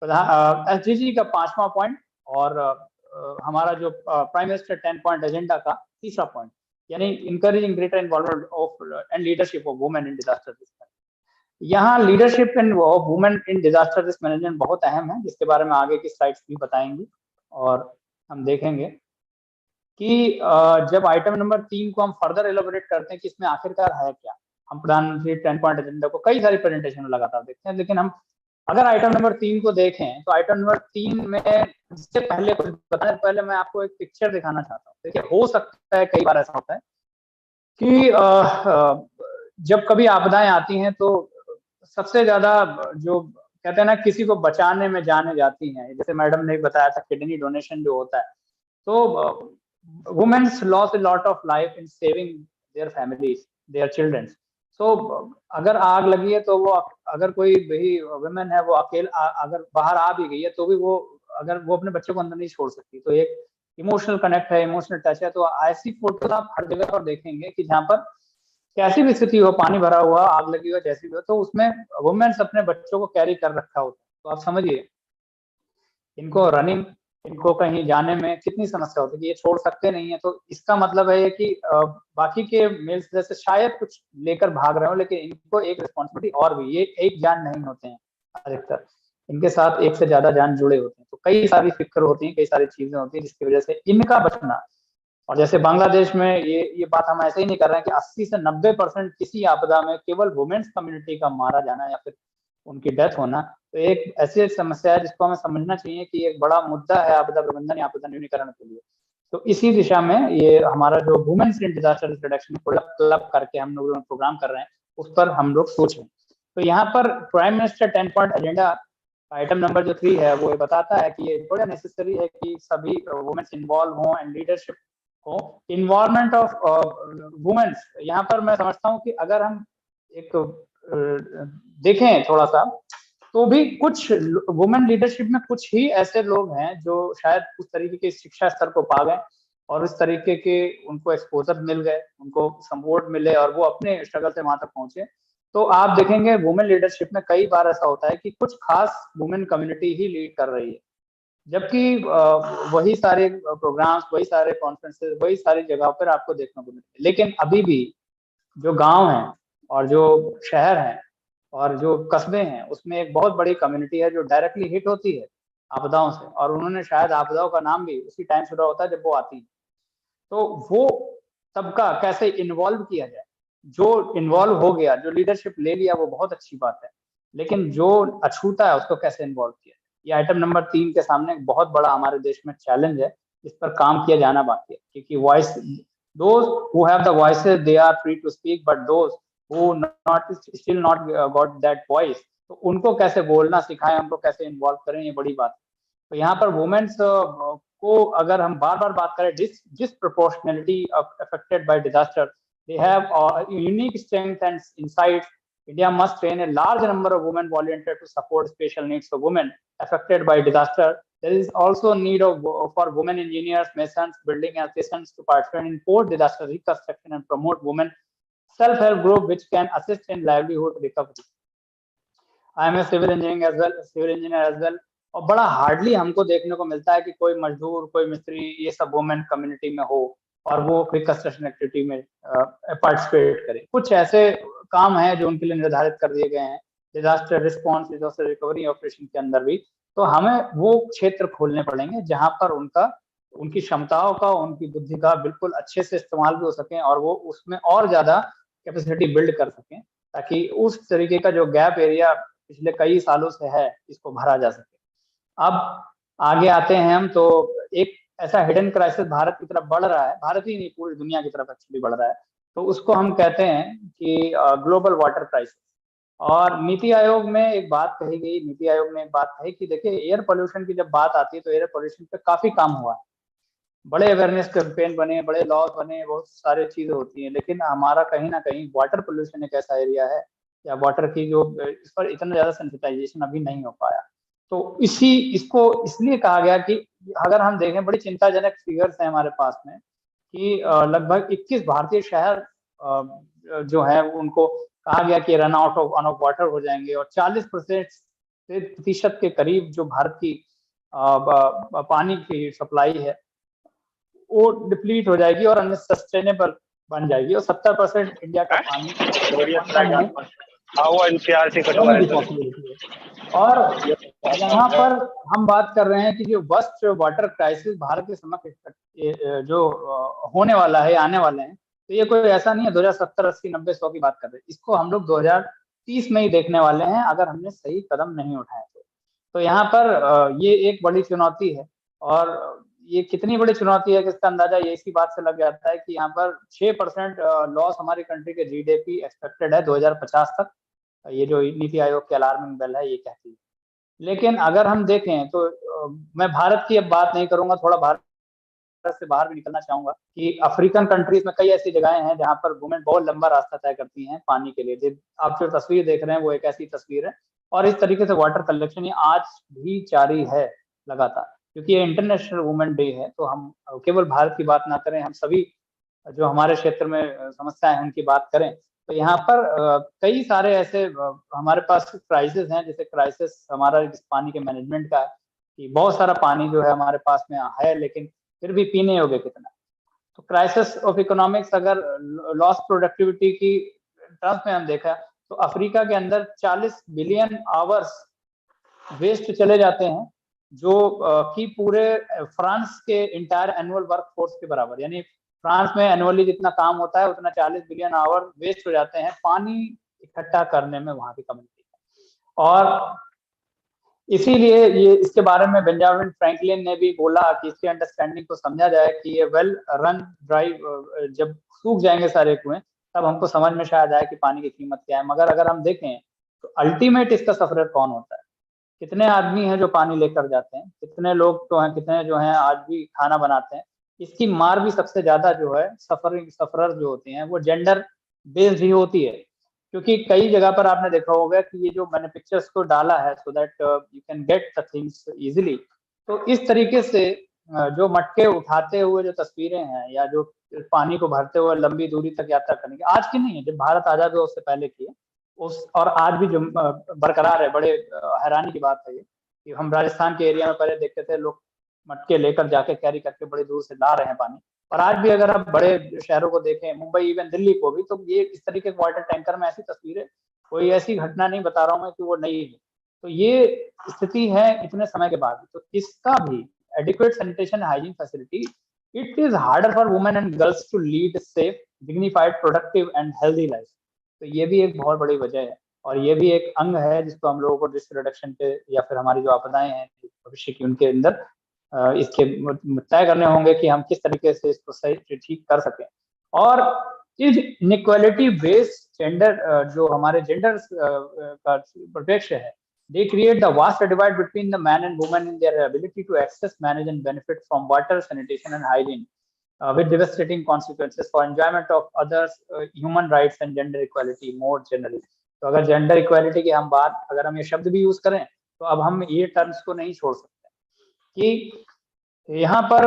एसडीजी का 5वां पॉइंट और हमारा जो प्राइम मिनिस्टर 10 पॉइंट एजेंडा का तीसरा पॉइंट, यानी encouraging greater involvement of and leadership of women in disaster risk. यहाँ leadership in women in disaster risk management बहुत अहम है, जिसके बारे में आगे की स्लाइड्स भी बताएंगी। और हम देखेंगे कि जब आइटम नंबर 3 को हम फर्दर एलोबरेट करते हैं कि इसमें आखिरकार है क्या, हम प्रधानमंत्री 10 पॉइंट एजेंडा को कई सारी प्रेजेंटेशन में लगातार देखते हैं, लेकिन हम अगर आइटम नंबर 3 को देखें तो आइटम नंबर 3 में इससे पहले कुछ बताने से पहले मैं आपको एक पिक्चर दिखाना चाहता हूँ। देखिए, हो सकता है कई बार ऐसा होता है कि जब कभी आपदाएं आती हैं तो सबसे ज्यादा जो कहते हैं ना, किसी को बचाने में जाने जाती हैं। जैसे मैडम ने बताया था किडनी डोनेशन जो होता है, तो women's loss a lot of life in saving their families, their children. So अगर आग लगी है तो वो, अगर कोई भी वुमेन है वो अकेला अगर बाहर आ भी गई है तो भी वो, अगर वो अपने बच्चे को अंदर नहीं छोड़ सकती, तो एक इमोशनल कनेक्ट है, इमोशनल टच है। तो ऐसी फोटो आप हर जगह पर देखेंगे कि जहाँ पर कैसी भी स्थिति हो, पानी भरा हुआ, आग लगी हो, जैसी भी हो, तो उसमें वुमेन्स अपने बच्चों को कैरी कर रखा होता है। तो आप समझिए इनको रनिंग, इनको कहीं जाने में कितनी समस्या होती है कि ये छोड़ सकते नहीं है। तो इसका मतलब है कि बाकी के मेल्स जैसे शायद कुछ लेकर भाग रहे हो, लेकिन इनको एक रिस्पॉन्सिबिलिटी और भी, ये एक जान नहीं होते हैं अधिकतर, इनके साथ एक से ज्यादा जान जुड़े होते हैं। तो कई सारी फिक्र होती है, कई सारी चीजें होती है जिसकी वजह से इनका बचना। और जैसे बांग्लादेश में ये बात हम ऐसे ही नहीं कर रहे हैं कि 80 से 90% किसी आपदा में केवल वुमेन्स कम्युनिटी का मारा जाना या फिर उनकी डेथ होना, तो एक ऐसी समस्या है जिसको हमें समझना चाहिए कि एक बड़ा मुद्दा है आपदा प्रबंधन या आपदा न्यूनीकरण के लिए। तो इसी दिशा में ये हमारा जो womens in disaster reduction club करके हम लोग प्रोग्राम कर रहे हैं, उस पर हम लोग सोच रहे हैं। तो यहाँ पर prime minister 10 point agenda item number जो 3 है वो बताता है कि ये बड़ा नेसेसरी है कि सभी वुमेन्स इन्वॉल्व हों एंड लीडरशिप हो। इन्वॉल्वमेंट ऑफ वुमेन्स, यहाँ पर मैं समझता हूँ कि अगर हम एक देखें थोड़ा सा, तो भी कुछ वुमेन लीडरशिप में कुछ ही ऐसे लोग हैं जो शायद उस तरीके के शिक्षा स्तर को पा गए और उस तरीके के उनको एक्सपोजर मिल गए, उनको सपोर्ट मिले और वो अपने स्ट्रगल से वहां तक पहुंचे। तो आप देखेंगे वुमेन लीडरशिप में कई बार ऐसा होता है कि कुछ खास वुमेन कम्युनिटी ही लीड कर रही है, जबकि वही सारे प्रोग्राम्स, वही सारे कॉन्फ्रेंसेस, वही सारी जगह पर आपको देखने को मिलते हैं। लेकिन अभी भी जो गांव हैं और जो शहर हैं और जो कस्बे हैं, उसमें एक बहुत बड़ी कम्युनिटी है जो डायरेक्टली हिट होती है आपदाओं से, और उन्होंने शायद आपदाओं का नाम भी उसी टाइम सुना होता है जब वो आती है। तो वो सबका कैसे इन्वॉल्व किया जाए, जो इन्वॉल्व हो गया, जो लीडरशिप ले लिया, वो बहुत अच्छी बात है, लेकिन जो अछूता है उसको कैसे इन्वॉल्व किया जाए, ये आइटम नंबर 3 के सामने एक बहुत बड़ा हमारे देश में चैलेंज है, इस पर काम किया जाना बाकी है। क्योंकि voice, those who have the voices they are free to speak, but those who still not got that voice, तो उनको कैसे बोलना सिखाएं, उनको कैसे इन्वॉल्व करें, ये बड़ी बात है। तो यहाँ पर वुमेन्स को अगर हम बार बार बात करें, disproportionality affected by disaster, they have unique strengths and insights. India must train a large number of women volunteers to support special needs of women affected by disaster. There is also a need for women engineers, masons, building assistants to participate in post-disaster reconstruction and promote women self-help group which can assist in livelihood recovery. I am a civil engineer as well. और बड़ा hardly हमको देखने को मिलता है कि कोई मजदूर, कोई मिस्त्री, ये सब वुमेन कम्युनिटी में हो और वो रिकंस्ट्रक्शन एक्टिविटी में पार्टिसिपेट करे। कुछ ऐसे काम हैं जो उनके लिए निर्धारित कर दिए गए हैं disaster response, disaster recovery operation के अंदर भी। तो हमें वो क्षेत्र खोलने पड़ेंगे जहां पर उनकी क्षमताओं का, उनकी बुद्धि का बिल्कुल अच्छे से इस्तेमाल भी हो सके और वो उसमें और ज्यादा कैपेसिटी बिल्ड कर सकें, ताकि उस तरीके का जो गैप एरिया पिछले कई सालों से है, इसको भरा जा सके। अब आगे आते हैं हम, तो एक ऐसा हिडन क्राइसिस भारत की तरफ बढ़ रहा है, भारत ही नहीं पूरी दुनिया की तरफ एक्चुअली बढ़ रहा है, तो उसको हम कहते हैं कि ग्लोबल वाटर क्राइसिस। और नीति आयोग में एक बात कही गई, नीति आयोग ने एक बात कही कि देखिए एयर पोल्यूशन की जब बात आती है तो एयर पोल्यूशन पे काफी काम हुआ है, बड़े अवेयरनेस कैंपेन बने, बड़े लॉज बने, बहुत सारी चीजें होती हैं, लेकिन हमारा कहीं ना कहीं वाटर पोल्यूशन एक ऐसा एरिया है या वाटर की जो इस पर इतना ज्यादा सेंसिटाइजेशन अभी नहीं हो पाया। तो इसको इसलिए कहा गया कि अगर हम देखें, बड़ी चिंताजनक फिगर्स हैं हमारे पास में कि लगभग 21 भारतीय शहर जो है उनको कहा गया कि रन आउट ऑफ वाटर हो जाएंगे और 40% के करीब जो भारत की पानी की सप्लाई है वो डिप्लीट हो जाएगी और अनसस्टेनेबल बन जाएगी और 70% इंडिया का पानी और यहाँ पर हम बात कर रहे हैं कि जो वर्स्ट वाटर क्राइसिस भारत के समक्ष जो होने वाला है, आने वाले हैं, तो ये कोई ऐसा नहीं है 2070, 80, 90, 100 की बात कर रहे हैं, इसको हम लोग 2030 में ही देखने वाले हैं अगर हमने सही कदम नहीं उठाए तो यहाँ पर ये एक बड़ी चुनौती है और ये कितनी बड़ी चुनौती है कि इसका अंदाजा ये इसी बात से लग जाता है कि यहाँ पर 6% लॉस हमारी कंट्री के जीडीपी एक्सपेक्टेड है 2050 तक। ये जो नीति आयोग की अलार्मिंग बेल है ये कहती है। लेकिन अगर हम देखें तो मैं भारत की अब बात नहीं करूंगा, थोड़ा भारत से बाहर भी निकलना चाहूंगा कि अफ्रीकन कंट्रीज में कई ऐसी जगहें हैं जहां पर वुमेन बहुत लंबा रास्ता तय करती हैं पानी के लिए। आप जो तस्वीर देख रहे हैं वो एक ऐसी तस्वीर है, और इस तरीके से वाटर कलेक्शन ये आज भी जारी है लगातार, क्योंकि ये इंटरनेशनल वुमेन डे है। तो हम केवल भारत की बात ना करें, हम सभी जो हमारे क्षेत्र में समस्याएं हैं उनकी बात करें, तो यहाँ पर कई सारे ऐसे हमारे पास क्राइसिस हैं। जैसे क्राइसिस हमारा पानी के मैनेजमेंट का है कि बहुत सारा पानी जो है हमारे पास में है, लेकिन फिर भी पीने योग्य कितना। तो क्राइसिस ऑफ इकोनॉमिक्स, अगर लॉस प्रोडक्टिविटी की टर्म्स में हम देखा तो अफ्रीका के अंदर 40 बिलियन आवर्स वेस्ट चले जाते हैं, जो कि पूरे फ्रांस के इंटायर एनुअल वर्क फोर्स के बराबर। यानी फ्रांस में एनुअली जितना काम होता है उतना 40 बिलियन आवर वेस्ट हो जाते हैं पानी इकट्ठा करने में वहां की कम्युनिटी। और इसीलिए ये इसके बारे में बेंजामिन फ्रैंकलिन ने भी बोला कि इसकी अंडरस्टैंडिंग को समझा जाए कि ये वेल रन ड्राइव, जब सूख जाएंगे सारे कुएं तब हमको समझ में शायद आए कि पानी की कीमत क्या है। मगर अगर हम देखें तो अल्टीमेट इसका सफरर कौन होता है? कितने आदमी हैं जो पानी लेकर जाते हैं, कितने लोग तो हैं, कितने जो हैं आज भी खाना बनाते हैं। इसकी मार भी सबसे ज्यादा जो है सफरर जो होते हैं वो जेंडर बेस्ड ही होती है, क्योंकि कई जगह पर आपने देखा होगा कि ये जो मैंने पिक्चर्स को डाला है so that you can get the things easily. तो इस तरीके से जो मटके उठाते हुए जो तस्वीरें हैं या जो पानी को भरते हुए लंबी दूरी तक यात्रा करने की, आज की नहीं है, जब भारत आजाद हुआ उससे पहले की है उस, और आज भी जो बरकरार है। बड़े हैरानी की बात है ये कि हम राजस्थान के एरिया में पहले देखते थे लोग मटके लेकर जाके कैरी करके बड़ी दूर से ला रहे हैं पानी, और आज भी अगर आप बड़े शहरों को देखें, मुंबई इवन दिल्ली को भी, तो ये इस तरीके के वाटर टैंकर में ऐसी तस्वीरें, कोई ऐसी घटना नहीं बता रहा हूँ मैं कि वो नहीं है। तो ये स्थिति है इतने समय के बाद। तो इसका भी adequate sanitation hygiene facility, it is harder for women and girls to lead safe dignified productive and healthy life. तो ये भी एक बहुत बड़ी वजह है, और ये भी एक अंग है जिसको हम लोगों को रिस्क रिडक्शन पे या फिर हमारी जो आपदाएं हैं भविष्य की उनके अंदर इसके तय करने होंगे कि हम किस तरीके से इसको सही ठीक कर सकें। और इस इनइक्वालिटी बेस्ड जेंडर जो हमारे जेंडर का परिप्रेक्ष्य है, they create the vast divide between the man and woman in their ability to access, manage and benefit from water, sanitation and hygiene, with devastating consequences for enjoyment of others, human rights and gender equality more generally. तो अगर gender equality की हम बात, अगर हम ये शब्द भी यूज करें तो अब हम ये टर्म्स को नहीं छोड़ सकते कि यहाँ पर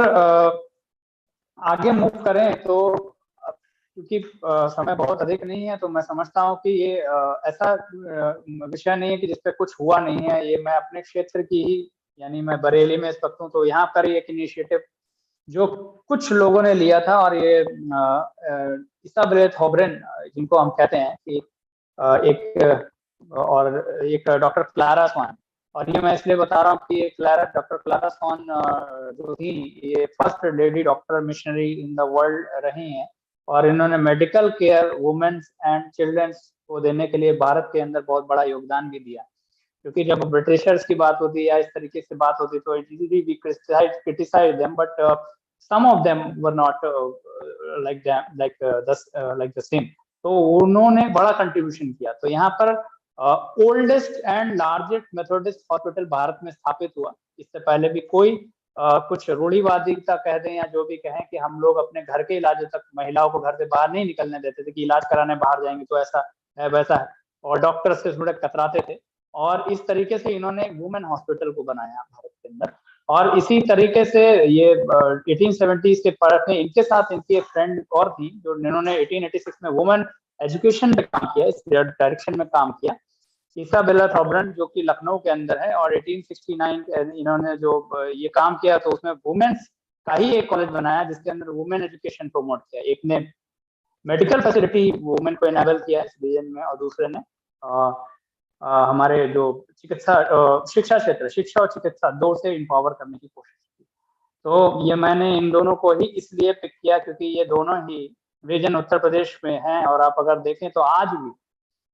आगे मूव करें। तो क्योंकि समय बहुत अधिक नहीं है, तो मैं समझता हूँ कि ये ऐसा विषय नहीं है कि जिसपे कुछ हुआ नहीं है। ये मैं अपने क्षेत्र की ही, यानी मैं बरेली में इस वक्त हूँ, तो यहाँ पर एक इनिशिएटिव जो कुछ लोगों ने लिया था, और ये इसाबेल हॉब्रेन जिनको हम कहते हैं कि एक डॉक्टर क्लारा स्वान, और ये मैं इसलिए बता रहा हूँ कि डॉक्टर क्लारा स्वान जो थी, ये first lady doctor missionary in the world रही हैं, और इन्होंने medical care womens and childrens को देने के लिए भारत के अंदर बहुत बड़ा योगदान भी दिया। क्योंकि जब ब्रिटिशर्स की बात होती है या इस तरीके से बात होती है तो easily we criticize them, but some of them were not like the same. तो उन्होंने बड़ा कंट्रीब्यूशन किया। तो यहाँ पर oldest and largest Methodist hospital Bharat में स्थापित हुआ। इससे पहले भी कोई कुछ रूढ़िवादिता कह दें या जो भी कहें कि हम लोग अपने घर के इलाज तक महिलाओं को घर से बाहर नहीं निकलने देते थे कि इलाज कराने बाहर जाएंगे तो ऐसा है वैसा है, और डॉक्टर से थोड़े कतराते थे। और इस तरीके से इन्होंने वुमेन हॉस्पिटल को बनाया भारत के अंदर। और इसी तरीके से ये 1870s के परत में इनके साथ इनकी एक फ्रेंड और थी जो इन्होंने 1886 में वुमेन एजुकेशन में काम किया, इस डायरेक्शन में काम किया, इसाबेल हॉब्रेन, जो कि लखनऊ के अंदर है। और 1869 इन्होंने जो ये काम किया तो उसमें वुमेन्स का ही एक कॉलेज बनाया जिसके अंदर वुमेन एजुकेशन प्रमोट किया। एक ने मेडिकल फैसिलिटी वुमेन को इनेबल किया इस रीजन में, और दूसरे ने हमारे जो चिकित्सा शिक्षा क्षेत्र, शिक्षा और चिकित्सा दो से इंपावर करने की कोशिश की। तो ये मैंने इन दोनों को ही इसलिए पिक किया क्योंकि ये दोनों ही रीजन उत्तर प्रदेश में हैं। और आप अगर देखें तो आज भी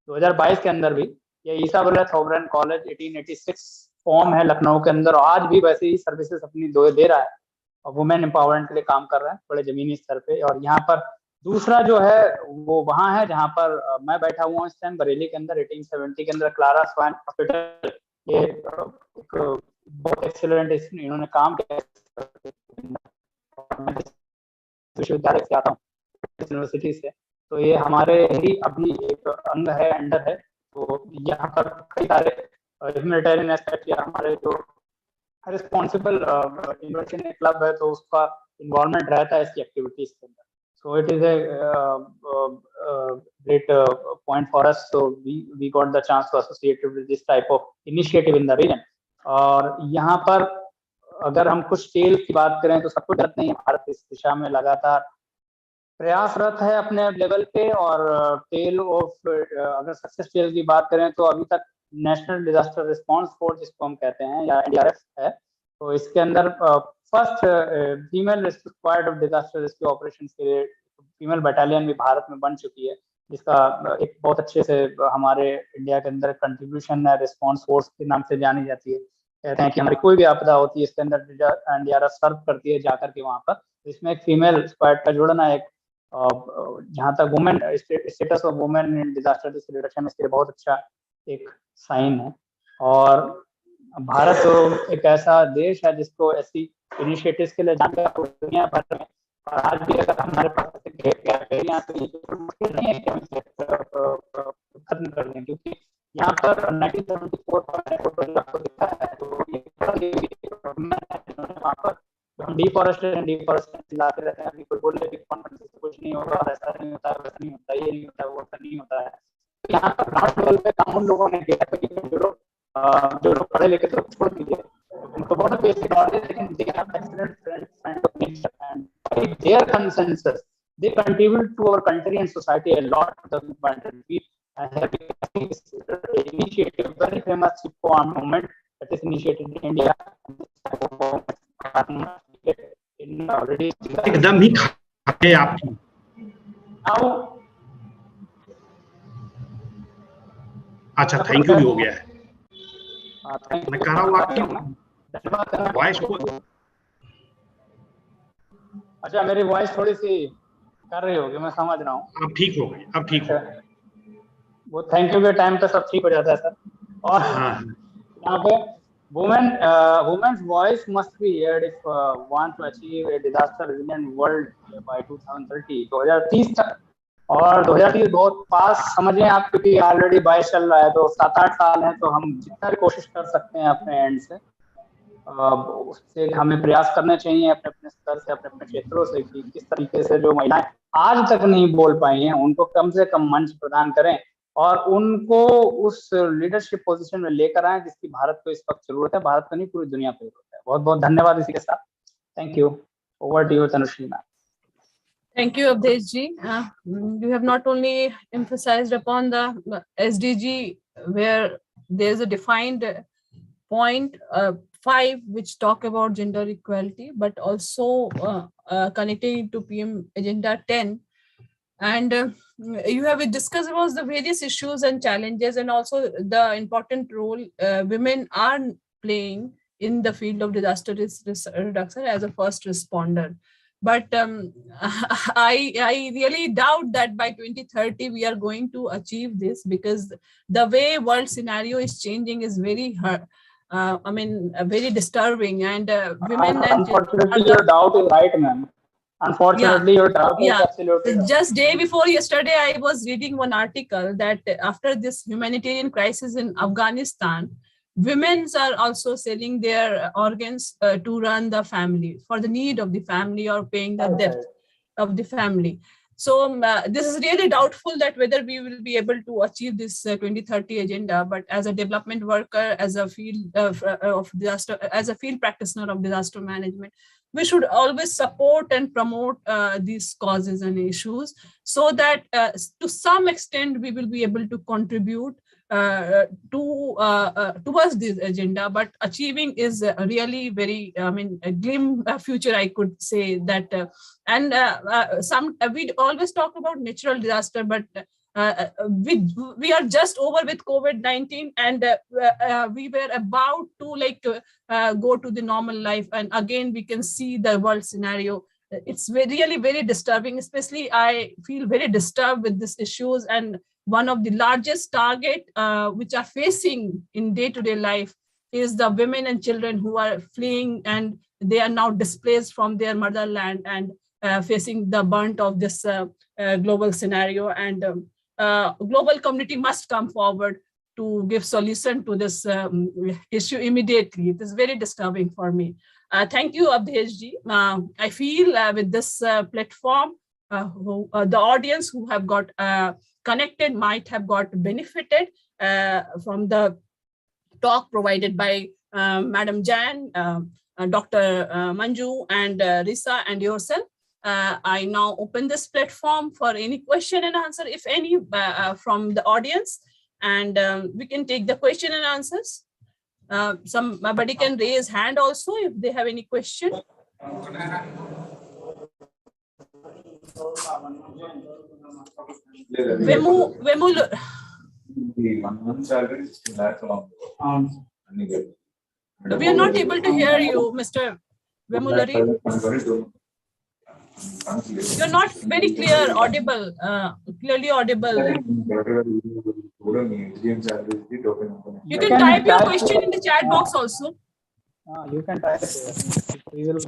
2022 के अंदर भी ये इसाबेल हॉब्रेन कॉलेज 1886 फॉर्म है लखनऊ के अंदर, और आज भी वैसे ही सर्विसेज अपनी दे रहा है। वुमेन एम्पावरमेंट के लिए काम कर रहे हैं थोड़े जमीनी स्तर पे। और यहाँ पर दूसरा जो है वो वहाँ है जहाँ पर मैं बैठा हुआ हूँ इस टाइम, बरेली के अंदर 1870 के अंदर क्लारा स्वाइन हॉस्पिटल। ये बहुत एक्सीलेंट इन्होंने काम किया। विश्वविद्यालय से आता हूँ, यूनिवर्सिटी से, तो ये हमारे ही अभी एक अंग है, अंडर है। तो यहाँ पर कई सारे ह्यूमैनिटेरियन एस्पेक्ट या हमारे जो रिस्पॉन्सिबल यूनिवर्सिटी क्लब है तो उसका इन्वॉल्वमेंट रहता है इसकी एक्टिविटीज के अंदर। So it is a great point for us. So we got the chance to associate with this type of initiative in the region. और यहाँ पर अगर हम कुछ टेल की बात करें तो सब कुछ गलत नहीं है। भारत इस दिशा में लगातार प्रयासरत है अपने लेवल पे। और टेल ऑफ अगर सक्सेस टेल की बात करें तो अभी तक नेशनल डिजास्टर रिस्पांस फोर्स जिसको हम कहते हैं या NDRF है, तो इसके अंदर first female squad of disaster rescue operations के लिए फीमेल बटालियन भी भारत में बन चुकी है, जिसका एक बहुत अच्छे से हमारे इंडिया के अंदर कंट्रीब्यूशन है, रिस्पांस फोर्स के नाम से जानी जाती है। कहते हैं कि हमारी कोई भी आपदा होती है इसके अंदर NDRF सर्व करती है जाकर के वहाँ पर। इसमें एक फीमेल स्क्वाड का जोड़ना एक जहाँ तक women status of women in disaster risk reduction इसके बहुत अच्छा एक साइन है। और भारत तो एक ऐसा देश है जिसको ऐसी इनिशिएटिव्स के लिए जानते हैं दुनिया भर में। और आज भी अगर हमारे पास मुश्किल नहीं है कि हम खत्म कर दें, क्योंकि यहाँ पर 1974 आपको दिखा है तो वहाँ पर हम डिफॉरेस्टेशन चिल्लाते रहते हैं, कोई बोले कि कुछ नहीं होगा, ऐसा नहीं होता, वैसा नहीं होता, ये नहीं होता, वो नहीं होता है। यहाँ पर ग्राउंड लेवल पे काम उन लोगों ने किया जो लोग पढ़े लिखे तो छोड़ दीजिए, उनको बहुत बेसिक नॉलेज, लेकिन they have excellent friends of nature and by their consensus they contribute to our country and society a lot. We have initiative very famous reform movement that is initiated in India in already एकदम ही खाते आप now। अच्छा, thank you भी हो गया है। मैं कह रहा हूँ आपकी वॉइस को, अच्छा मेरी वॉइस थोड़ी सी कर रही होगी, मैं समझ रहा हूँ। अब ठीक हो गई, अब ठीक हो गई। वो थैंक यू के टाइम पे सब ठीक हो जाता है सर। और यहाँ पे women's voice must be heard if want to achieve a disaster resilient world by 2030 2030 तक। और 2030 बहुत पास समझें आप, क्योंकि ऑलरेडी 22 चल रहा है तो 7-8 साल है। तो हम जितना भी कोशिश कर सकते हैं अपने एंड से उससे हमें प्रयास करने चाहिए अपने अपने स्तर से, अपने अपने क्षेत्रों से, कि किस तरीके से जो महिलाएं आज तक नहीं बोल पाई हैं उनको कम से कम मंच प्रदान करें और उनको उस लीडरशिप पोजीशन में लेकर आए जिसकी भारत को इस वक्त जरूरत है। भारत को नहीं, पूरी दुनिया को जरूरत है। बहुत बहुत धन्यवाद इसी के साथ। Thank you. Over to you Tanushree ma'am. Thank you, Avdesh ji. You have not only emphasized upon the SDG, where there is a defined point 5 which talk about gender equality, but also connecting it to PM Agenda 10. And you have discussed about the various issues and challenges, and also the important role women are playing in the field of disaster risk reduction as a first responder. But I really doubt that by 2030 we are going to achieve this, because the way world scenario is changing is very very disturbing. And women unfortunately your doubt is right, ma'am. Unfortunately, your doubt is absolutely right. Just day before yesterday, I was reading one article that after this humanitarian crisis in Afghanistan, women are also selling their organs to run the family, for the need of the family, or paying the debt of the family. So this is really doubtful that whether we will be able to achieve this 2030 agenda. But as a development worker, as a field of disaster, as a field practitioner of disaster management, we should always support and promote these causes and issues, so that to some extent we will be able to contribute towards this agenda. But achieving is really very, a glim future, I could say that. We always talk about natural disaster, but we are just over with COVID-19, and we were about to go to the normal life, and again we can see the world scenario. It's really very disturbing. Especially I feel very disturbed with these issues, and one of the largest target which are facing in day-to-day life is the women and children who are fleeing, and they are now displaced from their motherland and facing the brunt of this global scenario. And global community must come forward to give solution to this issue immediately. It is very disturbing for me. Thank you, Abdheshji. I feel with this platform, the audience who have got connected might have got benefited from the talk provided by Madam Jain, Dr. Manju, and Risa, and yourself. I now open this platform for any question and answer, if any, from the audience, and we can take the question and answers. Somebody can raise hand also if they have any question. We are not able to hear you, Mr. Vemulari. You're not very clear, audible, clearly audible. You can type your question in the chat box also. You can type it. We will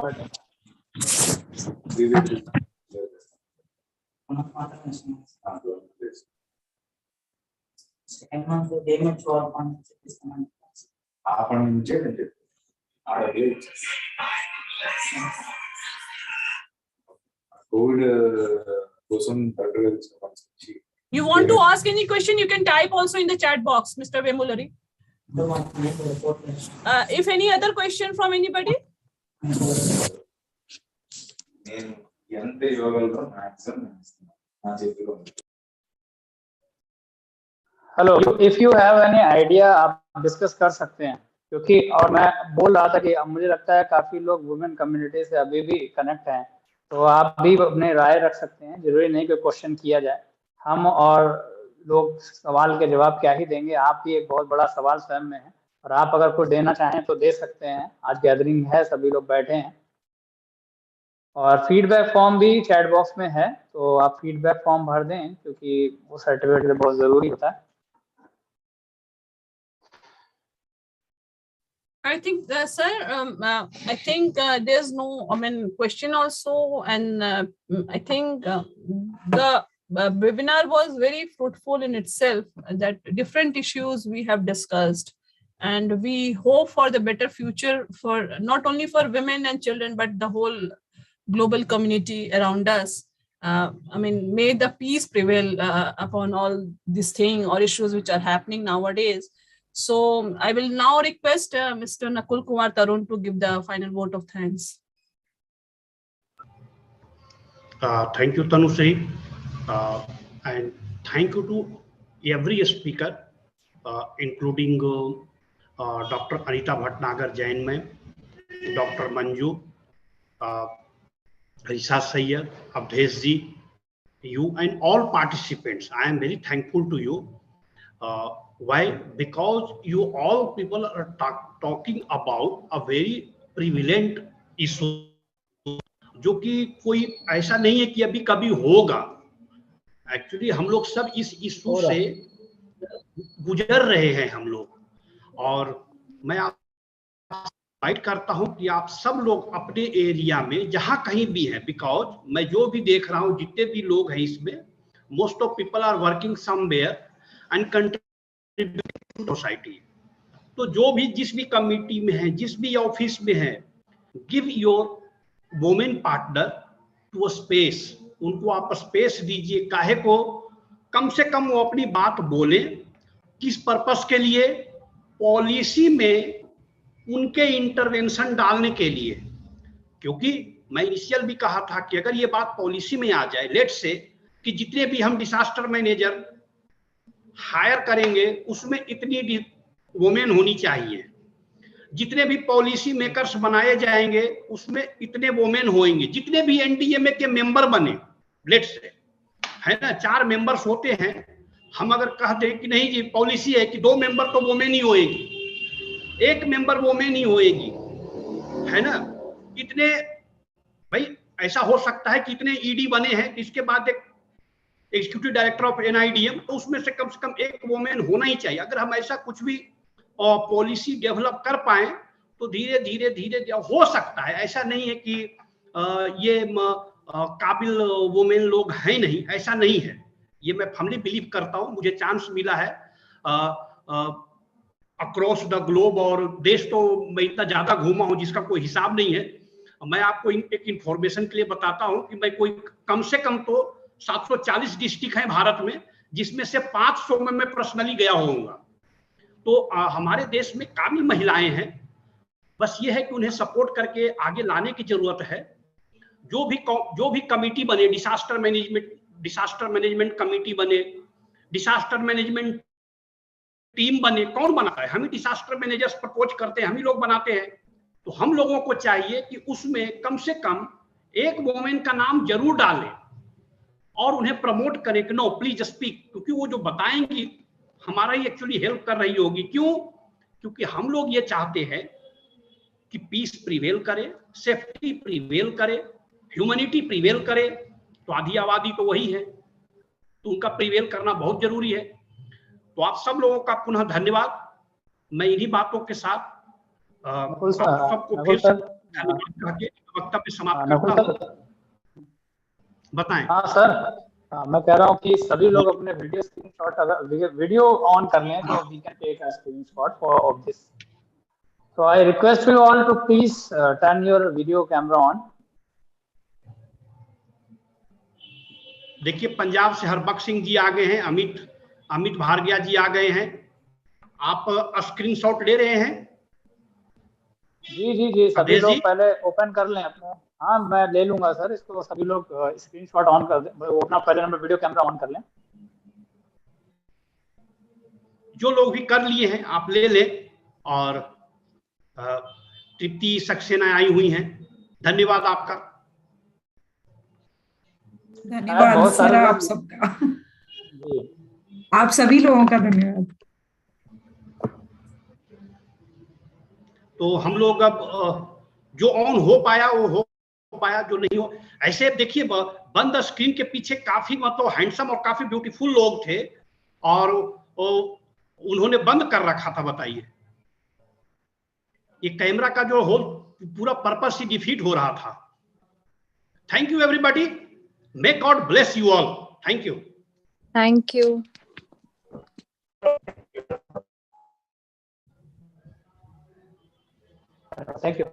You want to ask any question, you can type also in the chat box, Mr. Vemulari. If any other question from anybody? Hello, if you have any idea आप discuss कर सकते हैं, क्योंकि और मैं बोल रहा था कि अब मुझे लगता है काफी लोग वुमेन कम्युनिटी से अभी भी कनेक्ट हैं, तो आप भी अपने राय रख सकते हैं। जरूरी नहीं कि क्वेश्चन किया जाए, हम और लोग सवाल के जवाब क्या ही देंगे, आप भी एक बहुत बड़ा सवाल स्वयं में है, और आप अगर कुछ देना चाहें तो दे सकते हैं। आज गैदरिंग है, सभी लोग बैठे हैं, और फीडबैक फॉर्म भी चैट बॉक्स में है, तो आप फीडबैक फॉर्म भर दें, क्योंकि वो सर्टिफिकेट बहुत जरूरी होता है। I think, sir, I think there's no, question also, and I think the webinar was very fruitful in itself, that different issues we have discussed, and we hope for the better future for not only for women and children, but the whole global community around us. May the peace prevail upon all these things or issues which are happening nowadays. So I will now request Mr. Nakul Kumar Tarun to give the final vote of thanks. Thank you, Tanushree, and thank you to every speaker, including Dr. Anita Bhatnagar, Jain Ma'am, Dr. Manju, Risa Sayyar, Abdheshji, you and all participants. I am very thankful to you. Why? Because you all people are talking about a very prevalent issue, जो कि कोई ऐसा नहीं है कि अभी कभी होगा। एक्चुअली हम लोग सब इस इशू से गुजर रहे हैं हम लोग, और मैं आप इनवाइट करता हूं कि आप सब लोग अपने एरिया में जहां कहीं भी हैं, बिकॉज मैं जो भी देख रहा हूं, जितने भी लोग हैं इसमें, most of people are working somewhere and contributing to society. तो जो भी जिस भी कमिटी में है, जिस भी ऑफिस में है, give your women partner to a space, उनको आप स्पेस दीजिए। काहे को, कम से कम वो अपनी बात बोले, किस पर्पस के लिए, पॉलिसी में उनके इंटरवेंशन डालने के लिए। क्योंकि मैं इनिशियल भी कहा था कि अगर ये बात पॉलिसी में आ जाए, लेट से कि जितने भी हम डिजास्टर मैनेजर हायर करेंगे उसमें इतनी वुमेन होनी चाहिए, जितने भी पॉलिसी मेकर्स बनाए जाएंगे उसमें इतने वुमेन होंगे, जितने भी एनडीएमए के मेंबर बने, लेट से, है ना, 4 मेंबर्स होते हैं, हम अगर कह दें कि नहीं जी पॉलिसी है कि 2 मेंबर तो वोमेन ही होएगी, 1 मेंबर वोमेन ही होएगी, है ना, इतने भाई ऐसा हो सकता है कि इतने ईडी बने हैं, इसके बाद एक एग्जीक्यूटिव डायरेक्टर ऑफ एनआईडीएम, तो उसमें से कम 1 वोमेन होना ही चाहिए। अगर हम ऐसा कुछ भी पॉलिसी डेवलप कर पाए तो धीरे धीरे धीरे हो सकता है। ऐसा नहीं है कि ये काबिल वोमेन लोग हैं नहीं, ऐसा नहीं है, ये मैं फर्मली बिलीव करता हूँ। मुझे चांस मिला है अक्रॉस द ग्लोब, और देश तो मैं इतना ज्यादा घूमा हूँ जिसका कोई हिसाब नहीं है। मैं आपको एक इंफॉर्मेशन के लिए बताता हूँ कि मैं कोई कम से कम तो 740 डिस्ट्रिक्ट हैं भारत में, जिसमें से 500 में मैं पर्सनली गया होऊंगा। तो हमारे देश में काफी महिलाएं हैं, बस ये है कि उन्हें सपोर्ट करके आगे लाने की जरूरत है। जो भी कमिटी बने, डिसास्टर मैनेजमेंट कमिटी बने, डिसास्टर मैनेजमेंट टीम बने, कौन बनाता है? हम ही डिसास्टर मैनेजर्स प्रपोज करते हैं, हम ही लोग बनाते हैं। तो हम लोगों को चाहिए कि उसमें कम से कम 1 वोमेन का नाम जरूर डालें और उन्हें प्रमोट करें कि नो प्लीज स्पीक, क्योंकि वो जो बताएंगी हमारा ही एक्चुअली हेल्प कर रही होगी। क्यों? क्योंकि हम लोग ये चाहते हैं कि पीस प्रिवेल करे, सेफ्टी प्रिवेल करे, ह्यूमैनिटी प्रिवेल करे। तो आधी आबादी तो वही है, तो उनका प्रिवेल करना बहुत जरूरी है। तो आप सब लोगों का पुनः धन्यवाद। मैं इन्हीं बातों के साथ आप सबको फिर से धन्यवाद करके वक्तव्य समाप्त करता हूं। बताएं। हाँ सर, मैं कह रहा हूँ कि सभी लोग अपने वीडियो स्क्रीनशॉट, अगर वीडियो ऑन कर लें तो we can take a screenshot of this. So I request you all to please turn your video camera on. देखिए पंजाब से हरबख्श सिंह जी आ गए हैं, अमित भारगिया जी आ गए हैं। आप स्क्रीनशॉट ले रहे हैं? जी सभी लोग पहले ओपन कर लें अपना। हाँ मैं ले लूंगा सर इसको, सभी लोग स्क्रीनशॉट ऑन कर दें, वो अपना पहले नंबर वीडियो कैमरा ऑन कर लें। जो लोग भी कर लिए हैं आप ले लें। और तृप्ति सक्सेना आई हुई हैं, धन्यवाद आपका। धन्यवाद सर आप सबका, आप सभी लोगों का धन्यवाद। तो हम लोग अब जो ऑन हो पाया वो हो पाया, जो नहीं हो ऐसे देखिए बंद स्क्रीन के पीछे काफी मतलब हैंडसम और काफी ब्यूटीफुल लोग थे और उन्होंने बंद कर रखा था। बताइए, ये कैमरा का जो होल पूरा पर्पस ही डिफीट हो रहा था। Thank you everybody, may God bless you all. Thank you. Thank you. Thank you.